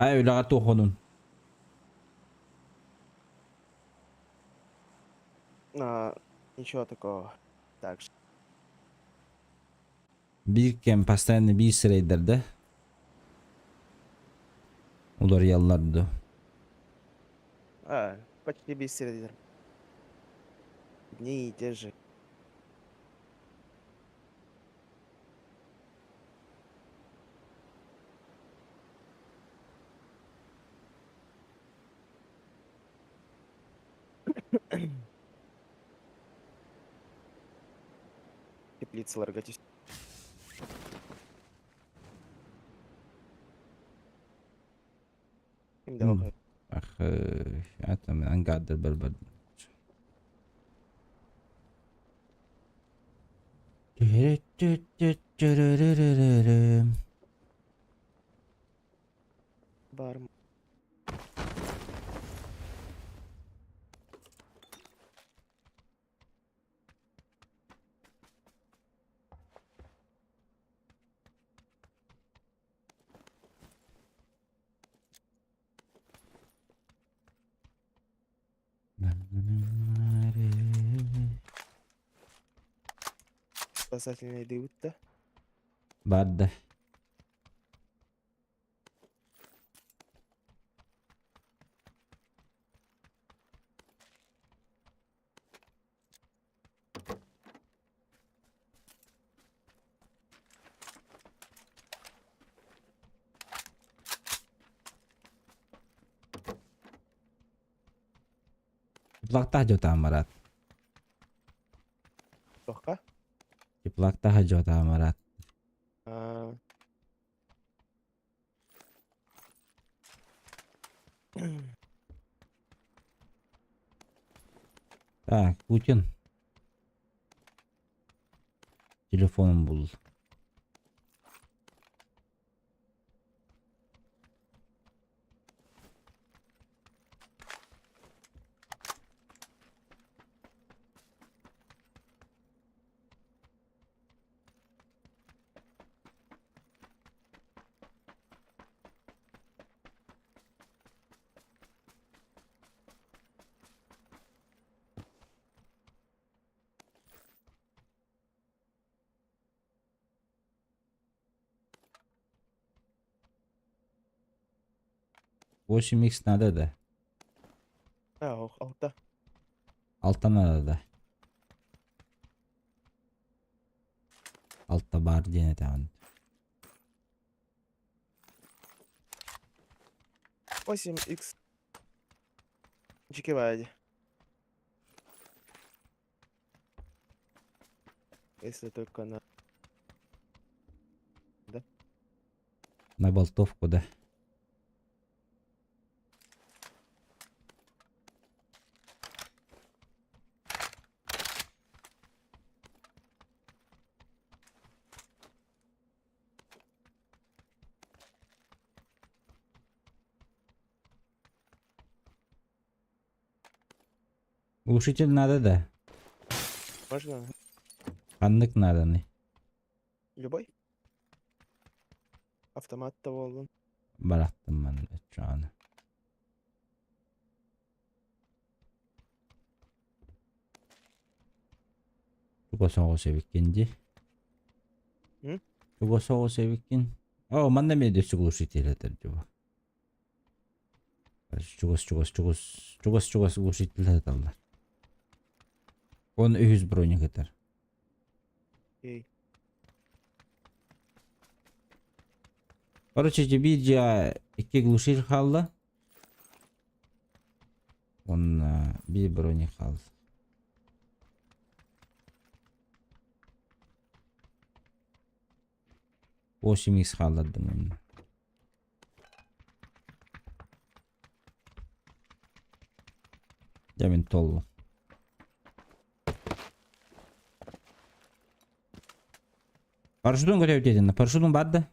Ay öyle atı okunun. Ничего такого. Так что. Birken постоянно bir sıraydır da. Ular yallardı. Почти без середины. Одни и те же. Теплицаларга түс. Kimde Hmm. bakıyor? Hatta ben قاعد بربر. Var mı? Спасательные идут-то. Vardı. Çıplakta hacı tamarat. Легко? Çıplakta hacı tamarat. А. Так, Путин. Telefonum bul. Восемь X надо da. Altta. Altta надо da. Altta bar gene tamam. 8x. Чекивади. Если только на... На болтовку, да. Глушитель надо, да. Можно? Anlık надо ne? Любой? Автомат-то волн. Bıraktım ben de şu an. Çok soğuk sevikinci. Hı? Çok soğuk sevikin. Oh, man ne diyorsun глушитель acaba? Çok глушитель atarlar. 100 броник atar. Окей. Короче, bir iki глушитель kaldı. Onun bir bроник kaldı. O şimdi kaldırdım onu. Demin tolu. Парашютun götürüp dedin. Парашютun vardı.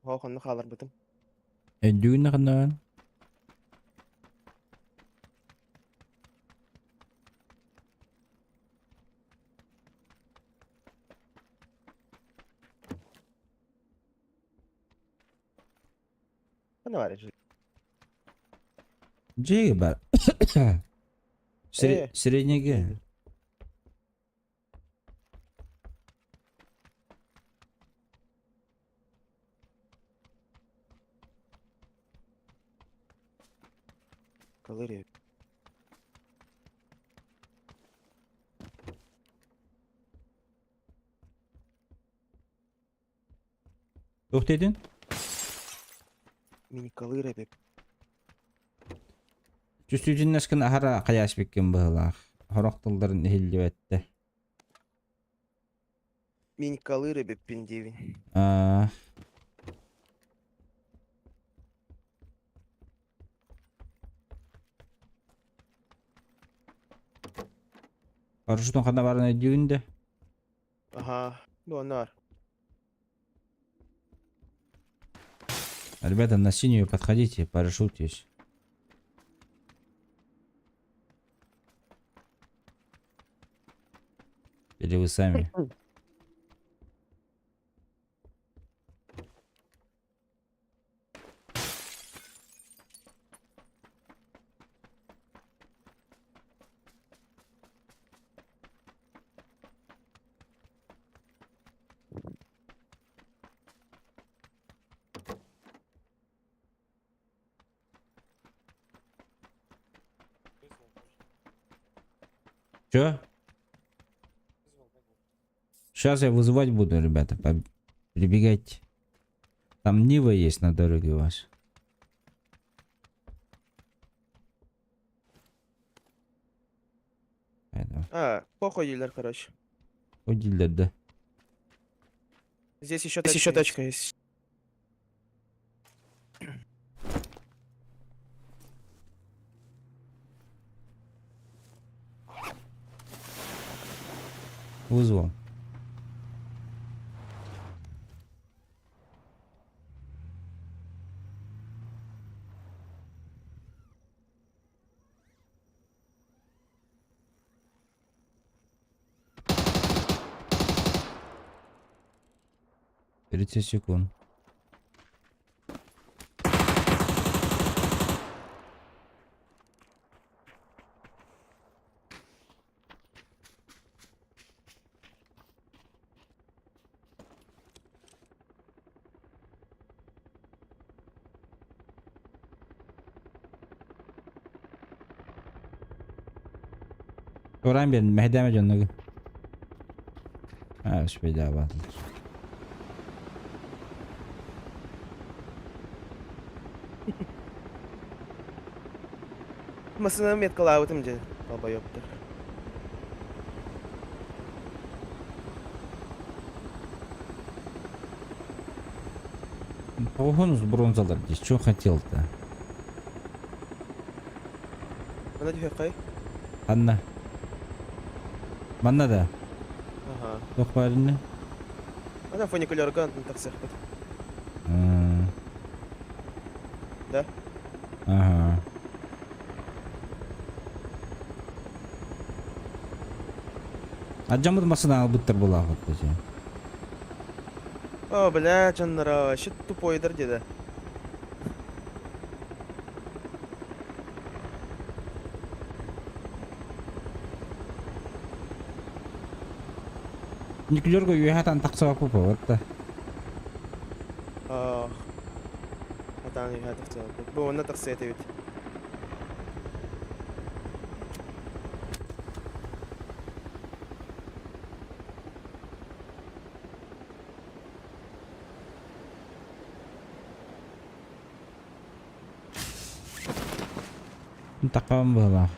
Хохонны халар бытым. Düğün ne kadar? Ne var ya? Джиги бар. Среднеге. Калория. Yok dedin? Мини калория беп. Жүстүжүн наскын ахара каяш беккен быһылаах. Хорохтулдарын эхиллибетте. Мини калория беп пиндевин. Парашютун кана барын өйдүгүндө. Ага. Донар. Ребята, на синюю подходите, парашют есть. Или вы сами? Чё? Сейчас я вызывать буду, ребята. Прибегайте. Там Нива есть на дороге у вас. А, похуй, дилер, короче. Удилер, да. Здесь еще тачка есть. Вызвал. Тридцать секунд. Orhan benim mehdeme canlı. Ha, şöyle bak. Masını меткалаутым же. Долбоёбтар. Погонус бронзалар здесь. Что хотел-то? Ана дихай. Анна. Манна да. Ага. Yok barını. Ана фуникулёрган таксах. Да? Ага. Аджамыд масына албыттыр була хотты. О, бля, жаннара, шит тупойдыр деди. Никлерго юхатан таксак по вот. Ах. Атан юхатов. Бу на таксете вит. Такам була.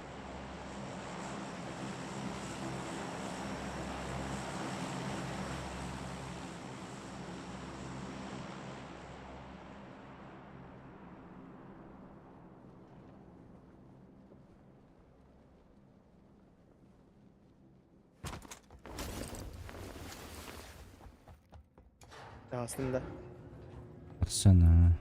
Aslında. Baksana.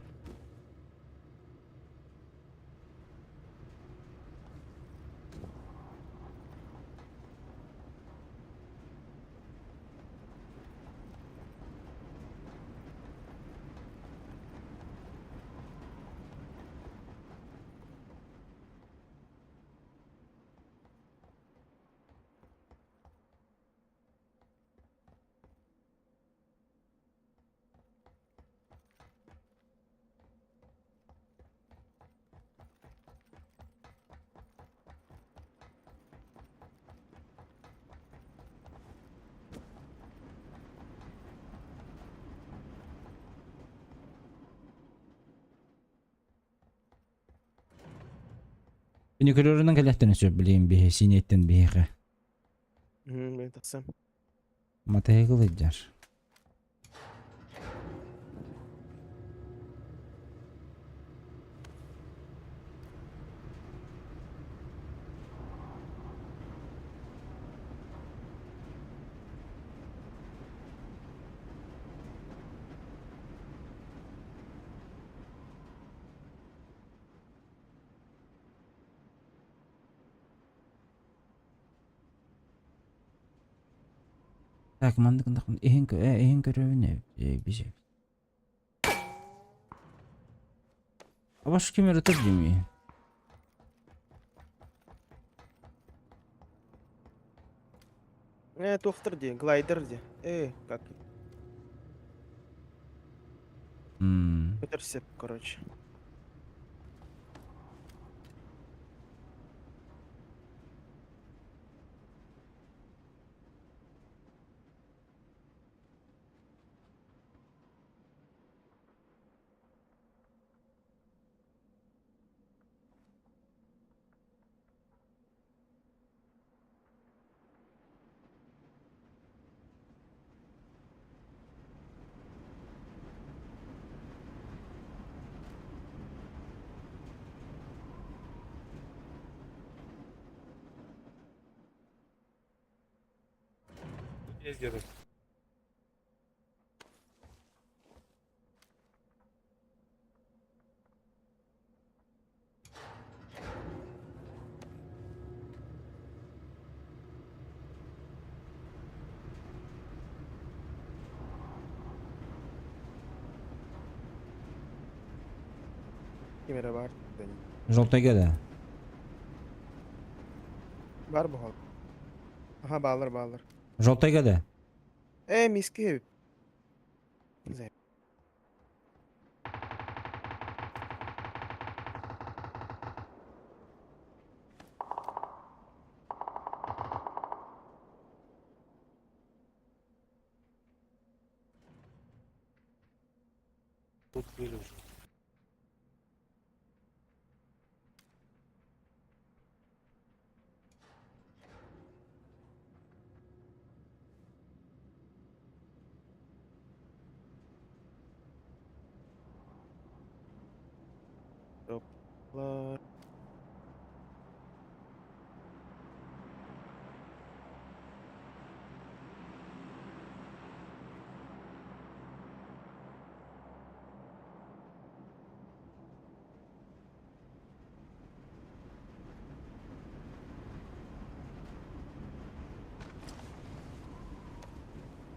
Unikörörünün kalehteni söp bileyim bihe, sinetten bihe. Ben taksam. Mataya kılıcar. Так, мандык ehen körövüne bir şey. Ama şu kemer atıp değil. Тоқтыр де, глайдер де. Как интерсеп, короче. Есть где-то. Кемере бар. Жолтайга da. Бар bu hal. Aha bağlar. Жолтайга da. Miski. Güzel. Тут были уже. Lar.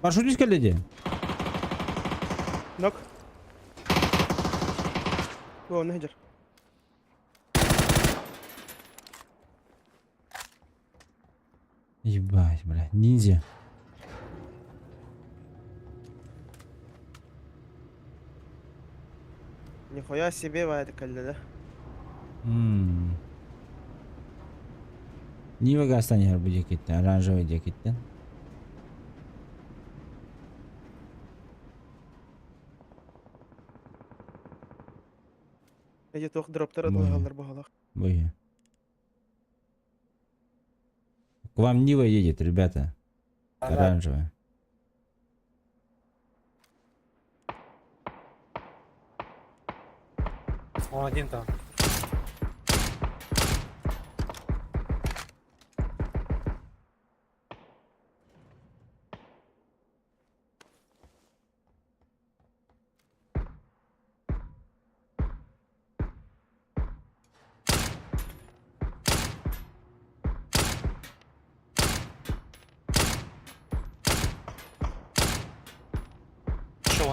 Парашютist geldi. Nok. Bu nehcer. Ебать, бля, ниндзя. Нихуя себе вайды кәлді. Нива Гастанер bu cekette, оранжевый ceketten. Эже тоқ дроптар Бой. атылғалар бағалақ. Бой. К вам Нива едет, ребята. Оранжевая. Он один там.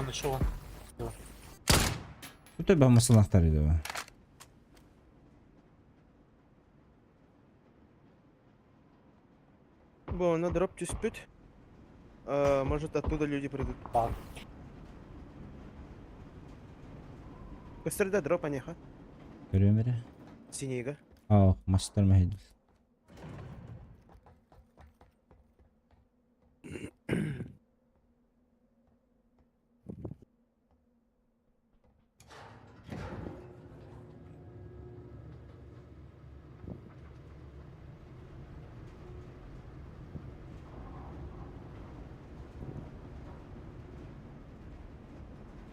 Еще он. Bu tabi masalahlar idi o. Бо, на дроп түспүт. Может оттуда люди придут. Көстөрдө дроп анеха. Görüyorum biri. Синейга. Aa, maçlar mı hedil?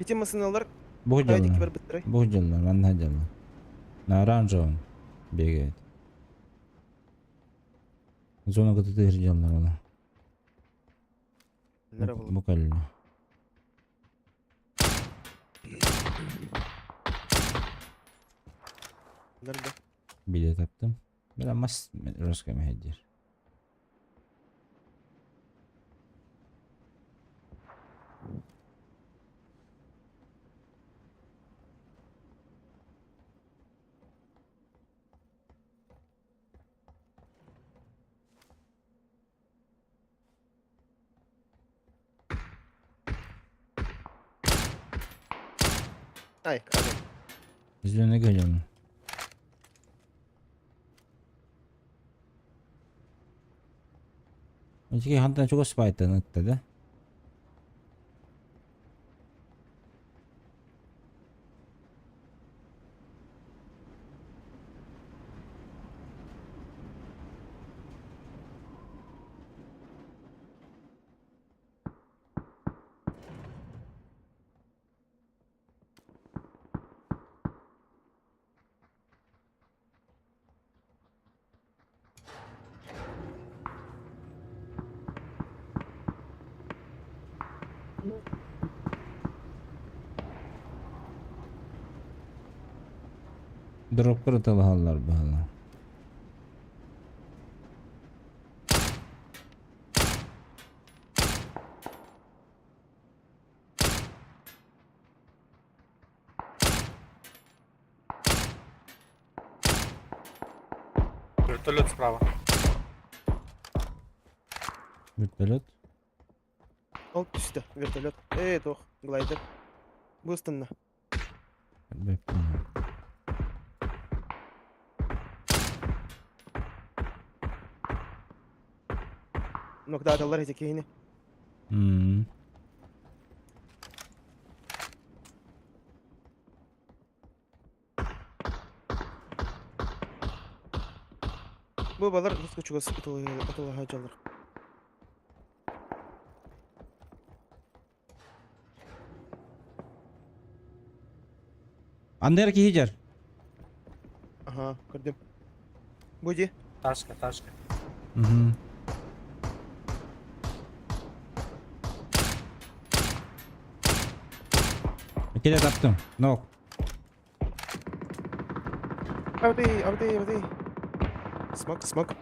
Питемасын алар. Bu Haydi yıllar. kibar bittiray. Bu yıllar. Ben ne yıllar. Naranjovun. Bege. Zona katı da yıllar ola. Nere bulun? Bu kalli. Nerede? Bilet yaptım. Biraz mas rızkı mehdir. Ay, hadi. İzleyene geliyorum. Önceki hantan çok spayttan ıttı. Drop kırıtalı hallar bu hallar. Вертолет справа. Vертолет. Alt düştü. Vertolyot. Toch. Glider. Bu üstünde. Nokta atallar hezekeyini. Hmm. Bu balar Ruska çugası atılı hacalar. Anderki hicer. Aha, gördüm. Bu di. Ташка, ташка. Mhm. İki de taptım. No. Avdi. Smoke.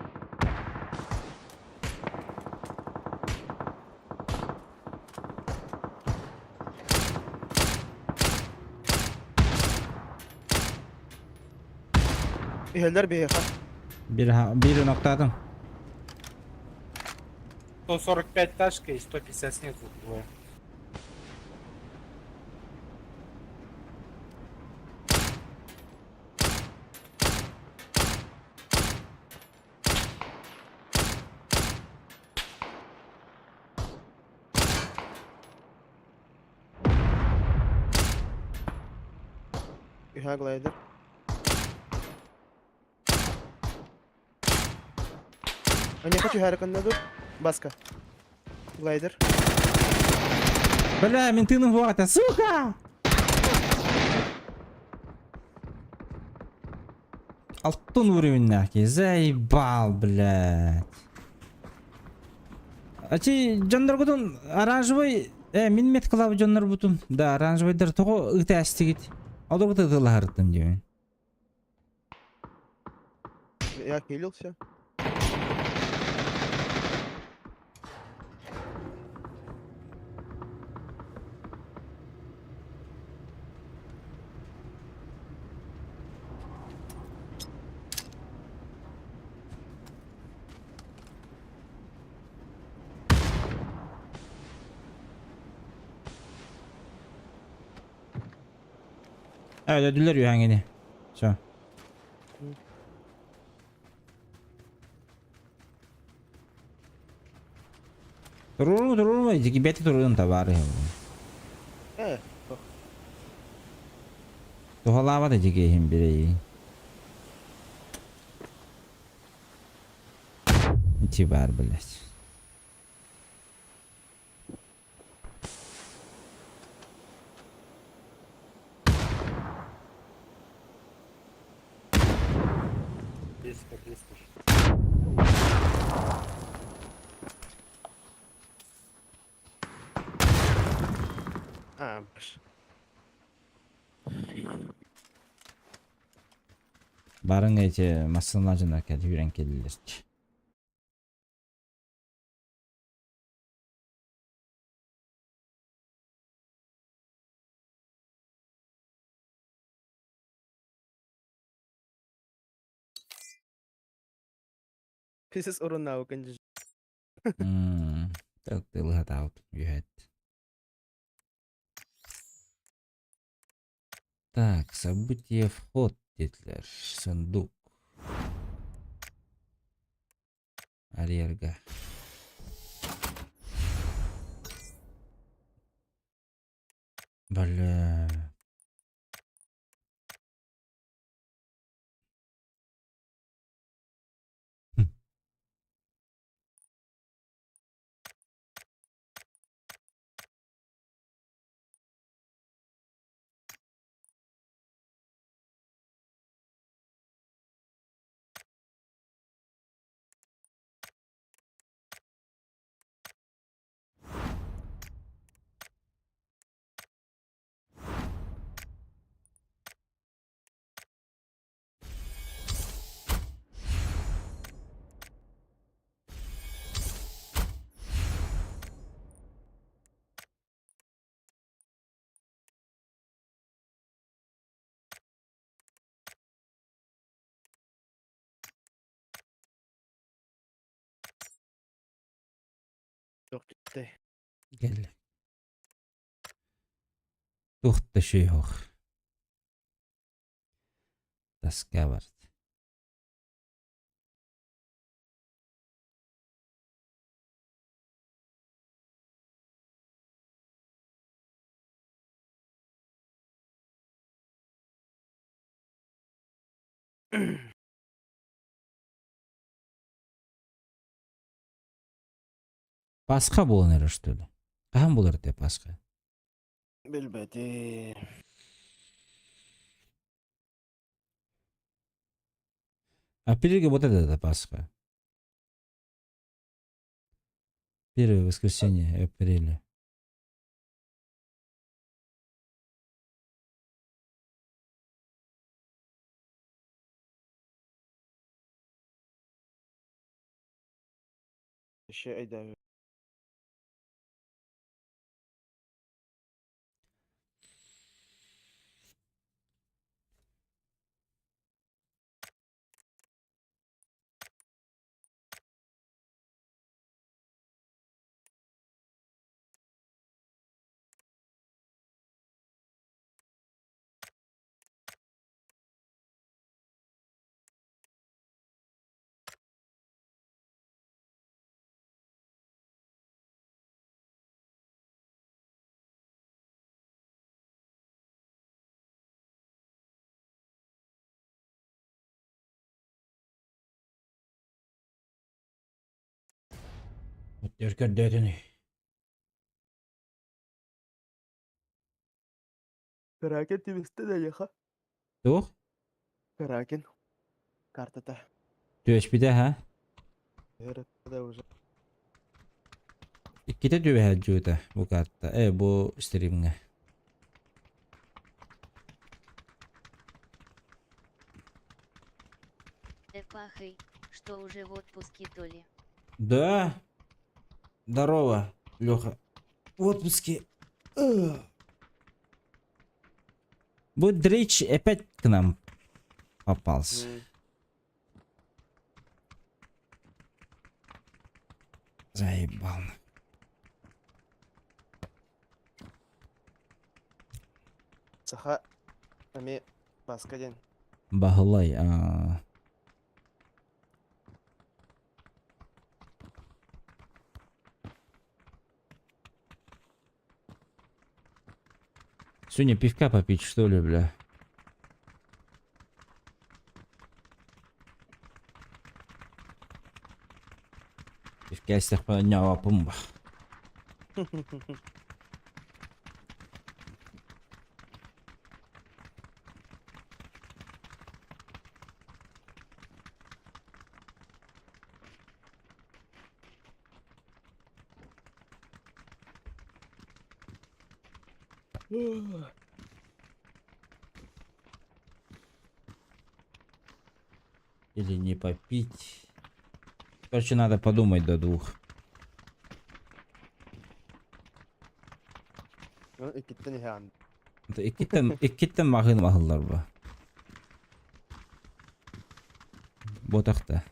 İheller bir ha. Bir noktadım. 145 ташка и 150 снизу двое. İha glider. Hani kaçı harikanda dur. Baska. Glider. Бля, менты на вата, сука! Алтын уровень нахуй, заебал, блядь. Ачи, жандар бутун, оранжевый, минмет кылабы жандар бутун. Да, оранжевыйдар того ыты астигит. Алдар буту ытылахарыттым жебен. Ya geliyorsa. Evet, ödüller yine. Şu. Durur mu? Jiki beti durun tabarı ya. Tuhalava da jiki him bireyi. İçi var bileş. А, Барың эти машина жана келип үйрен келдилерчи. писес урунау кенже. Так дылга таут үйөт. Так, событие вход dediler. Сундук. Арьерга. Бля. Yok gitti. Gel. Тухта шүйхөх. Таска бар. Пасха болон эле что ли? Кахам болор эте Пасха? Билбеди. Апрельге вот это Пасха. Первое воскресенье апреля. Еще айда. Вот өркөддөтүн. Каракен тибисте да яха. Тух? Каракен. Картата. Төшбиде ha? Да уже. Ikkite düve juuta bu kartta. Bu stream'e. Эпахой, что уже в отпуске то ли. Да. Здорово, Леха. В отпуске. Вот Дрейч опять к нам попался. Заебал. Саха. Ами баскаден. Баглай. Сегодня пивка попить, что ли, бля? Пивка из тех подняла пумба. Или не попить. Короче, надо подумать до 2. Ikkitten ihan. Ikkitten mağın mahıllar bu. Botakta.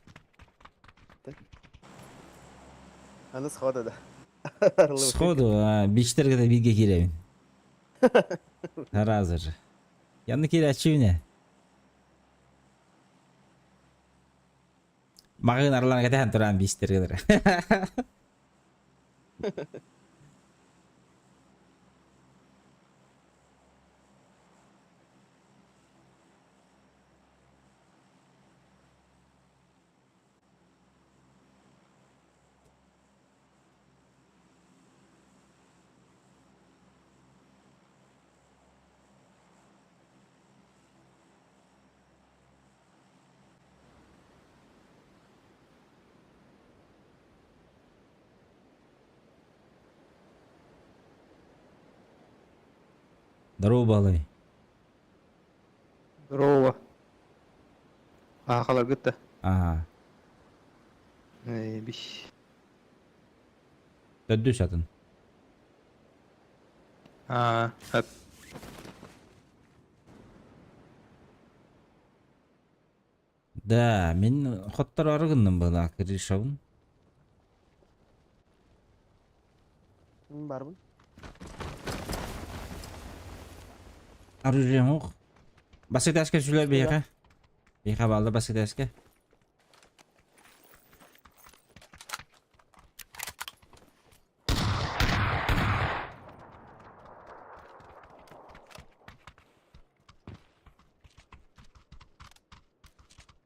Аны схода да. Сходу, бичтерге de bilge giremin. Hazır. Yanı kire açıyım. Mağın aralarına giden duran biçtergeler. Здорово, балай. Здорово. Қалар күтті. Ага. Биш. Döndü satın. Hep. Да, мен хоттар арыгынным бана киришабын. Барбын. Arıyorum ok. Basit asker şöyle bir yaka. Bir havalı basit asker.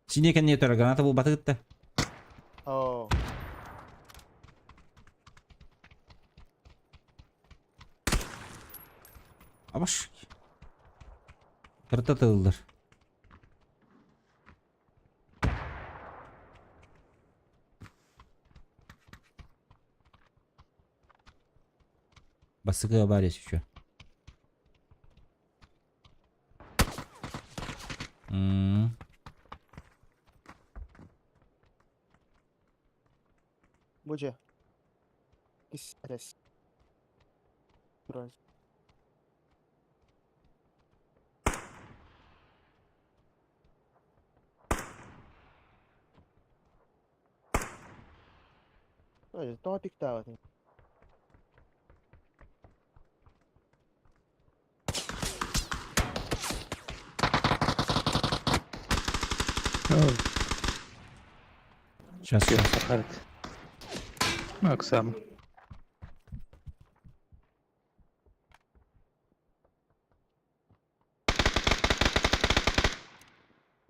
Sini kan niye granata bu batı gitti. Oo. Abaş. Kırtatıldılar. Baskı var ya şu. Buca. İstres. Biraz. Öyle totik daha var. Сейчас. Максам.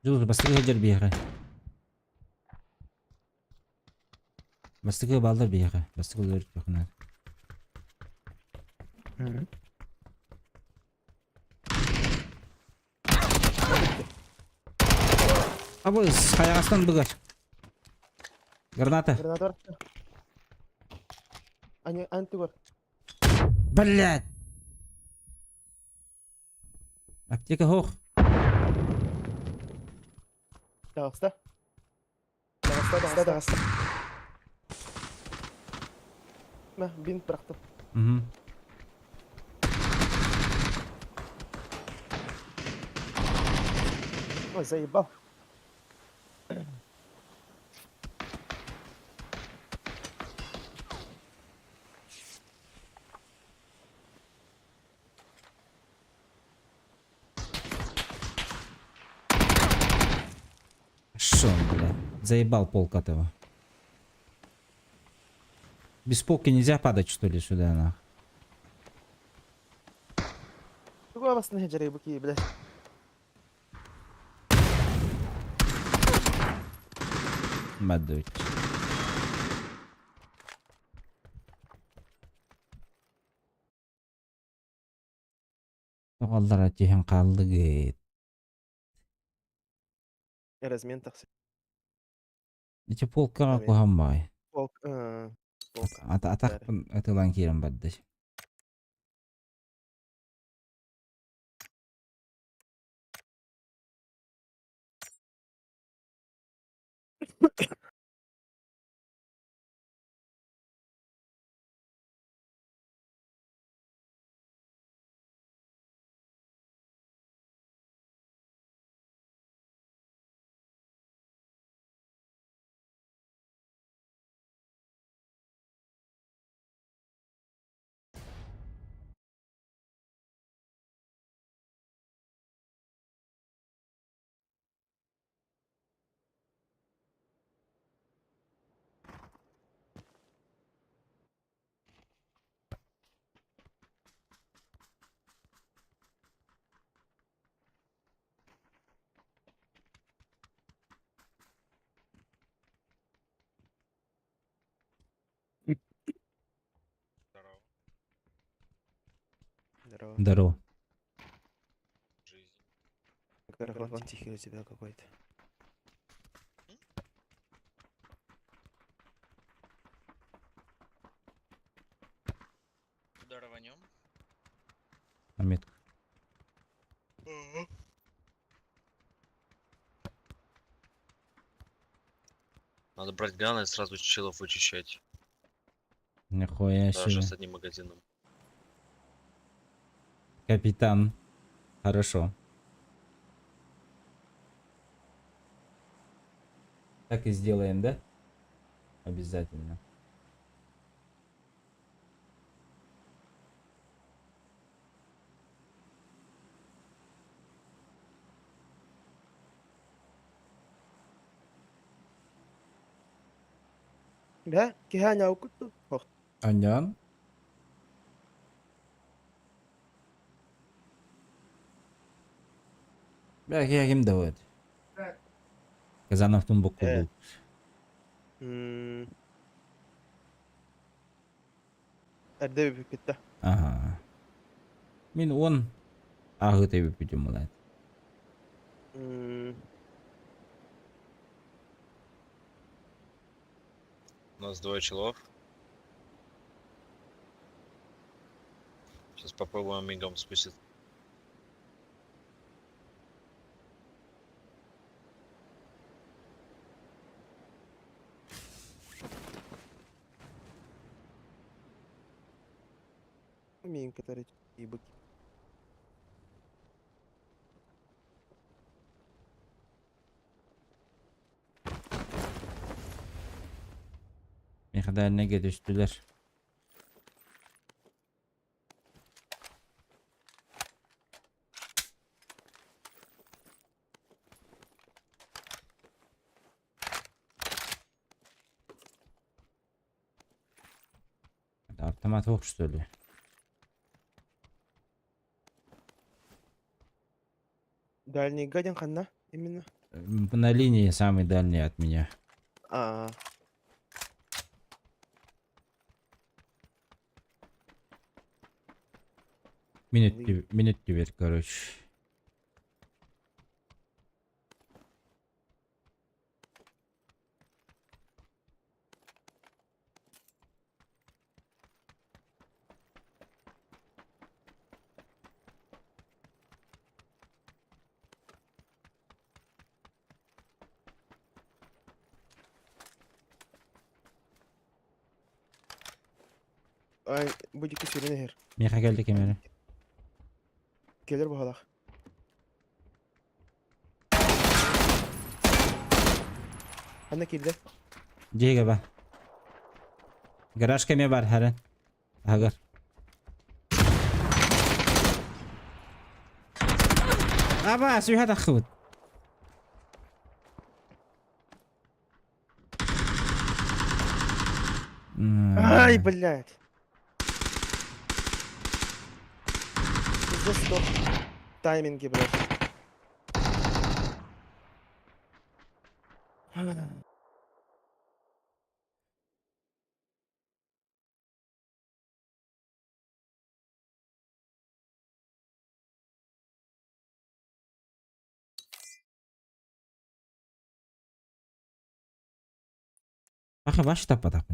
Dur baskı hacer bir yaka. Baskı baldır bir yaka. Baskı olur bakın. Abi ayağısından bıgar. Граната. Гранатор. Антигор. Блядь. Аптека хох. Дағыста. Дағыста. Мә, бинт бырақтым. Ой, заебал. Шо он, блядь. Заебал полк этого. Без полки нельзя падать, что ли, сюда, на. Какой вас на хеджере, буки, блядь. Мадуть. Тоғалдар атейін қалды гейт. Размен тақсы. Иче полкаға қоғанбай. Полк. Атақпын атылан керім бадды. Здорово. Здорово. Карахон тихий у тебя какой-то. Куда рванем? Амет. Надо брать граны и сразу чилов вычищать. Нихуя Даже себе. с одним магазином. Капитан. Хорошо. Так и сделаем, да? Обязательно. Да? Киханя укуту. Ох, Аньян? Belki yakim da var. Казановтун бокулу. Эрдэ би питта. Ага. Мен он агыта біп бүтім болады. У нас 2 челов. Сейчас попробуем мигом спуститься. Мин, который ебать. Ne kadar ne düştüler. Это автомат ох, что ли? Дальний гадин ханна именно. На линии самый дальний от меня. А, Минут теперь, короче. ай, будет кисерин хер. Меха geldi kemeri. Келер бахалах. Ханна килде. Диге ба. Garaj keme var heren. Agar. Aba, سوي هذا خود. Ай, блядь. За что? Тайминги, блядь. Ах, ваш тапа так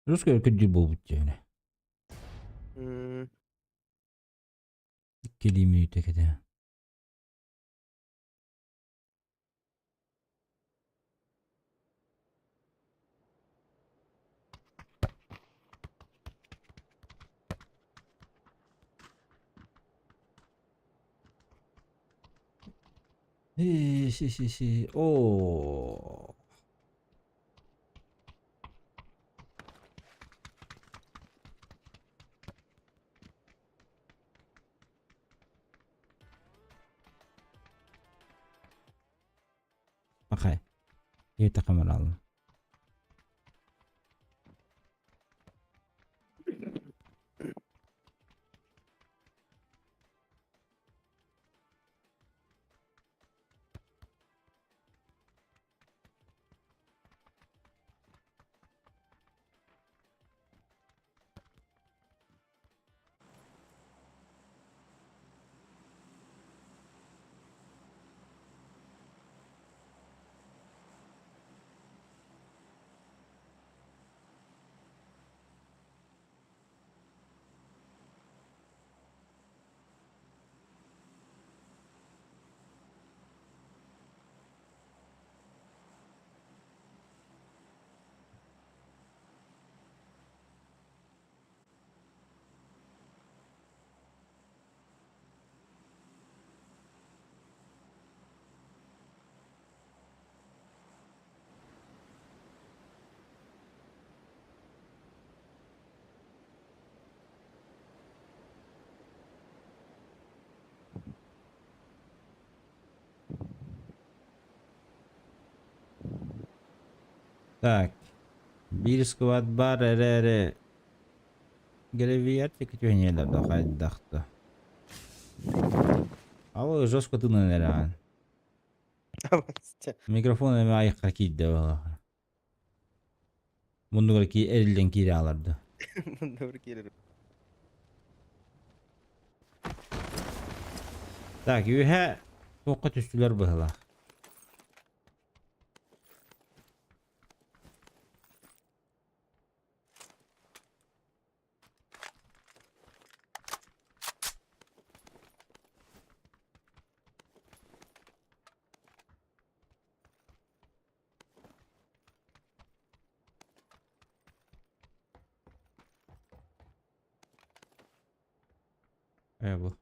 Ruska öküdü bu bütçene. Kelime yütekede. Oo. Bakay. İyi takımlar alın. Так. Bir squad бар эре. Гелевият текетөнелерде кайдакты. Ал жостко тынын эраган. Микрофон эме айыкка кийди бала. Мундугар ки эрилден кире аларды. Так, юха тоққа түстүлөр быхла. Bu.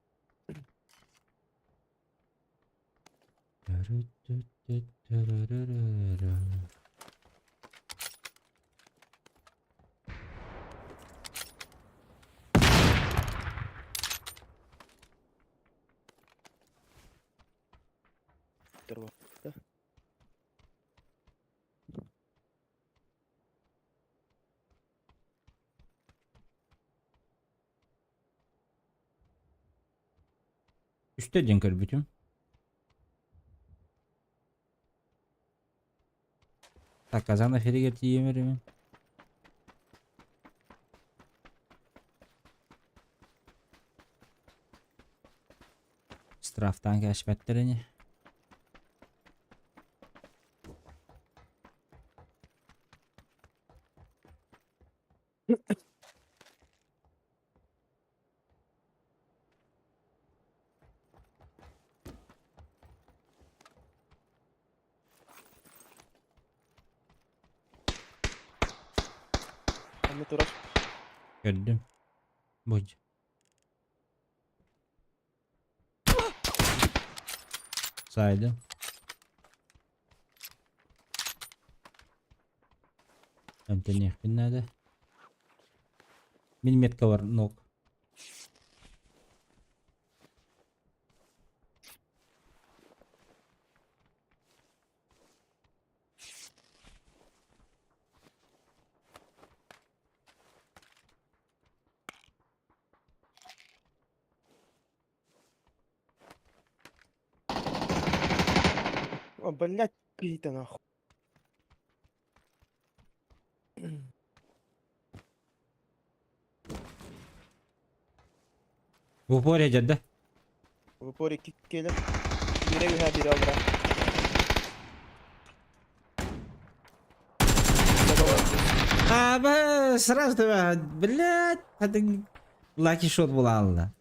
Üstte dinkar bütün. Так, казана феригер тиемерим. Штрафтан кашпеттерини. Gördüm. Boc. Saydım. Антоних не надо. Миллиметка var ног. Блять, какие-то нахуй. В упоре жадда. В упоре келіп, бері біға бері алдыра. Сразу да, блядь, это лаки шот була алла.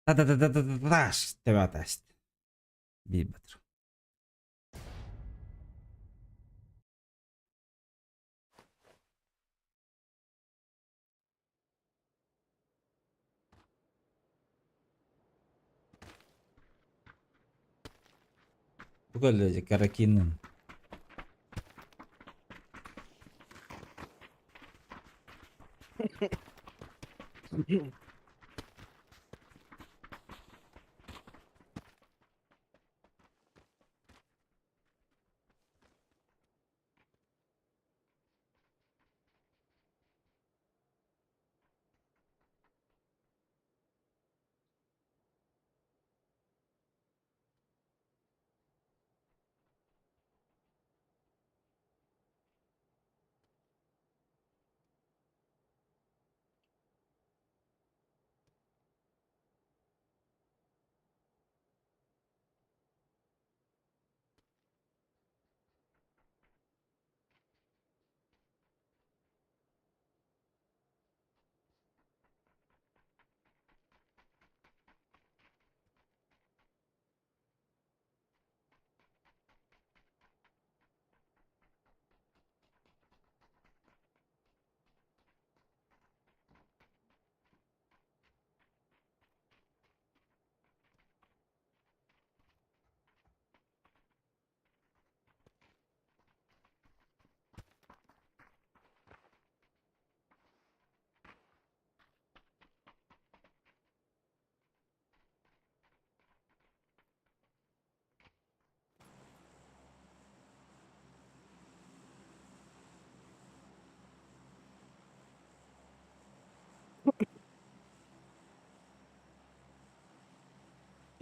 Та-та-та-та-та-та-таш, тебатаст. Бибатр. Бүкіл каракиннің.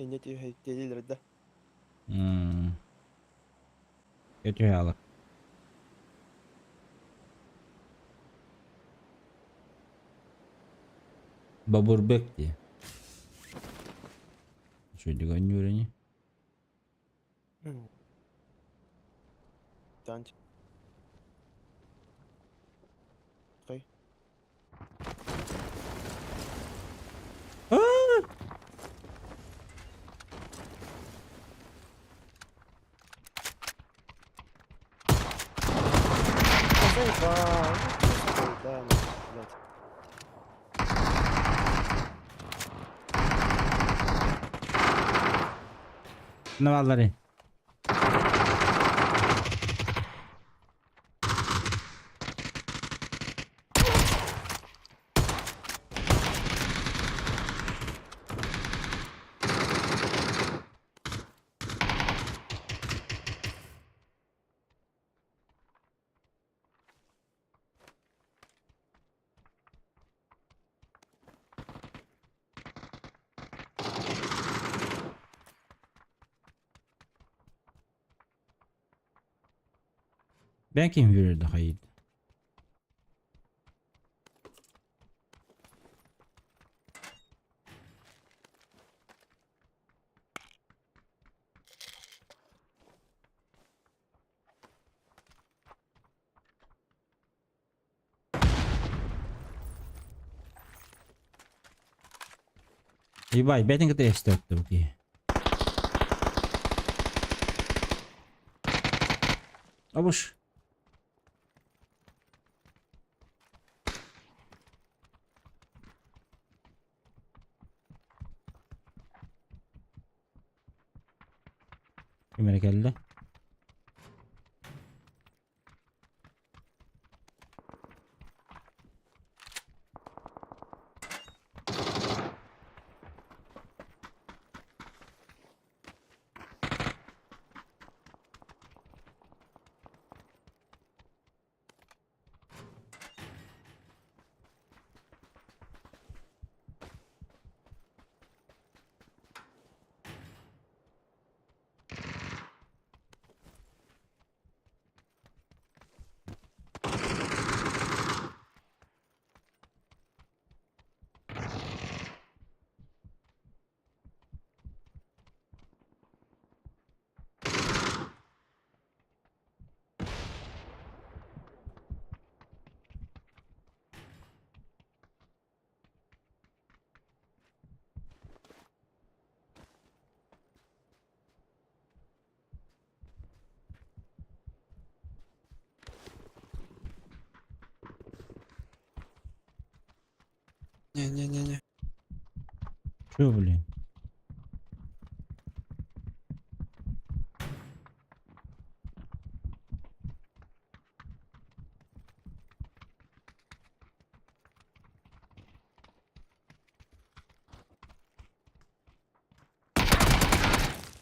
Эндетип хейтелилер да. Kötü halı. Baburbek diye. Şöyle görünüyor. Танч. Хай. Да, блядь. Navalları. Ben kim verirdi hayır. Ебай, бетинг это истёкты буки. Абуш. Kime geldi? Не-не-не-не. Чё, блин?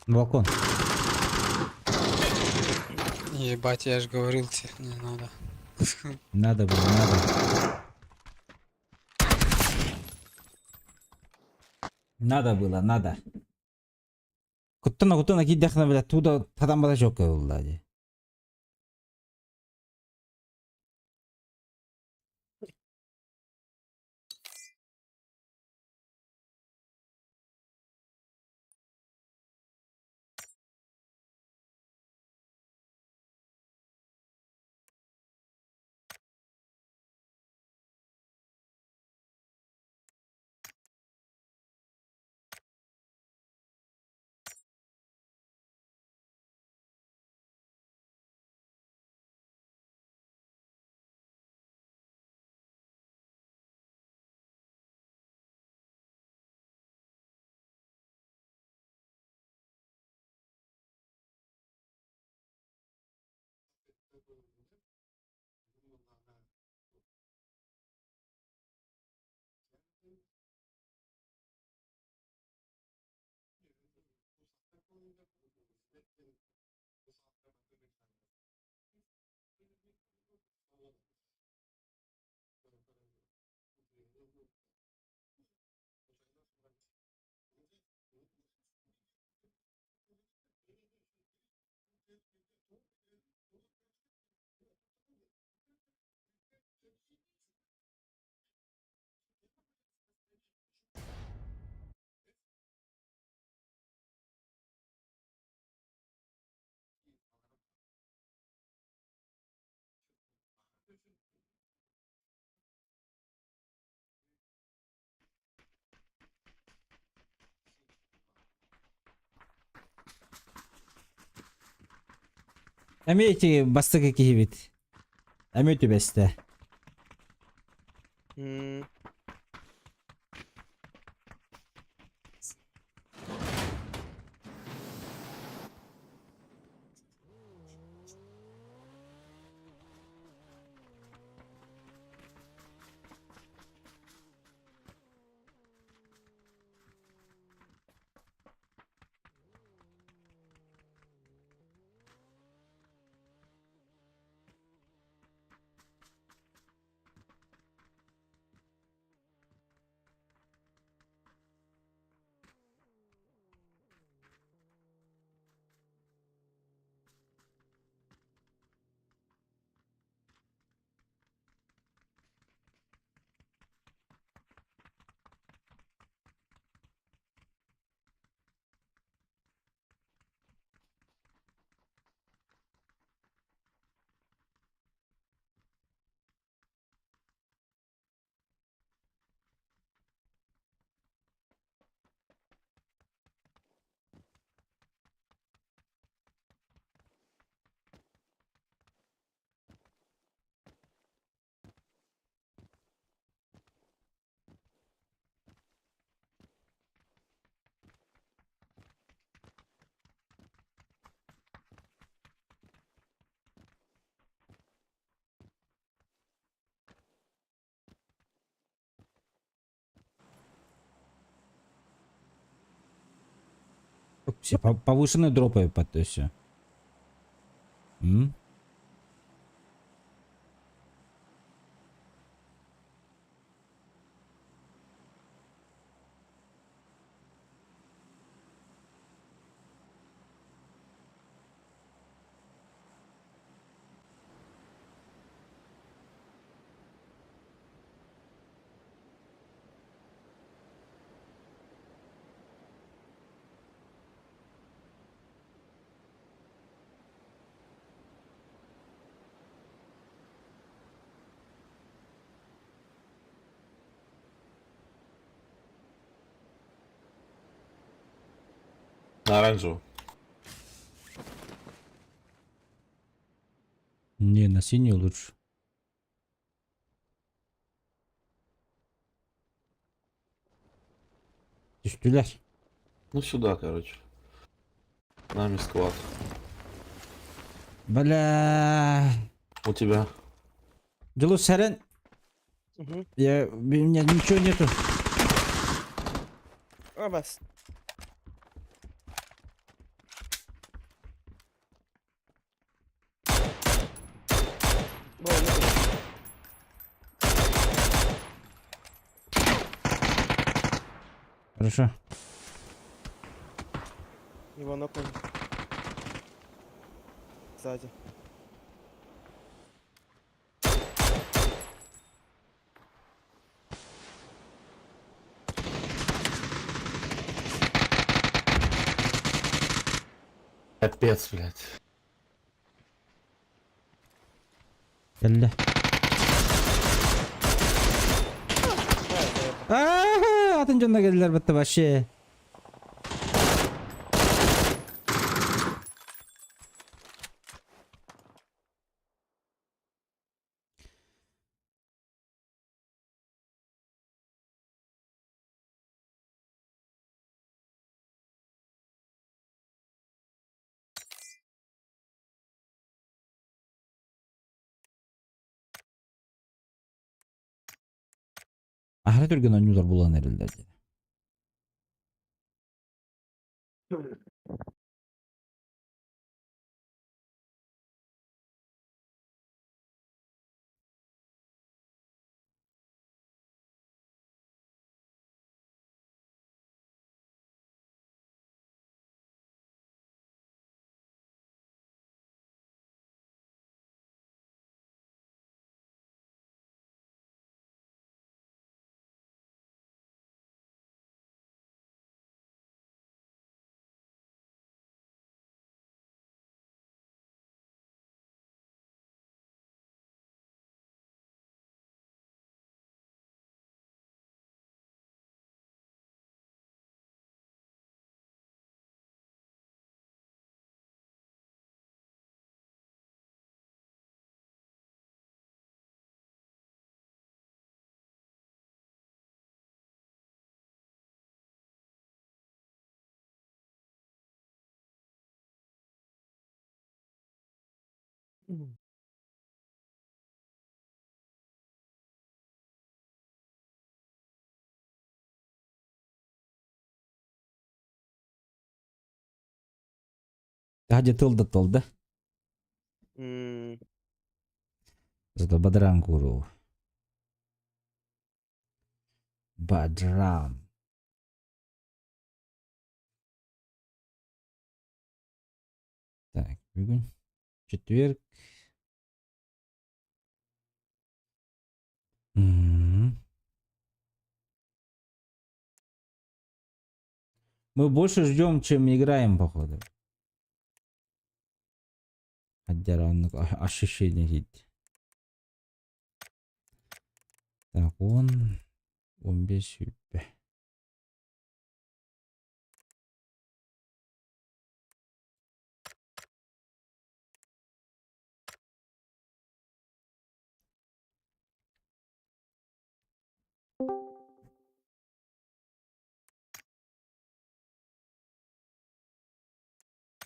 Балкон. Ебать, я же говорил тебе, не надо. Надо было, надо. Надо было, надо. Куттана киддахна бля туда тадан бада жок булды. Эти бастыгы киебит. Эме төбесте. Все повышенные дропы под то все. Оранжевый. Не, на синий лучше. Түстүлөр. Ну сюда, короче. Нами склад. Бля. У тебя. Жылу сарен. У меня ничего нету. Бас. Хорошо. Его нокнул. Сзади. Капец, блядь. Geldi. Atın canına geldiler bitti başı. Ahiret ülken oyuncular bulan erildi. Hadi tıldı. Зато Бадрам Гуру. Бадрам. Так, бүгін четверг. Мы больше ждем, чем играем, походу. Отдиранных ощущений есть. Так, 15 yüppe.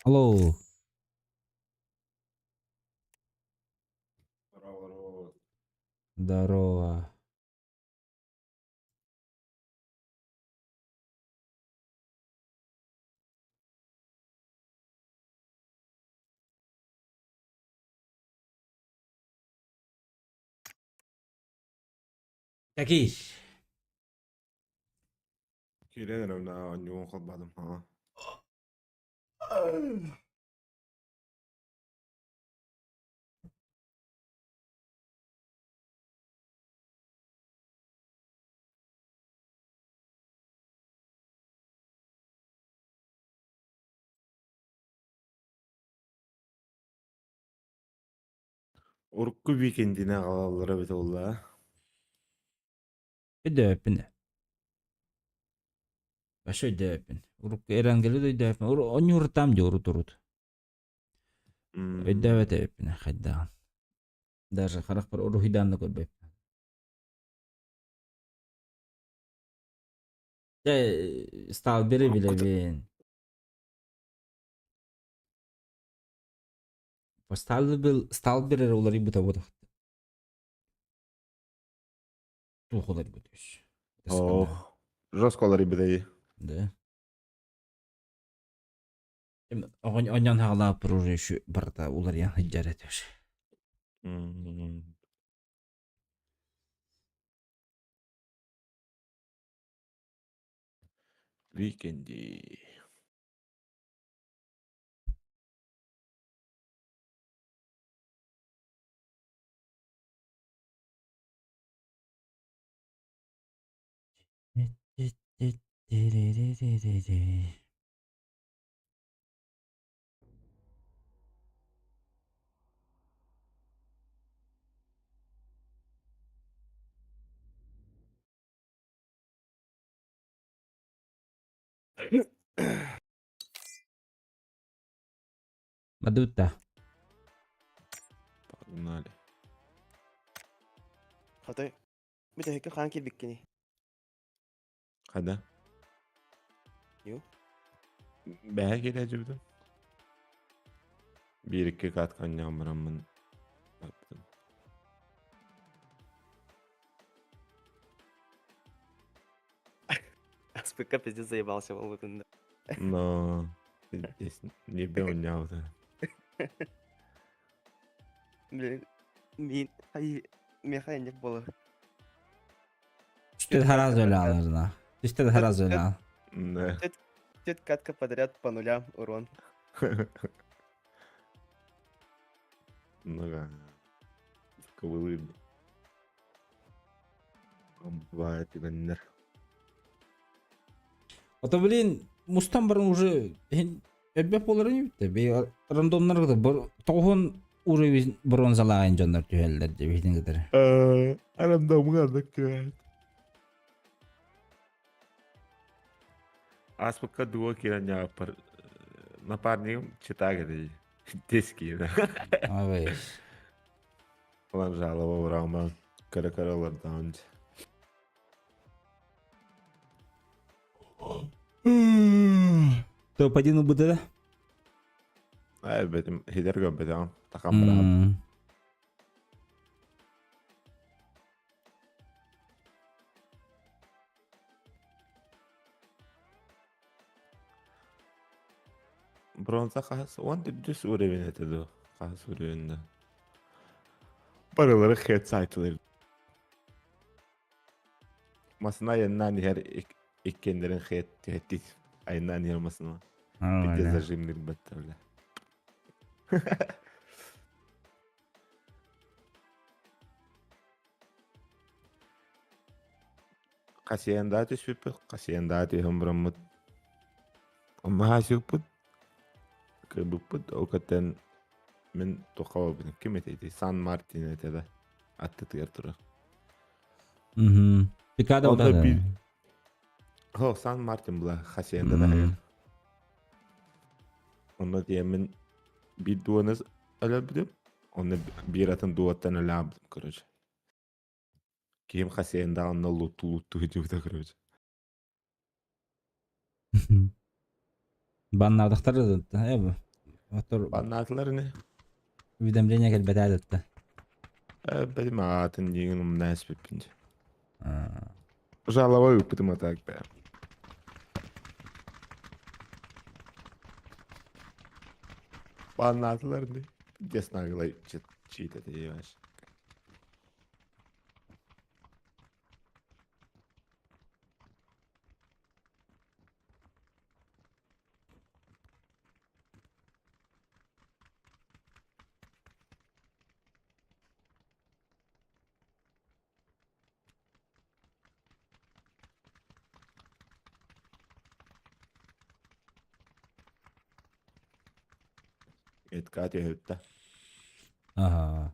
Алло. Здорово. Какие? كيلين لو نيوم خد بعضهم ها. Урку викендине калалары бит улла. Ödöpün. Başa ödöpün. Uruk erangeli de ödöpün. On yurtam diyor turut. Ödövet öpün. Hayda. Даже харах par oru hidanlık ödöp. Stal biri bile ben. Stal biri oları bu da bu da. Çok oları bu diyor. Ох, жестко олар бедеи. Да. Onyan hala proje şu barda olar ya hicret ediyor. Викенди. Madutta. Погнали. Хата bir de hekka kanki bikkini. Hadi. Yo. Bähe geleceğim. Bir iki kat kanyam baramın. Baktım. Аспека пиздец заебался в этом. Но здесь не бёнял-то. Блин, мен хайник было. Üstte haraz öyle alırına. Üstte de haraz öyle al. Да. Тет катка подряд по нулям урон. Ну-ка. Кывылы. Бывает дегенler. Ota bilin Mustan barın уже ebep oların bitti. Bir randomlar da tohun uri bronzalayan canlar tüheller de bildiğin kadar. Aramda mı ki? Аспека дуо кирanya par напарником читали диски. Abi. Ulan жалоба uğrama kara-karalardan. Топ-1 bu da. Benim hider göbeden takam bırak. Bronza kahası on düz uğrevin etedi. Kahası uğrevinde. Paraları head site'ları. Masına yanından her ikkenlerin head tehdit. Ayından yarmasına. Bir de zajimlik battı. Kasiyan düşüp, kasiyan dati hambramut. Ama hasuput. Kebuput o katen men toqawabın kim etedi? San Martin etedi. Attı tiyatro. Picada o Onda da. bir- Ho San Martin bula hasiyanda da hayır. Onda diyemin bir duanız alabildim. Onda bir atın duattan alabildim короче. Kim hasiyanda anla lutu gidiyor da короче. Banlardıkları da. Ya bu. Otur. Banatlar ne? Videmrenya gel bedel etti. Benim atın yığınım nasip pince. Жалова выпытым так да. Banatlar ne? Desnagla cheat ediyor. Etkati hütte. Aha.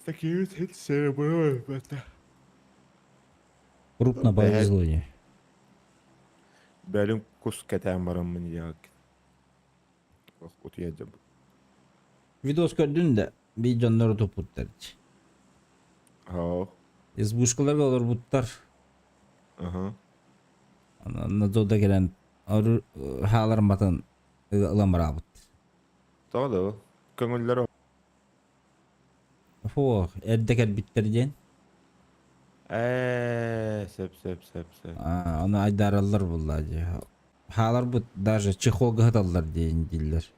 Такие вот все бывают, это. Крупно повезло. Benim kus keten varım ya. Bak utuyacağım. Videos gördün de bir canları toputlar. Ha. İzbuşkalar olur butlar. Aha. Nazoda gelen halarım batın ılamır abıt. Doğru. Köngüller o. Fo, erdeker bittireceğin. Sep. Onu aydarallar bulladı. Halar bu даже чехол gıhıdallar deyin diller.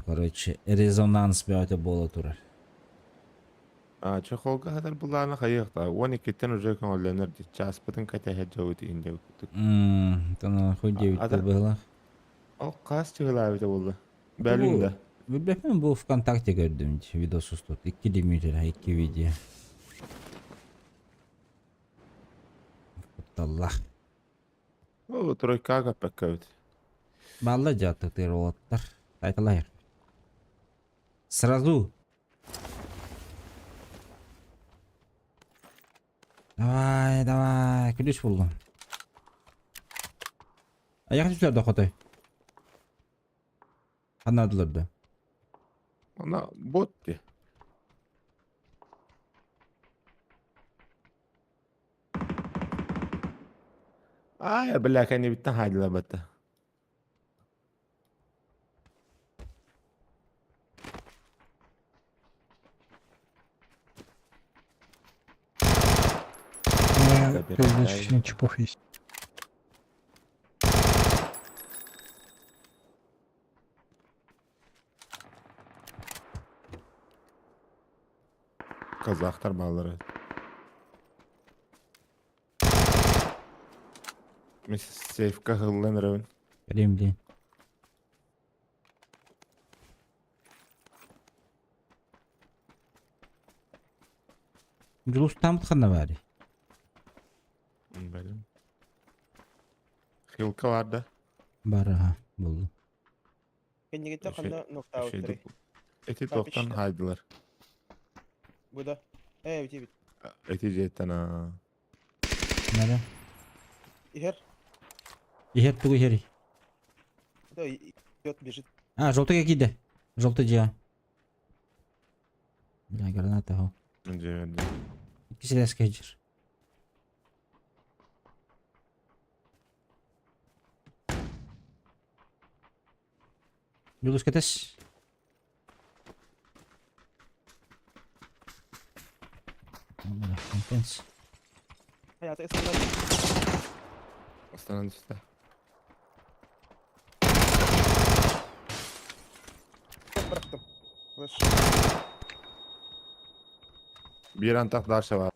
Короче, резонанс bir öte bola turar. Çekolga kadar bularına kayıqta. 12'ten uca köngüllenir. Çaspıtın kate hecavıtı indi. Tana hoca bitti Ada- böyle. O kas çıgılar bir de buldu. Bu, Berlin'de. bilmem bu Vkontakte gördüm videosuz tut. 2 demeter, 2 video. Allah. O trojka kapak kavit. Ballı жатtık der olatlar. Aytalayır. Сразу. Давай. Ключ buldum. Ayak düşlerdi Kotay. Anladılardı. Ona bot di. Ya billah kani bitten haydiler batta. Передачный чепух есть. Kazaklar bağları. Mis safe'ka hıllanır evin. Geleyim deyin. Julus tam tıkanna bari. Benim. Hilka vardı. Bari ha buldum. Kendi gitti Şey- kanda nokta Şeyde outtray. eti Tabii toktan işte. haydılar. Bu da. Evet evet. Eti jetten ha. Nere? İher. İhet bu iheri. Bu da идет бежит. А, желтый какие-то. Желтый диа. Бля, граната, го. Önce verdi. İkisi de skager. Julus kates. Allah, kompens. Hayatı eskiden. Aslanın üstte. Çok bıraktım. Flash. Bir antak darşa var.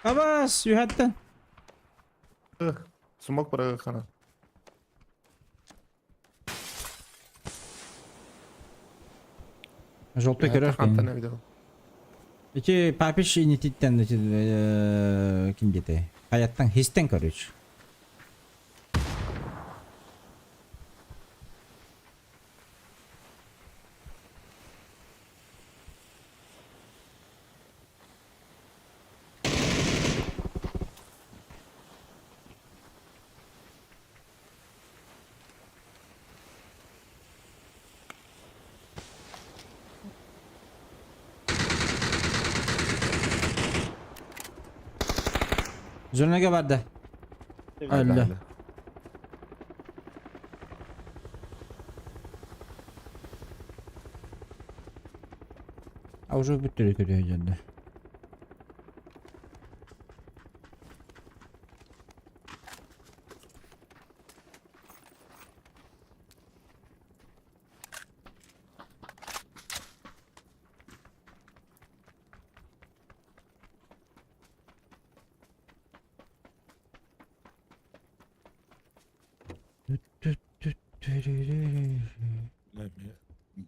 Abbas, you had that. Smoke bırakı kana. Желтый көрер. Kantana bir de. İki papiş inititten kim dedi? Hayattan histen körüç. Zurnage vardı. Öldü. А уже bitti kötü geldi.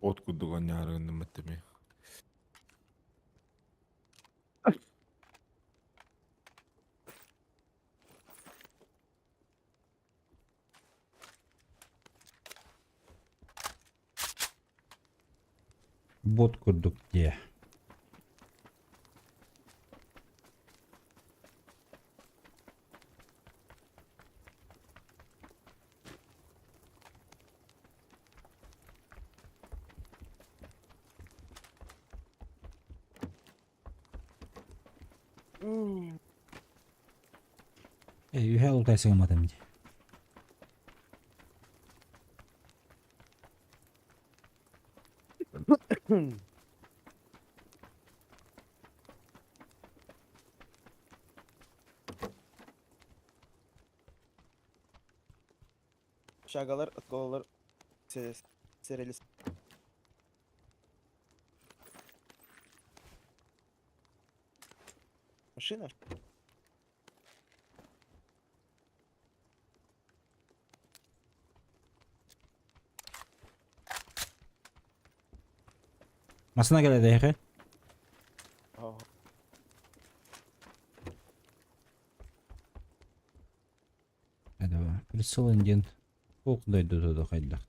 Bot kuddugan yarın mıttı mi? Bot kurduk diye. Ühe ultaysın amadım diye. Şagalar, atkolar, serelis. Машина? Masına geledi yahe. Ага. Hadi bak. Присыл индент. Оқдайды туду қайдақ.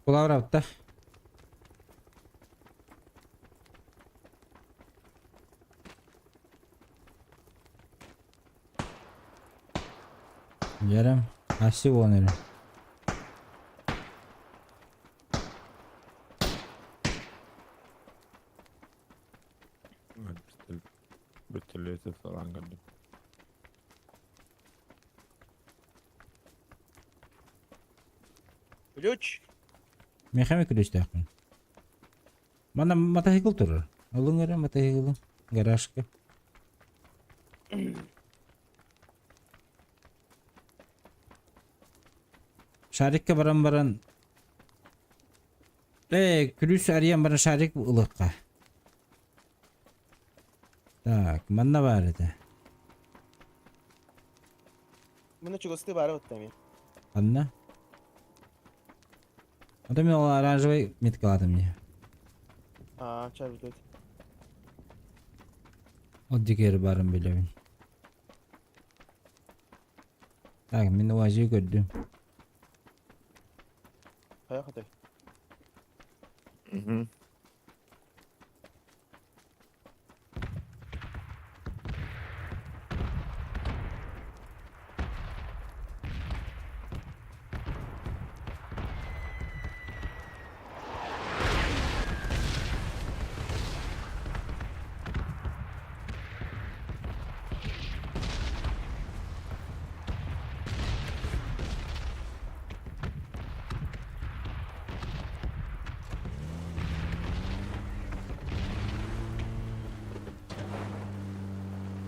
Kulağı da. Yarım. Aşı onları. Bütünlüğü falan gördüm. Ключ. Mekanik ключ takın. Mana мотоцикл turur. Alın gara мотоциклы. Garajga. Şarikka baran. Ключ arayan bana şarik bu ılıkka. Так, mana var edi. Bunu çikolatı var mı? Anna. Adam o оранжевый метка aldım ya. Aa, çarptı. O diğeri barın bilemin. Tak, men o acıyı gördüm. Hayır, hadi. Hı.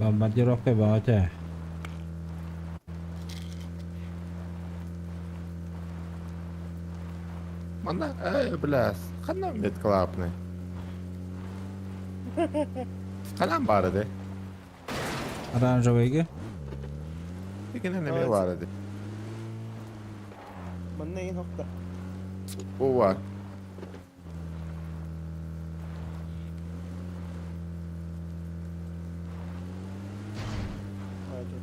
Бомбардировка багато. Mana bilas. Qanday met qilyapni? Qalam bor edi. Оранжевыйga. Ikkina nima bor edi? Mana en nokta. Bu var. Hadi.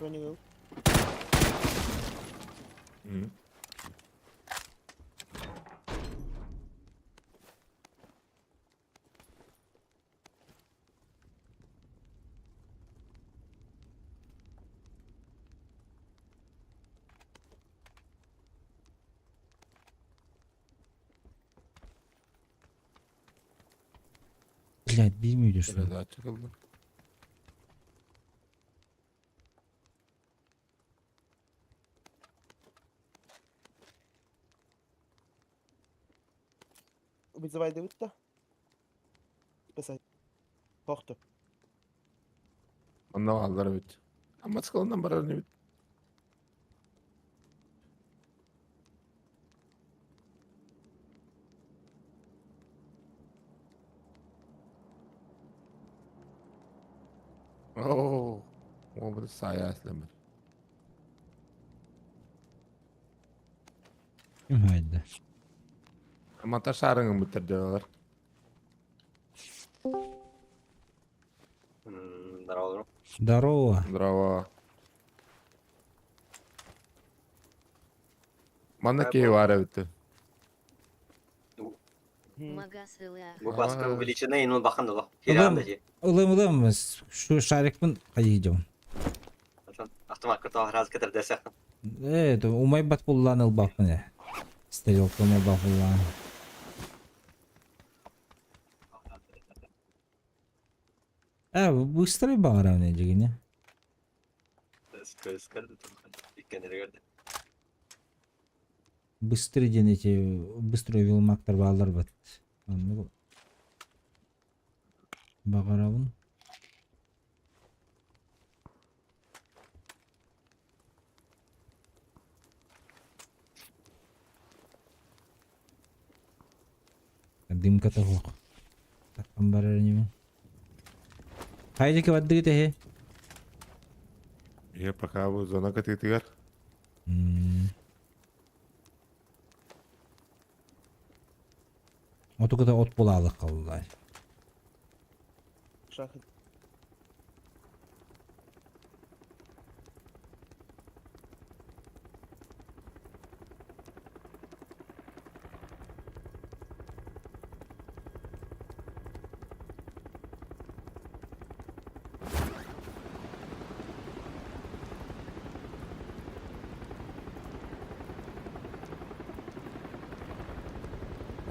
Броневал. Hı. Блядь, bilmiyorsun. Şöyle daha çıkıldı. Вызывай Давыд'да. Спасай. Тоқты. Ondan aldılar bit. Ama çıkılından bana ne bit. Oo. O bir sayı aslında. Kim haydi? Ama taşarını bitirdiler. Здорово. Bravo. Bana ki var bitti. Магас ЛА. Ilımız şu şarkının kayıcım. Evet, umay bat kullanıl bak ne. İstediği oklamaya bak kullan. Быстрый бағарау не жегіне. Быстрый денете, быстрый вилмактар бағалар бат. Бағарауын. Дымка того. Так, амбарар немен. Haydi ki vaddi gite he. İyi пока bu zona katı Otu kadar ot bulalık kaldılar. Шахы.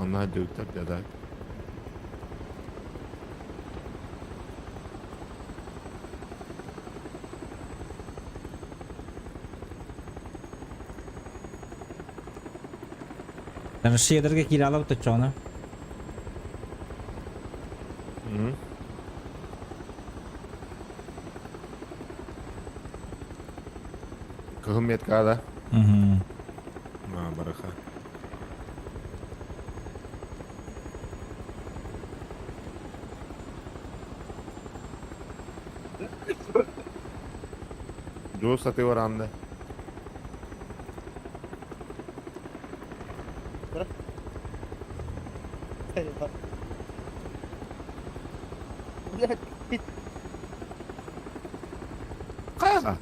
Onlar dövdüler ya da. Sen şeylerge kiralıp tutacağını. Hı. Kıhmet kada. Hı hı. Ha baraka. Jo satıyor anda. Блядь, Kaya.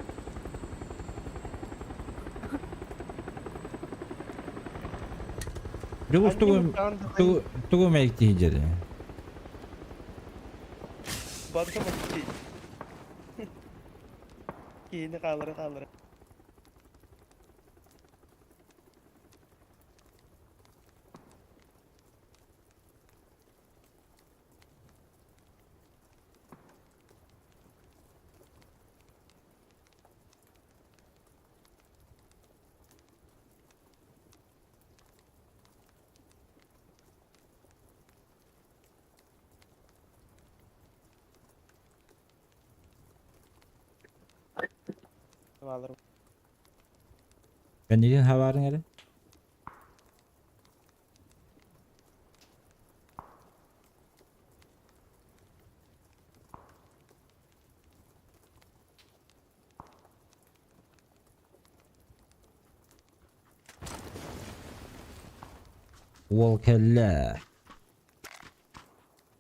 Yok tuğum ekleyeceğim. Banka bakayım. Kiyini kaldır. Alırım. Ben neden havarın hele? Ol kelle.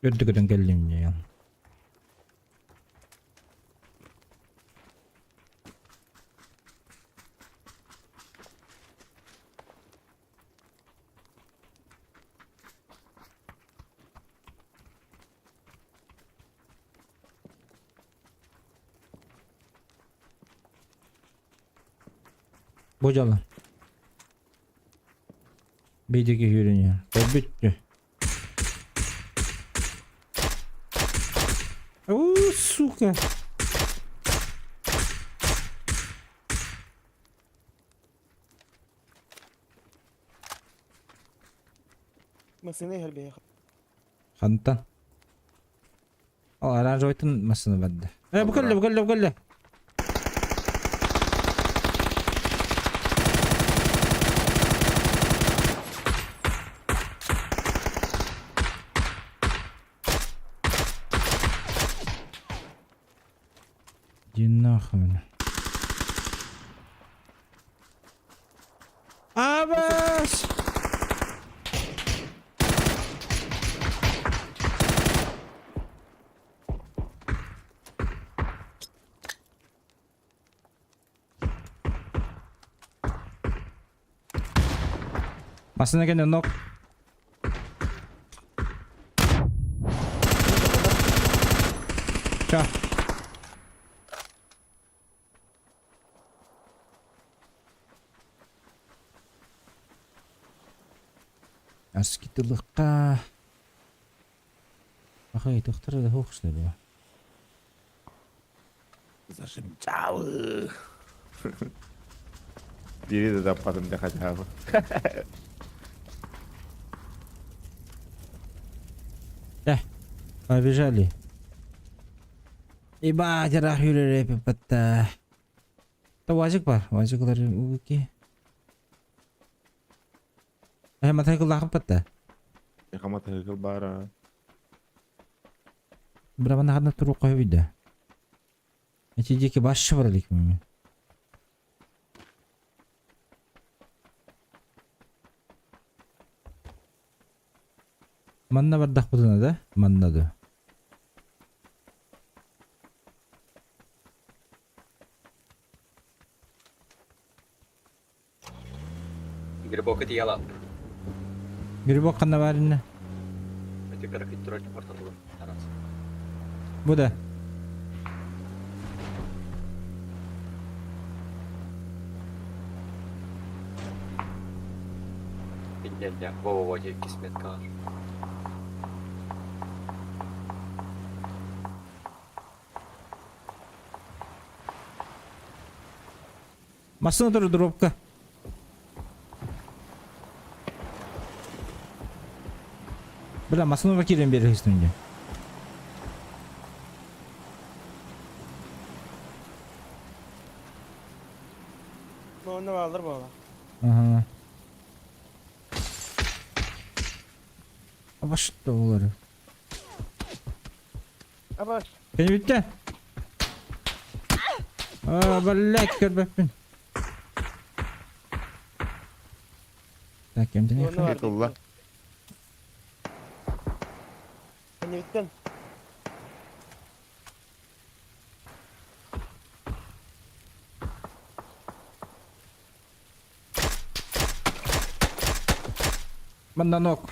Gördükten geldim ya. Bocalan. Beydeki yürünüyor. Bitti. Uuu сука. Хантан. О, оранжевый масını bende. Bu kalle. Иди нахуй. Абас! Masına gene nok. Çak. Аскитылыкка. Ахай, доктор да хоқшты бе. Зажимчал. Biri de tapadım de хотя бы. Побежали. Ебать, рахюлі репепетта. Та вазик бар, вазиклар уки. Матайкыл лақып бітті. Яқамат хикыл бара. Бұрабана қадна тұру қой бейді. Әтедеке басшы бар әлік мені. Манна бардақ бұдына да? Манна да. Грибок это яла. Грибок қанна бар інні? Это каракет турать портатылы. Бұ да. Нет, Вова, тебе кисмет каш. Масына тұры дропка. Бля, масына керен бері үстінде. Onu alır baba. Ага. Аба шытты олары. Ama Кәне бітті? Блядь, көрбәппін. Так, емден onu var. Хикылла. Ne bittin? Мында нок.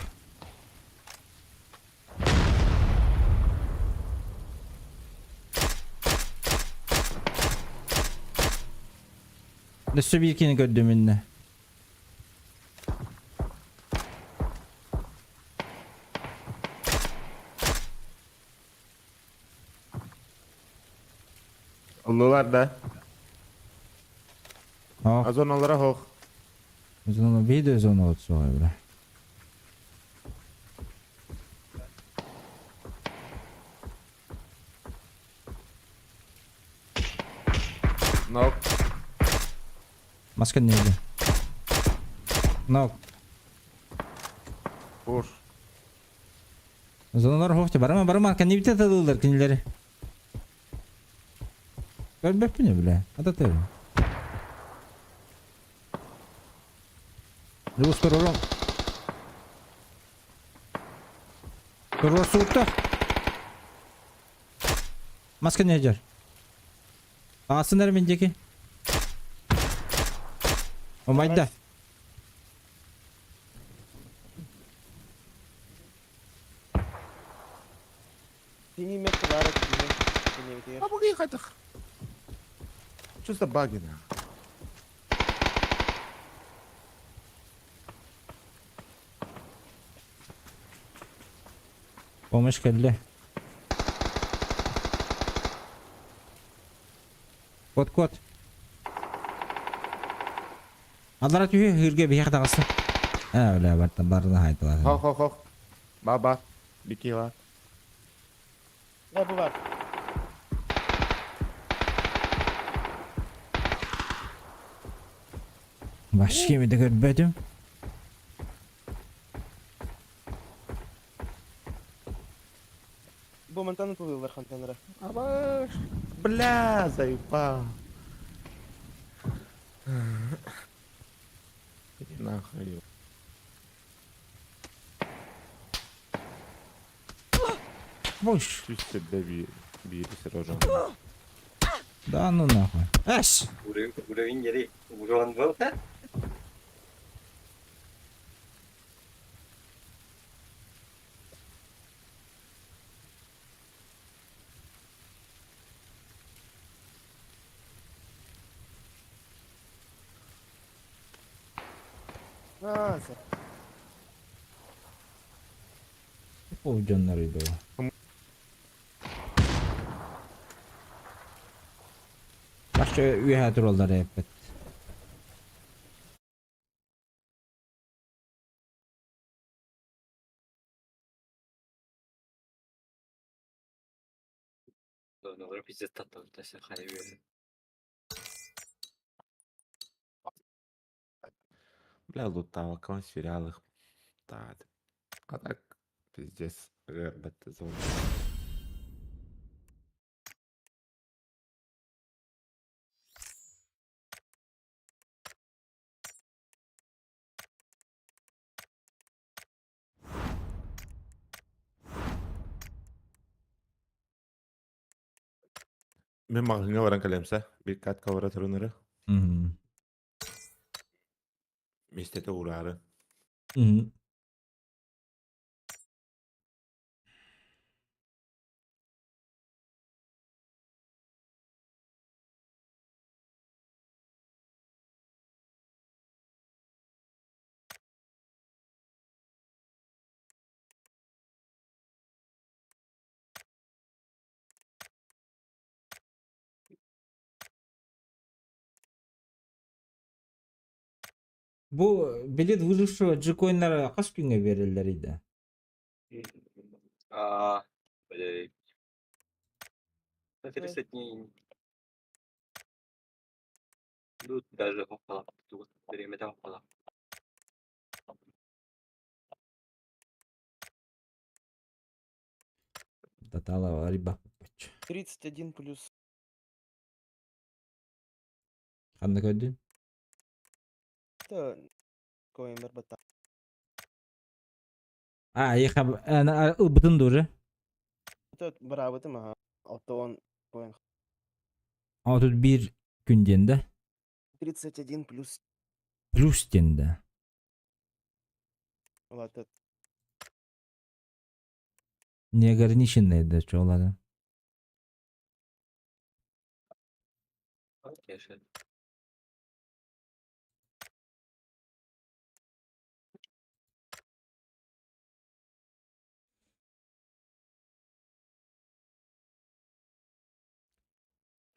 Дөсі біркені көрдім інні. Oldular da. Ақ. Azonalara hoq. Өзін оны бейді өзі оны өтсі оғай бірі. Nok. Маска нейді. Нок. Uğur. Өзін олар хоқты. Барама. Кәне бітті тадылдар кенелері. Көрбәппі не білі? Ататы бі. Рус тұрырым. Тұрыр суытты. Маска не жар? Ағасындар мендекі. Омайда. Seni metre var. Seni bitiyor. А поки хатах. Чисто баги на. Помощь келди. Кот. Алара түйе үрге бияқ тағысы. Өлі барды хайты Хох, бар. хох, хох. Баба. Бикила. Ne bu var? Баш кемеді көрбөдім. Bu momentan tutuyorlar konteynere. Абаш. Бля, заебал. Иди нахуй. Boş. Чисто бери, Сережа. Да ну нахуй. Эш! Уровень yeri vuran был. Ha sen. O canlarıydı o. Başka üye durallar hep. Onlar пиздец татlı. Taşı hayır. Бля, лутал, консферял их. Да. А так, пиздец, РБТ зон. Мен мағыңа баран кәлемсі, бір катка бара тұрыныры, местеті ұрары. Bu bilet выжившего G-coin'lara kaç güne verirler idi? Блядь. На 30 дней. Тут даже попало. Тут время попало. Татала riba. 31 плюс. Kandı gördün? Да. Коин бата. Ana ıbıdın doğru. Это браво ты мага. Отон коин. 31 gün dende. 31 плюс. Plus dende. Вот это. Ne garnişindeydi çoğuladı. Окей,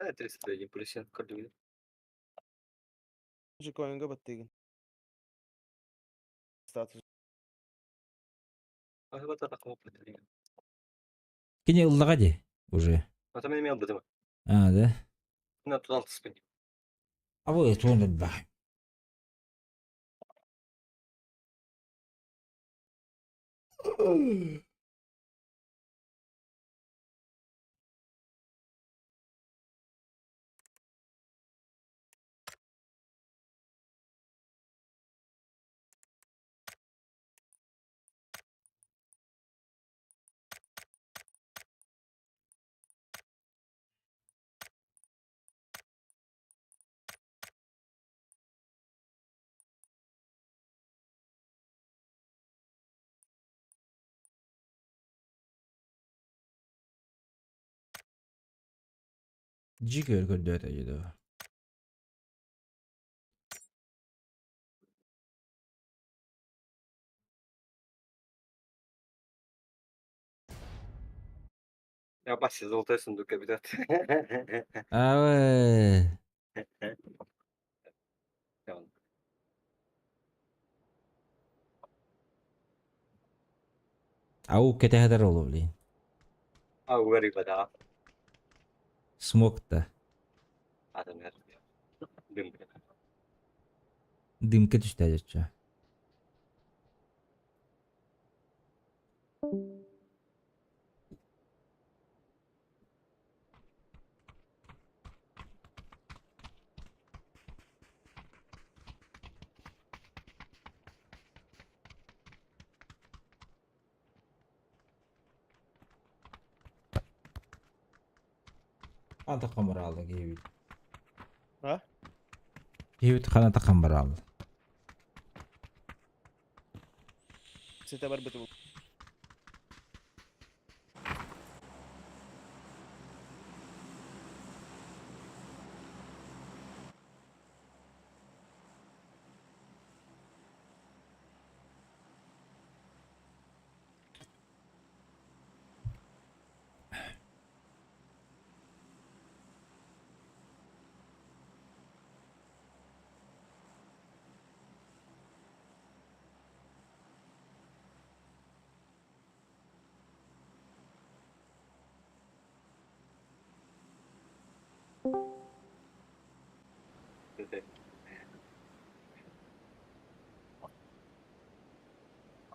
А 31 плюс я кладу. Же коинга баттыгын. Статус. А вот это такого платили. Kine ıllığa de уже. А там я имел бы дома. Да. На туда спать. А bu et onu bak. Jigger gördü öyle. Я паси золотой сундук обитает. Ай. Ау кете хадar olubli. А говори да. Smokta. Adam her. Dım. Дымка düştü acaba. Anta kamera aldı gibi. Ha? Gibi kanata kamera aldı. Sete var betul.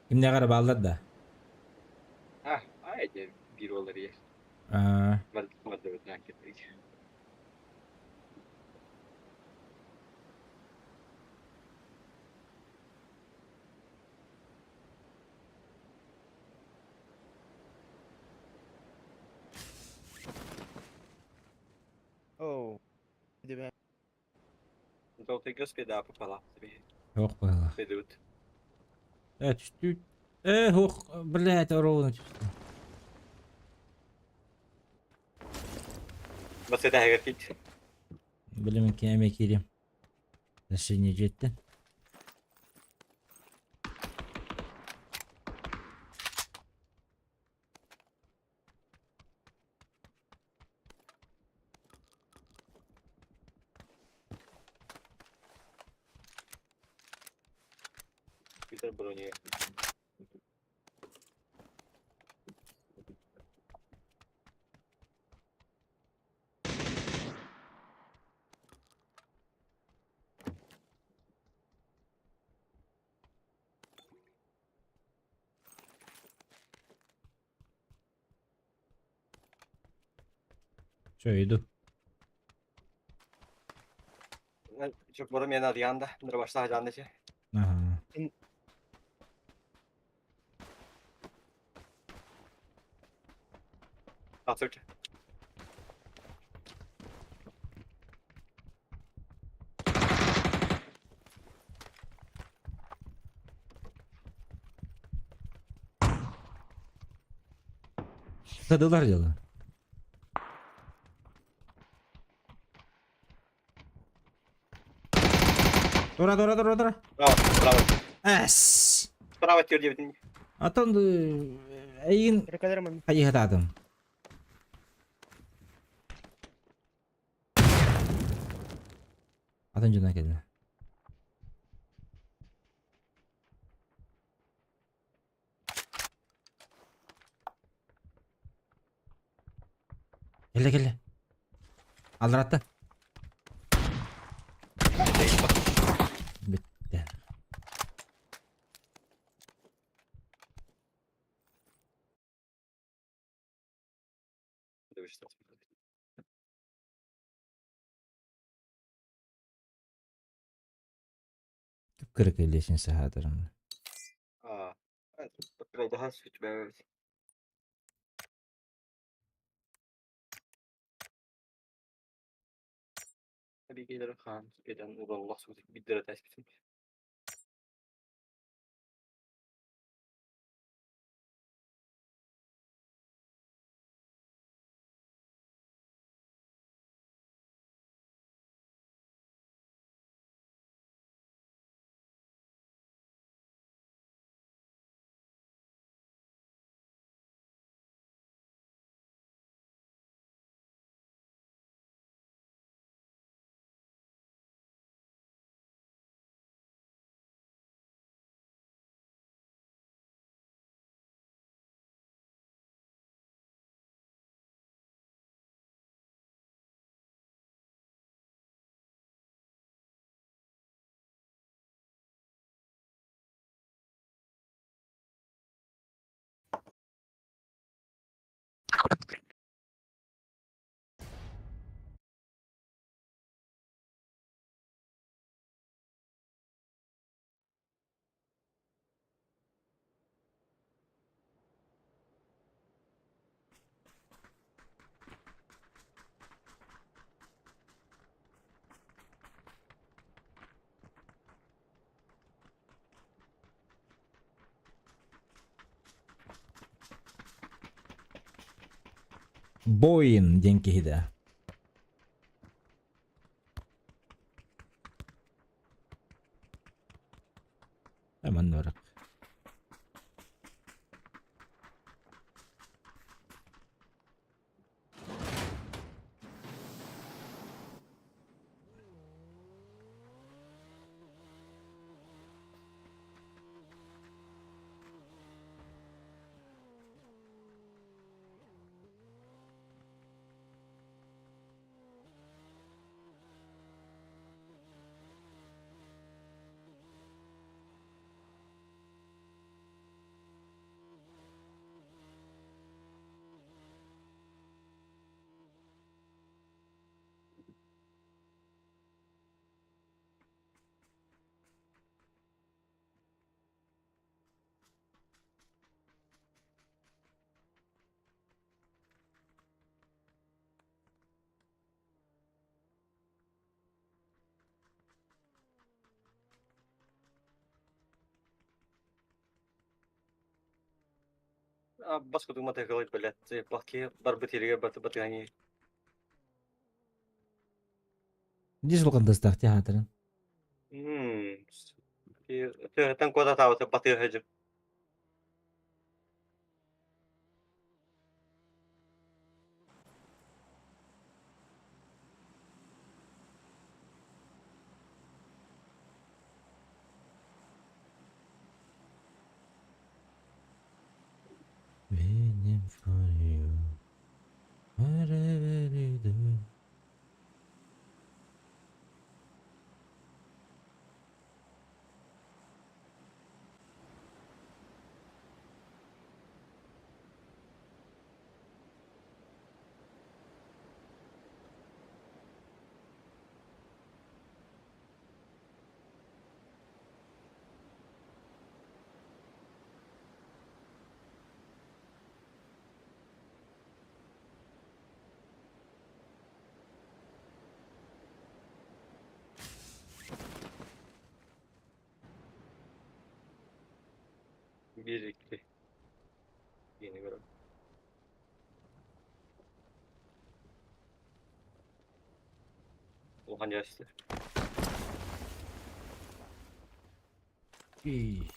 Kimde kadar bağladı da. Ah, ayrıca bir olur ya. Aa, Ben tutmadım merak etmeyin. Oh. Di ba? Золотой господа попала. yok bağla. Ведут. Evet düştü. Yok. Блять, ровно düştü. بس ده حاجة Bilimin ki emek yedim. Nasıl cidden? Питер брони. Şöyle. Çok borum yana yanda. Bunları başta hacanda şey. Aha. Atırca. Kadılar ya lan. Dora. Bravo, bravo. Es. Bravo atıyor diye bildin. Atan da ayın Kira-kira man. kayı hatadım. Atan canına geldi. Gel. Aldır attı. Bitti. Dövüştüm. Kırık elleşin sahadarım. Aa. Evet. Biraz daha süt be. Tabii gelir kan. Gelen ulan Allah sözü bir lira tespit. Boyun деньги hida. Hemen olarak. بس كنت ما تقول بلاد بحكي ضربة تيريا بتغني Dis lo kan dastak ti hatran. تنكو تعاود بطير هجم Waiting for you. Whatever you do. Bir iki yeni görev. Ohan yaşlı. İyi.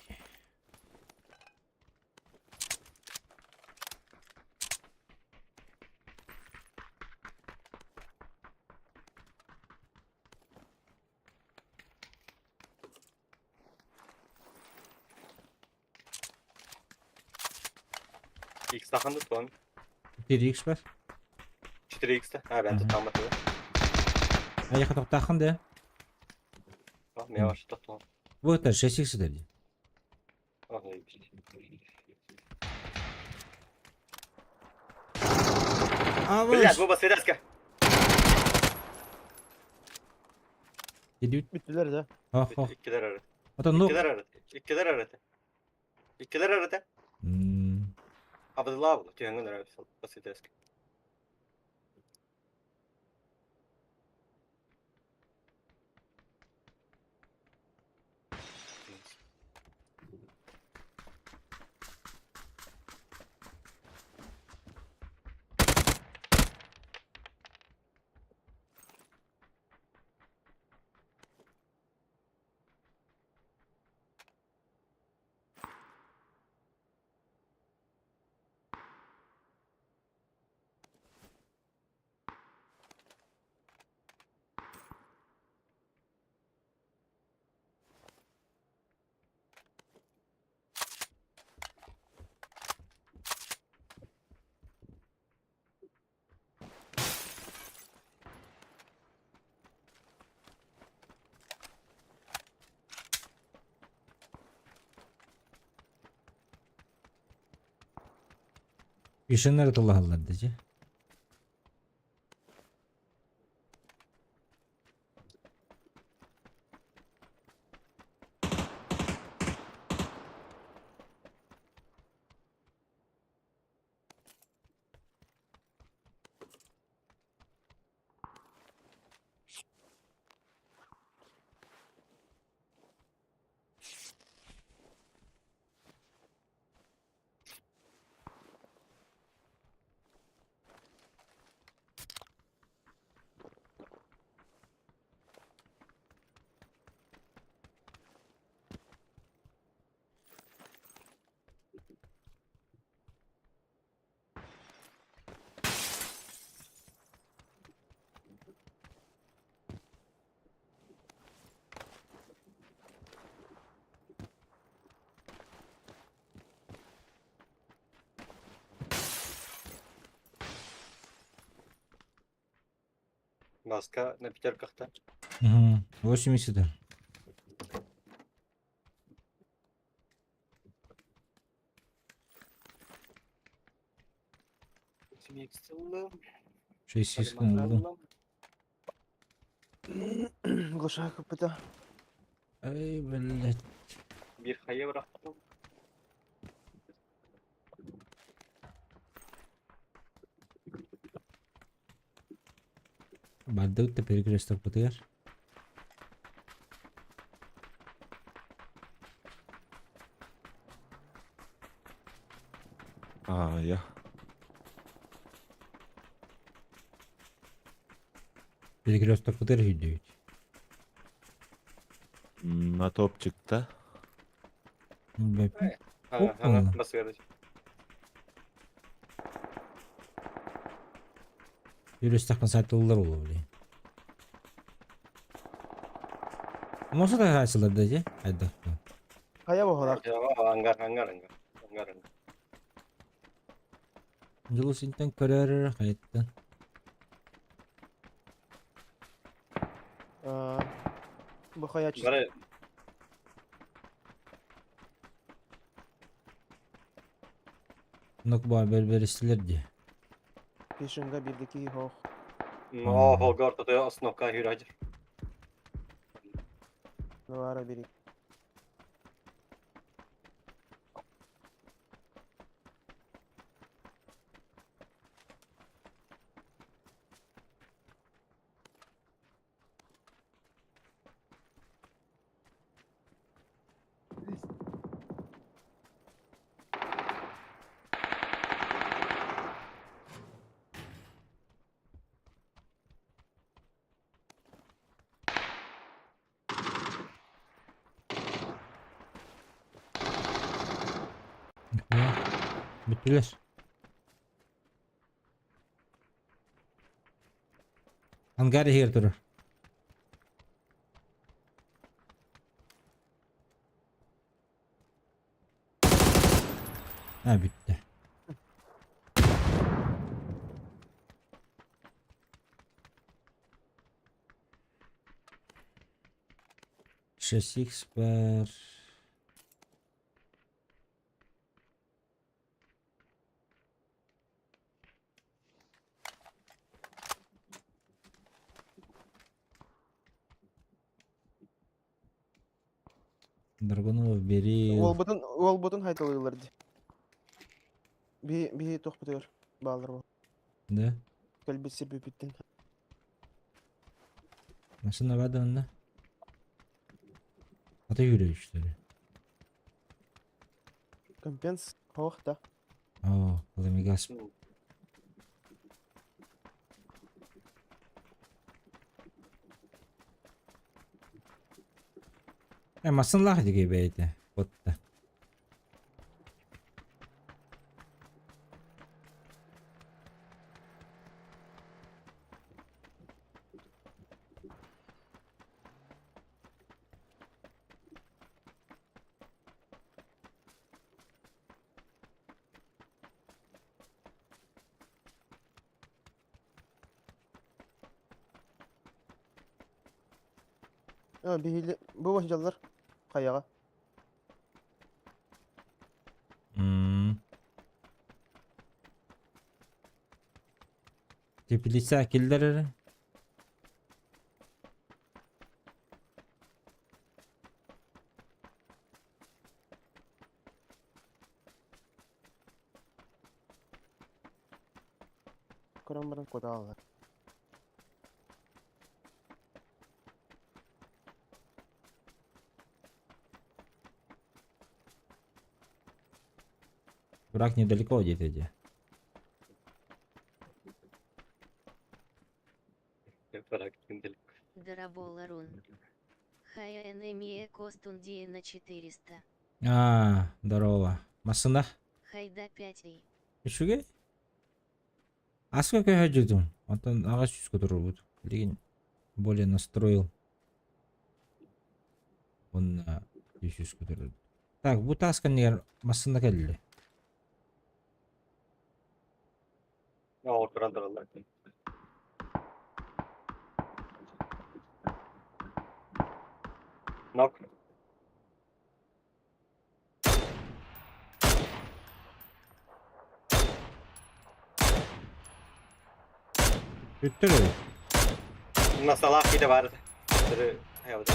X takan tut bana. 1x var. 4X'te. Ha ben tuttam batıyor. Ayağa taktakın de. Tamam yavaş tuttum. Bu kadar 6x dedi. Ah iyi bir şey. Блядь, Боба, связка. Gidiyor. Bittiler de. Ha ha. İkiler arası. Ata no. İkiler arası. İkiler arası. İkiler arası. Abdullah abla. Tüyengün arası. Basit eski. Ишенler тулаһаллар дече. Маска на пятерках-то. Угу. 80. Смикстеллы. 6 булду. Глушак капыта. Ай, блядь. Bir haya bıraktım. Барды үтте перекресток бутыгар. Я. Перекресток бутыр үйдейт. На топчикта. Bilmem. Ага, ага, basıyoruz. Yürüstek nasatlılar olur bile. Masa da açılır dece. Hadi. Kaya bakalım. Ya, hangar. Julu sinten körer hayattan. Bu kaya çiz. Bunları Nok bu haber istiler diye. Peşinga birdeki hoş. Holgar tutuyor osnovka hüracır. Nuvara biri. Bittiler. Hangar here durur. Ha bitti. Шесть per Dragon'u beri Ol butun haytalıyorlardı. Bir tok bitiyor. Bağlar bu. ne? Kalbisi bir bittin. Nasıl ne vardı onda? Ata yürüyüşleri. Компенс hoş da. Oo, kalemi gasp. Masınlar gibi beydi. Botta. Bir hile bu başladılar. Kayağa. Teplitsa kilder. Kurang barang kota Allah. Враг недалеко где-то где. Bırak şimdi. Дараболарун. Хая энемия костундия на 400. Здорово. Масында? Хайда 5 Үшүге? Аска көйө жүрдүм. Антон агач жүзгө турбут. Леген более настроил. Он жүзгө турду. Так, бу таскан негер масында келди. Ya oturan da Allah. Knock. Бүттүр. Masalah bir de vardı. Sırı hayalde.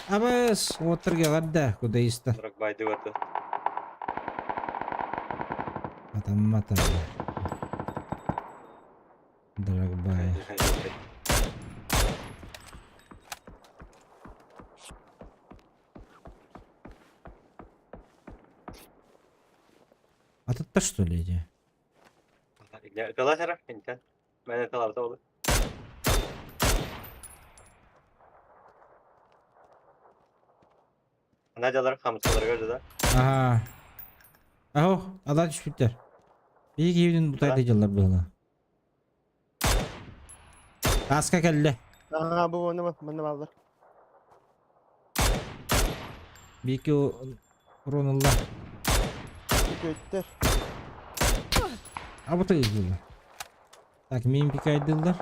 Абас, отырге гадда, кудайста. Bırak baydı vardı. Атам. Драгбай. Ататта что ли эти? Kalar taraf benden. Ben de kalarda olur. Anacalar hamsaları gördü de. Ага. Аho, ада түшүптер. Бийик үйдүн бутайда жылдар было. Аска келди. Bu bana aldı. Бийикке уронулла. Kötüler. Абытай жылдар. Так, мен пикайдылдар.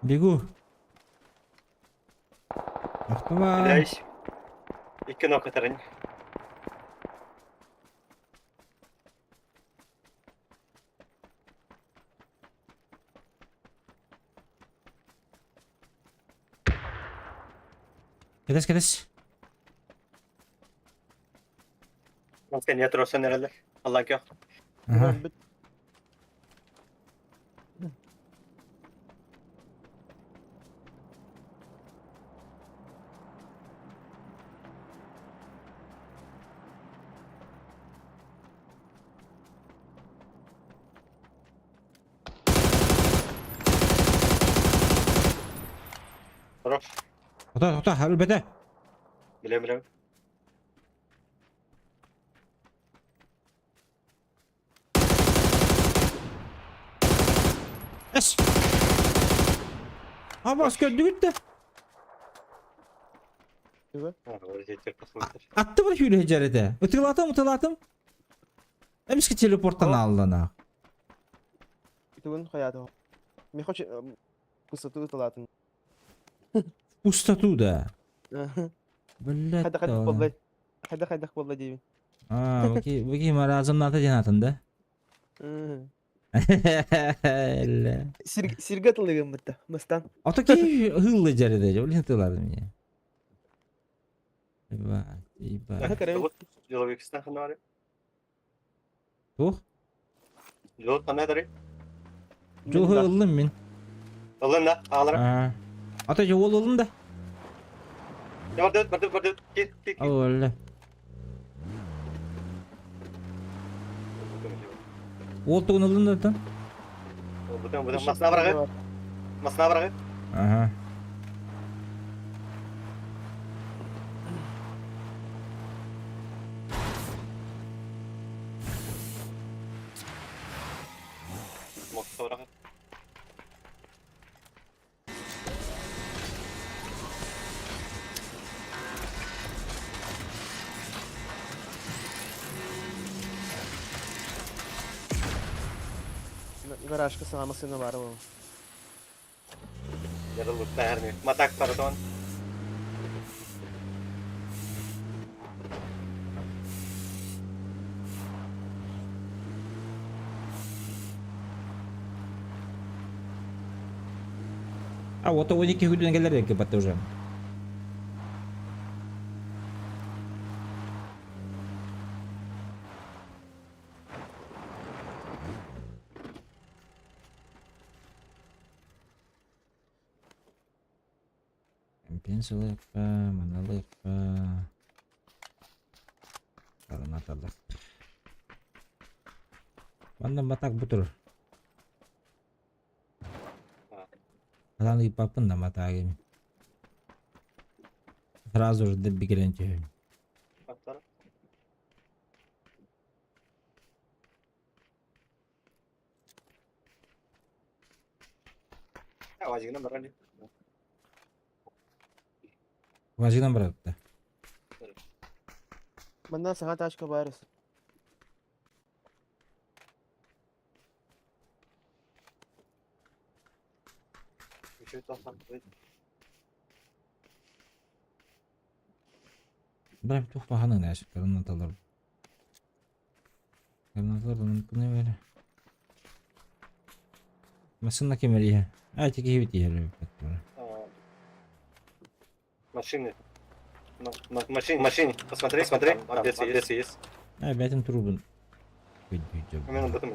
Бегу. Ахтыма. Reis. İki noktaların. Кетес. Sen niye troşsan herhalde? Allah'ın yok. Ага. Troş. Тота, әлбәттә. Bilemiyorum. Эш. Абас көндү гитте. Orada yeter pasmıştır. Атты бір хүлі жарыды. Утылатым. Эмиске телепорттан алдына. Itu kan hayatı. Mi hoş pusatu talatın. Пустотуда. Блядь. Hadi vallahi. Hadi vallahi diyeyim. Баки маразым ната жанатын да. Sirgatılığım bitti. Mıstan. Отаки хыллы жарыды. Блин, тыларым я. Ибать. Yolu yolu ikisinden kanı var. Тух? Yolu kanı eder. Жол хыллым мен. Alın da ağlarım. Ата жол олым да. Vardı. Git. Ал өлі. Ол туғын олым да. Buradan masına bırakın. Masına bırakın. Ага. Masına bırakın. Garajka sağmasına var o. Yarılıp değerli. Matak pardon. А вот у них худо галерейки бата уже. Пенсилик па, маналик па. Karena tadi. Mana batak betul. Kalau di papan nama tadi. Сразу же добегренче. Вазигна барани. Вазина брат. Benden sana taş kabarız. Bir şey tahsan. Брат тух паханы нәшік гранаталар. Гранаталар мүмкін емес. Машина кемерия. Тільки хівіт є. Машины. Машине. Посмотри, смотри. Здесь есть. Бәтін трубын. Именно об этом.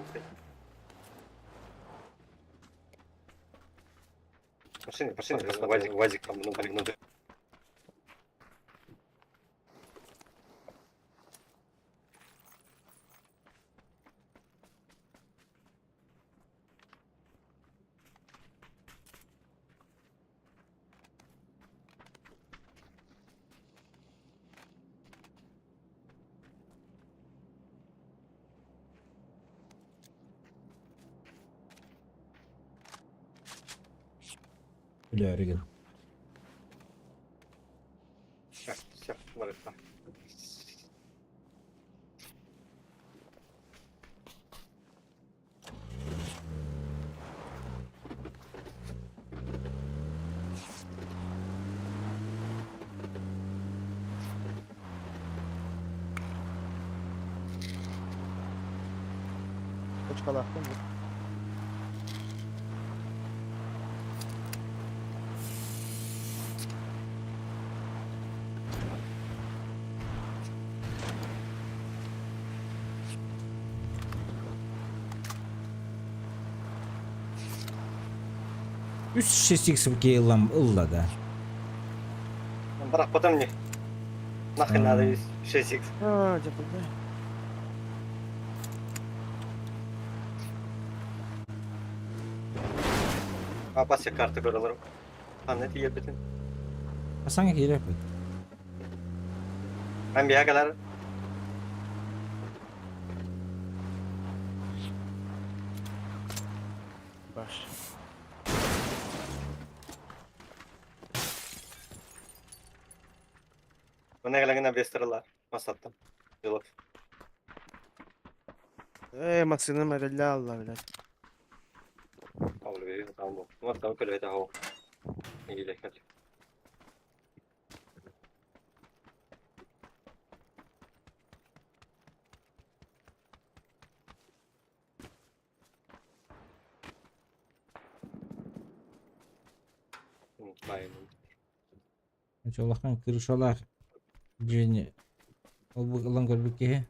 Машины, Вазик там внутри. Бля, реген. Все, вот это. Koçkalaktın mı? Üç şişik sıvı yıllam ılladı. Брақ потом мне. Нахрен надо 6х. Capıldı. Апасya kartı görülür. Annet iyi yapın. Hasan ki yapın. Ben bir kadar Baş. bana gelene bestirler. Masattım. Yılıp. Masını merelle Allah bilir. Kavlu veriyor. Tamam bu. Masam köle de hava. İyi lekler. Bayım. Çolaktan kırışalar. Cini. O bu ılan görbük ki.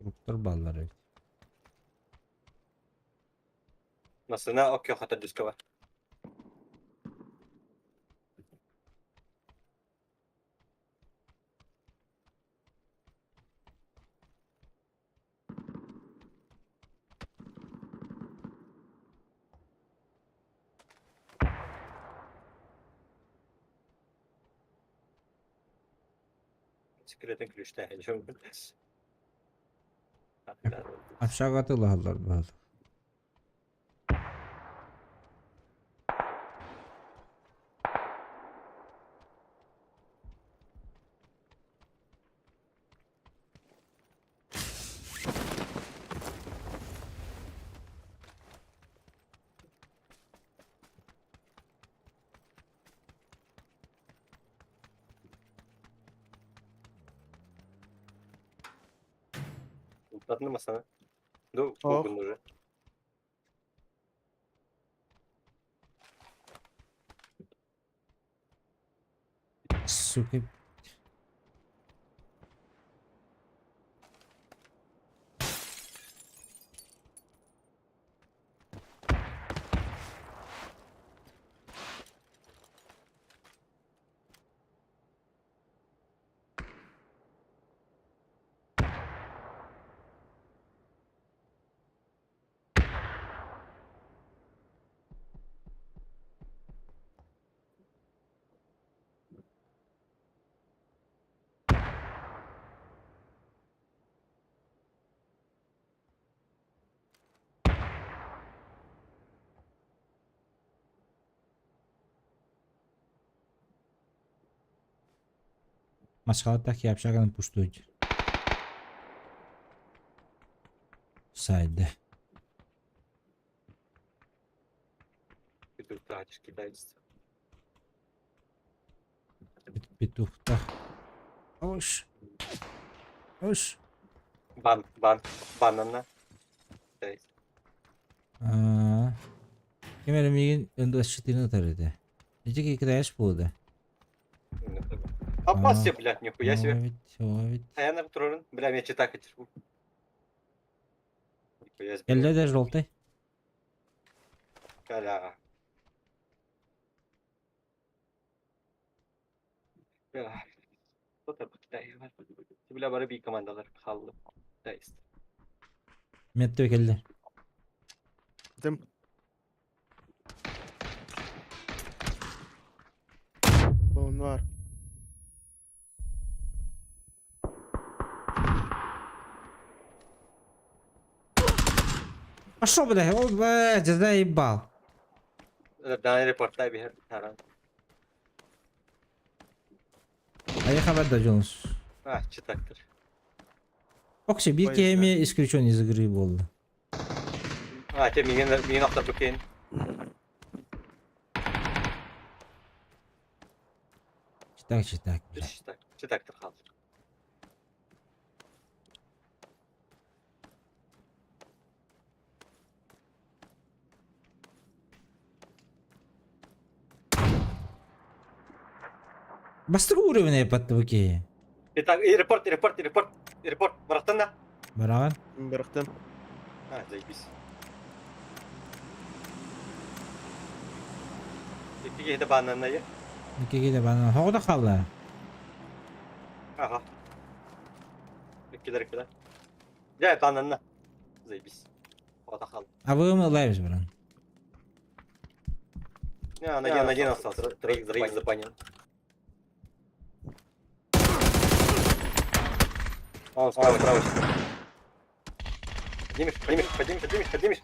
Gruplar balları. Nasıl ne okuyor hatta disko var. Sikretin külüşte. Aşağı atılırlar bazı. Ладно, масана. Ну, Ох. бugün уже. Сука. Mascala tak yapacağını puştuydu. Saydı. Петух тратишь, китайцы. Petuh da. Hoş. Hoş. Банана. Китайцы. Aa. Kemerim yigin önde şitini atardı. Necik iki de yaş buldu. Попался, блядь, нихуя себе. Evet. Таянар турын, бля, я читак этих. Нихуя себе. Elde de жолтый. Бля. Бля. Кто-то в Китае var. Бля, бары bir команdalar kaldı. Китайцы. Mette geldi. Он var. А что, бля? О, бля, заебал. Daha reportaj bir her. А я хабар дождёнуз. Ah, çıtaktır. Окси, bir кеме исключен из игры болды. Ah, te mingen nokta bakayım. Читак, бля. Çıtaktır kaldı. Бастыр уровень yapatты bu ke. Итак, репорт. Братан да? Бараган. Бырықтым. А, заебись. Итиге de bananayı. Никеге de bana. Hoğda kaldı. Ага. Ikkiler. Gel banana. Zaybis. O da kaldı. А вы умылаешь, бран. Я на один остался. Троих запанил. Он справа. Поднимешь.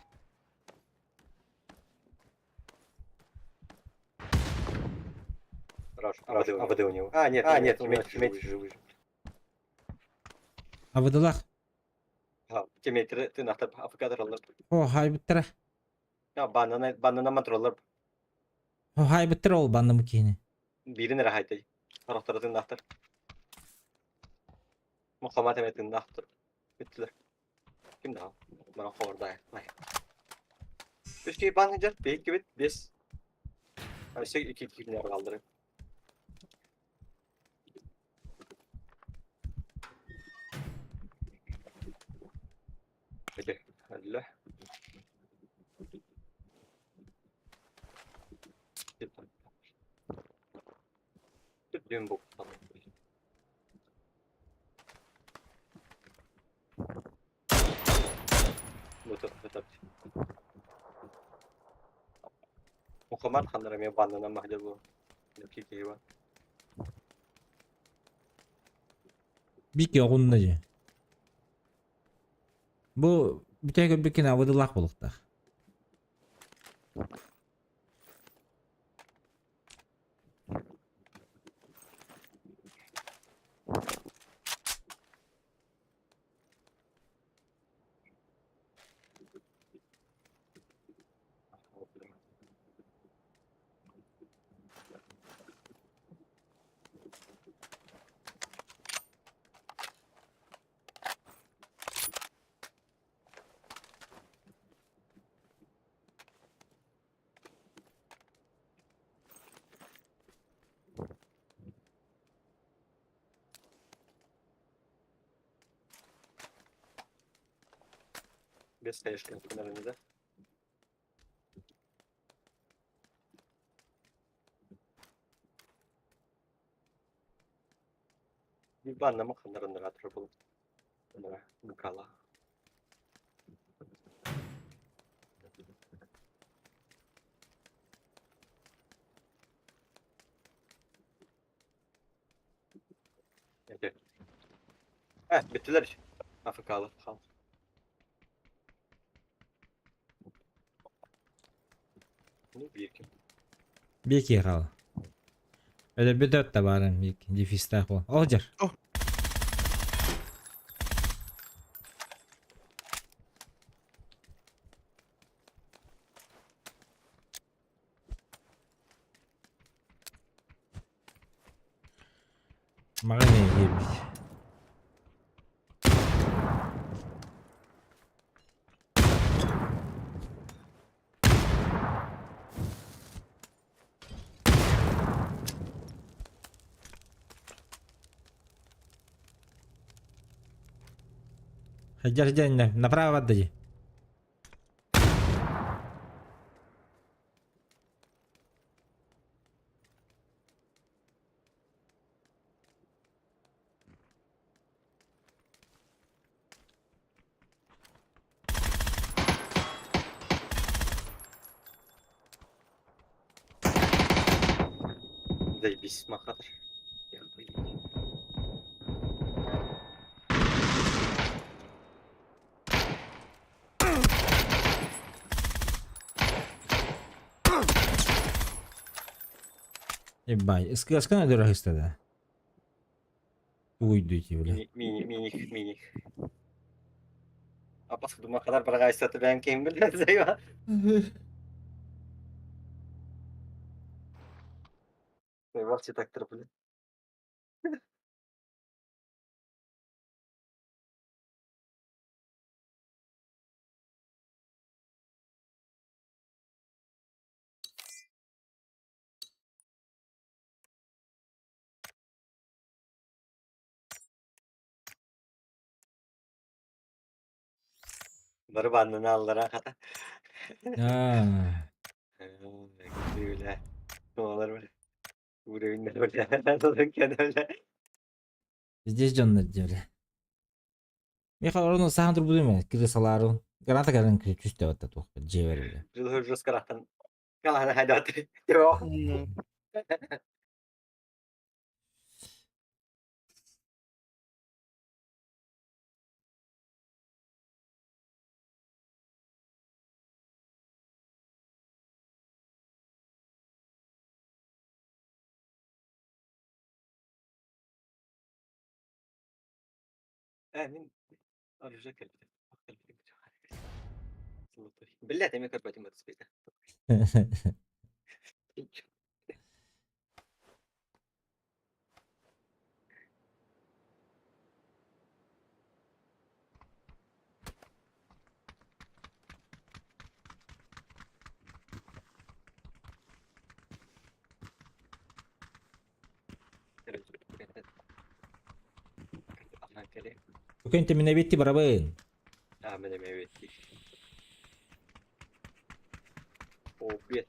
Хорош. АВД у него. Нет, тиммейт живый. А выдалах. Тиммейт, ты нахтар АФК'дар алыр. О, hay bittire. Ya banana matrollar. O hay bittire ol bandı bu kini. Birini rahaytay. Taraftarı nahtar. Muhammad emetin nahtar. Bittiler. Kim daha? Bana orada ya. Üç kişi ban hıcar. Büyük gibi biz. Hani şey iki kimler kaldırır. Peki. Hadi. Düğün bu. Bu Muhammad Khan'lara mı bandına mahallede bu? Ne ki var? Bir ki oğundacı. Bu bir tek bir kine avıdılak bulukta. Без конечно, наверное, да? Ебан мах на трубу. Да, букала. Bittiler. Afrikalı. Kal. Ne bir kim? Bir iki kaldı. Öyle bir 4 de var. Bir defiste o. Olcar. Mağaraya girmiş. Hajar направо отдай. Заебись, махатор. Ебать, скажи, дорогой стада. Уйдите, бля. Minik. Apa duruma kadar para satı ben kim bilir zeyva. Eyvah çetaktır bu. Baru bandını aldılar kata. Aa, Öyle. Nolar böyle. Buraya böyle. Alırken öyle. здесь жондар жебе. Михаил орно сахантыр бұл емес. Крысаларын. Граната кәрін кіріп түсті өтті тоқ. Жебер бile. Rus karaktan. Kalah hadi hadi. Devam. Emin. Arayacak elbette. بالله تمي كربتي ما تسبيته. Oke, انت من بيتي برابين. من بيتي. وبيت.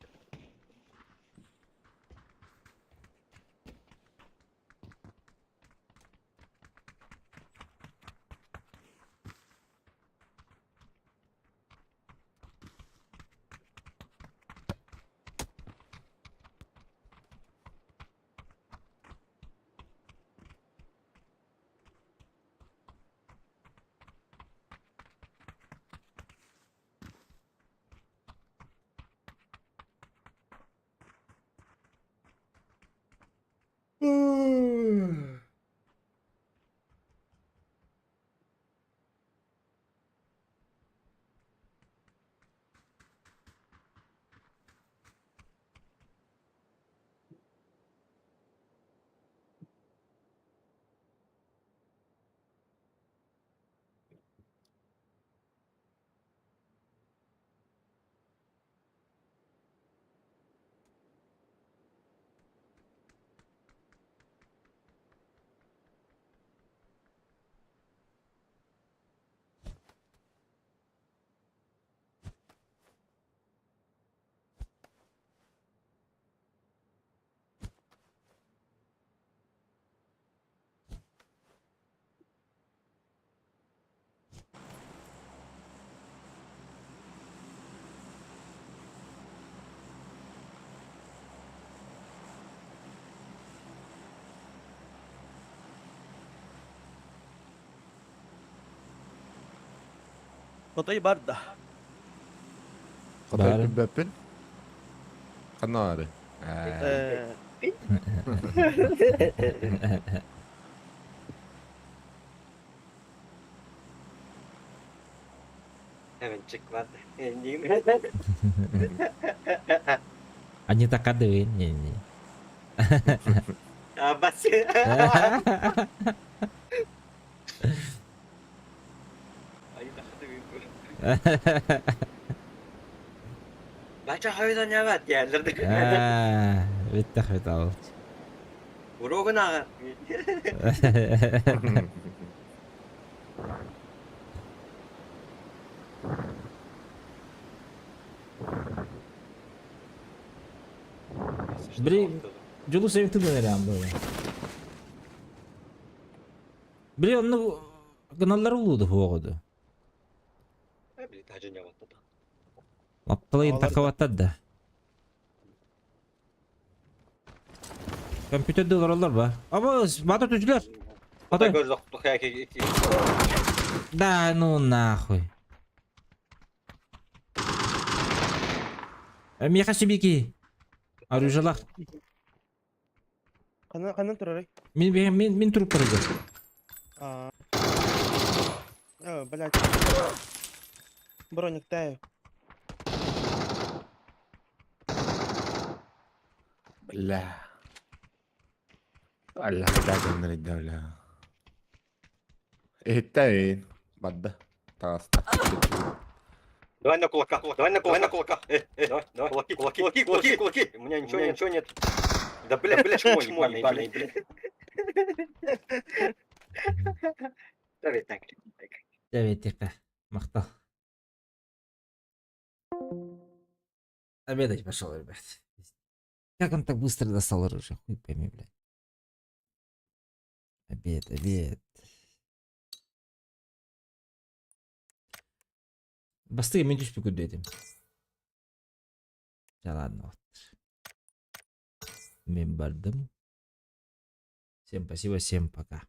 Fotoyu barda. Kadar Bari. bilbepin. Kanarı. Hemen çık vardı. Endiyim. Anjing tak kadeun nyanyi. Apa sih? Ayo tak kata gitu. Baca hayvan nyavat yerlerde. Bittah betal. Buru kena. Biri Julu sevdi böyle ama böyle. Biri onu kanalları uludu hoğdu. Beli tajun nyavat tuh. Laptalayın takavattad da. Kompüterde oralar var. Ama batı tücüler. Foto gözlük tuh kayak. Да ну нахуй. Меха сибики. Аружалах. Kanan turarak. Min turup baracak. Блядь. Броник таю. Billah. Allah kadar dari dawla. Tahtayin. Badda. Tasta. Давай на кулаках, давай на кулаках. Давай, кулаки. У меня ничего нет. Да, бля, чмо ебаный, бля. Давай так. Evet tekrar. Maktal. Обедать пошел, ребят. Как он так быстро достал оружие? Хуй пойми, блядь. Обед. Бастыга мен түспей көдді едім. Ладно. Мен бардым. Всем спасибо, всем пока.